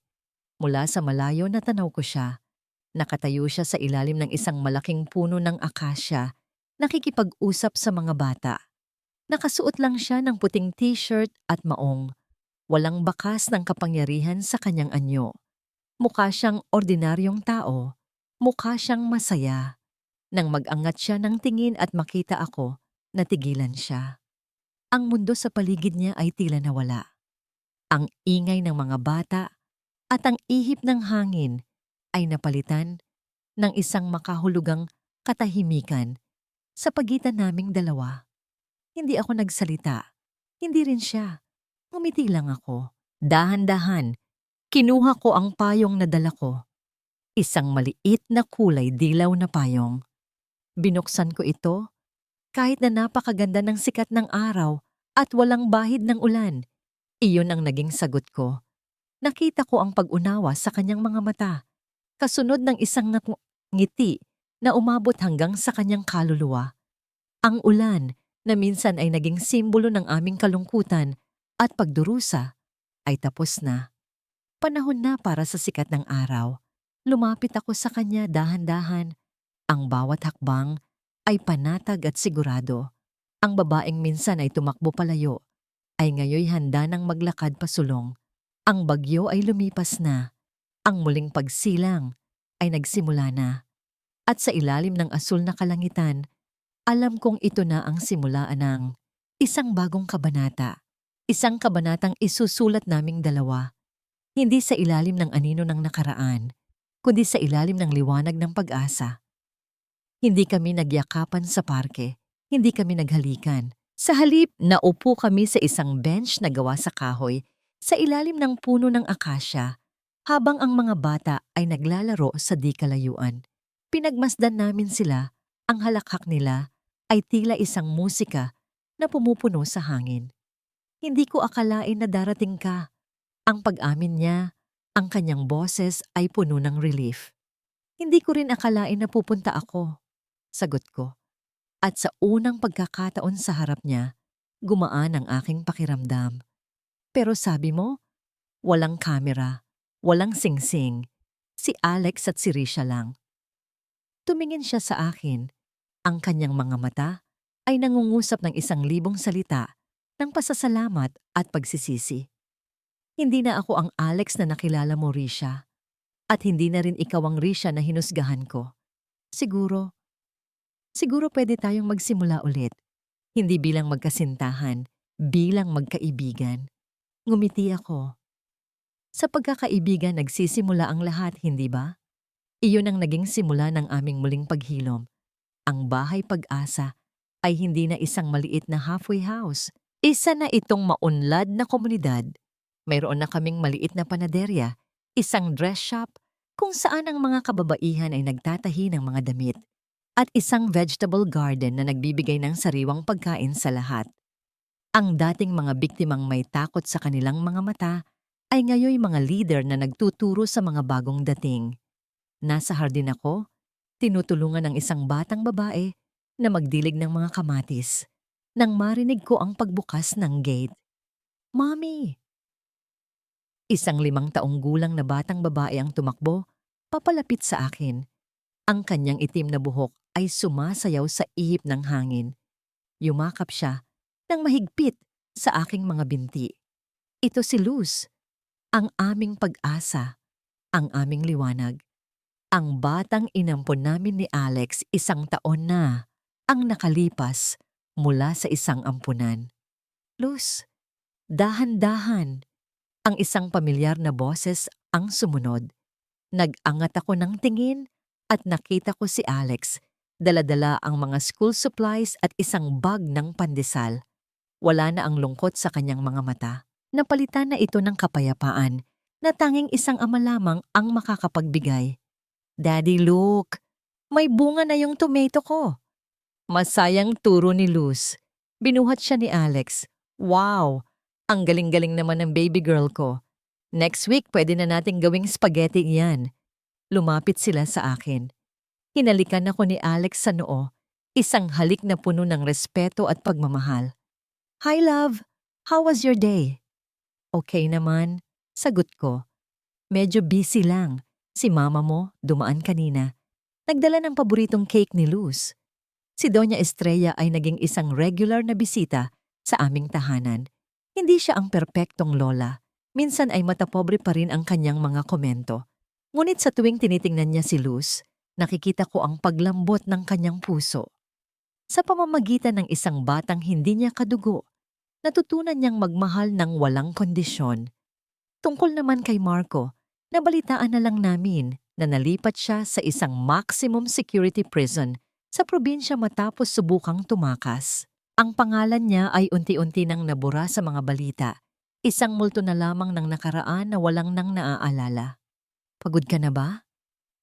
Mula sa malayo natanaw ko siya. Nakatayo siya sa ilalim ng isang malaking puno ng akasya, nakikipag-usap sa mga bata. Nakasuot lang siya ng puting t-shirt at maong. Walang bakas ng kapangyarihan sa kanyang anyo. Mukha siyang ordinaryong tao. Mukha siyang masaya. Nang mag-angat siya ng tingin at makita ako, natigilan siya. Ang mundo sa paligid niya ay tila nawala. Ang ingay ng mga bata at ang ihip ng hangin ay napalitan ng isang makahulugang katahimikan sa pagitan naming dalawa. Hindi ako nagsalita. Hindi rin siya. Ngumiti lang ako. Dahan-dahan, kinuha ko ang payong na dala ko. Isang maliit na kulay dilaw na payong. Binuksan ko ito kahit na napakaganda ng sikat ng araw at walang bahid ng ulan. Iyon ang naging sagot ko. Nakita ko ang pag-unawa sa kanyang mga mata, kasunod ng isang ngiti na umabot hanggang sa kanyang kaluluwa. Ang ulan na minsan ay naging simbolo ng aming kalungkutan at pagdurusa ay tapos na. Panahon na para sa sikat ng araw. Lumapit ako sa kanya dahan-dahan. Ang bawat hakbang ay panatag at sigurado. Ang babaeng minsan ay tumakbo palayo, ay ngayoy handa nang maglakad pasulong. Ang bagyo ay lumipas na. Ang muling pagsilang ay nagsimula na. At sa ilalim ng asul na kalangitan, alam kong ito na ang simulaan ng isang bagong kabanata. Isang kabanatang isusulat naming dalawa. Hindi sa ilalim ng anino ng nakaraan, kundi sa ilalim ng liwanag ng pag-asa. Hindi kami nagyakapan sa parke. Hindi kami naghalikan. Sa halip, naupo kami sa isang bench na gawa sa kahoy sa ilalim ng puno ng akasya habang ang mga bata ay naglalaro sa di kalayuan. Pinagmasdan namin sila. Ang halakhak nila ay tila isang musika na pumupuno sa hangin. Hindi ko akalain na darating ka. Ang pag-amin niya, ang kanyang boses ay puno ng relief. Hindi ko rin akalain na pupunta ako. Sagot ko. At sa unang pagkakataon sa harap niya, gumaan ang aking pakiramdam. Pero sabi mo, walang kamera, walang singsing. Si Alex at si Risha lang. Tumingin siya sa akin. Ang kanyang mga mata ay nangungusap ng 1,000 salita ng pasasalamat at pagsisisi. Hindi na ako ang Alex na nakilala mo, Risha. At hindi na rin ikaw ang Risha na hinusgahan ko. Siguro pwede tayong magsimula ulit. Hindi bilang magkasintahan, bilang magkaibigan. Ngumiti ako. Sa pagkakaibigan nagsisimula ang lahat, hindi ba? Iyon ang naging simula ng aming muling paghilom. Ang bahay pag-asa ay hindi na isang maliit na halfway house. Isa na itong maunlad na komunidad. Mayroon na kaming maliit na panaderya, isang dress shop kung saan ang mga kababaihan ay nagtatahi ng mga damit. at isang vegetable garden na nagbibigay ng sariwang pagkain sa lahat. Ang dating mga biktimang may takot sa kanilang mga mata ay ngayon mga leader na nagtuturo sa mga bagong dating. Nasa hardin ako, tinutulungan ng isang batang babae na magdilig ng mga kamatis. Nang marinig ko ang pagbukas ng gate. Mommy! Isang 5 taong gulang na batang babae ang tumakbo, papalapit sa akin. Ang kanyang itim na buhok ay sumasayaw sa ihip ng hangin. Yumakap siya ng mahigpit sa aking mga binti. Ito si Luz, ang aming pag-asa, ang aming liwanag. Ang batang inampon namin ni Alex 1 taon na ang nakalipas mula sa isang ampunan. Luz, dahan-dahan. Ang isang pamilyar na boses ang sumunod. Nag-angat ako ng tingin at nakita ko si Alex. Dala-dala ang mga school supplies at isang bag ng pandesal. Wala na ang lungkot sa kanyang mga mata. Napalitan na ito ng kapayapaan na tanging isang ama lamang ang makakapagbigay. Daddy, look! May bunga na yung tomato ko. Masayang turo ni Luz. Binuhat siya ni Alex. Wow! Ang galing-galing naman ng baby girl ko. Next week, pwede na nating gawing spaghetti iyan. Lumapit sila sa akin. Hinalikan ako ni Alex sa noo, isang halik na puno ng respeto at pagmamahal. Hi love, how was your day? Okay naman, sagot ko. Medyo busy lang. Si mama mo, dumaan kanina. Nagdala ng paboritong cake ni Luz. Si Doña Estrella ay naging isang regular na bisita sa aming tahanan. Hindi siya ang perpektong lola. Minsan ay matapobre pa rin ang kanyang mga komento. Ngunit sa tuwing tinitingnan niya si Luz, nakikita ko ang paglambot ng kanyang puso. Sa pamamagitan ng isang batang hindi niya kadugo, natutunan niyang magmahal ng walang kondisyon. Tungkol naman kay Marco, nabalitaan na lang namin na nalipat siya sa isang maximum security prison sa probinsya matapos subukang tumakas. Ang pangalan niya ay unti-unti nang nabura sa mga balita. Isang multo na lamang ng nakaraan na walang nang naaalala. Pagod ka na ba?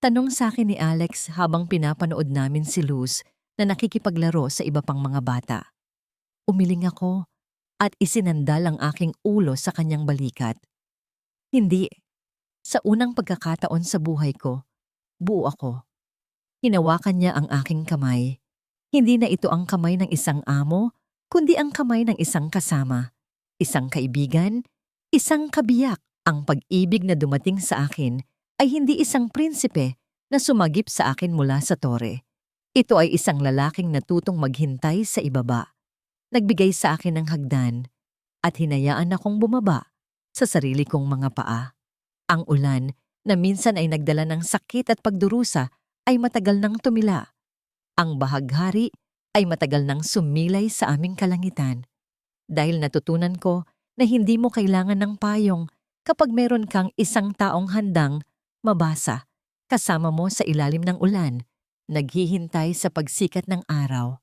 Tanong sa akin ni Alex habang pinapanood namin si Luz na nakikipaglaro sa iba pang mga bata. Umiling ako at isinandal ang aking ulo sa kanyang balikat. Hindi. Sa unang pagkakataon sa buhay ko, buo ako. Hinawakan niya ang aking kamay. Hindi na ito ang kamay ng isang amo, kundi ang kamay ng isang kasama. Isang kaibigan, isang kabiyak. Ang pag-ibig na dumating sa akin ay hindi isang prinsipe na sumagip sa akin mula sa tore. Ito ay isang lalaking natutong maghintay sa ibaba. Nagbigay sa akin ng hagdan at hinayaan akong bumaba sa sarili kong mga paa. Ang ulan na minsan ay nagdala ng sakit at pagdurusa ay matagal nang tumila. Ang bahaghari ay matagal nang sumilay sa aming kalangitan. Dahil natutunan ko na hindi mo kailangan ng payong kapag meron kang isang taong handang mabasa kasama mo sa ilalim ng ulan, naghihintay sa pagsikat ng araw.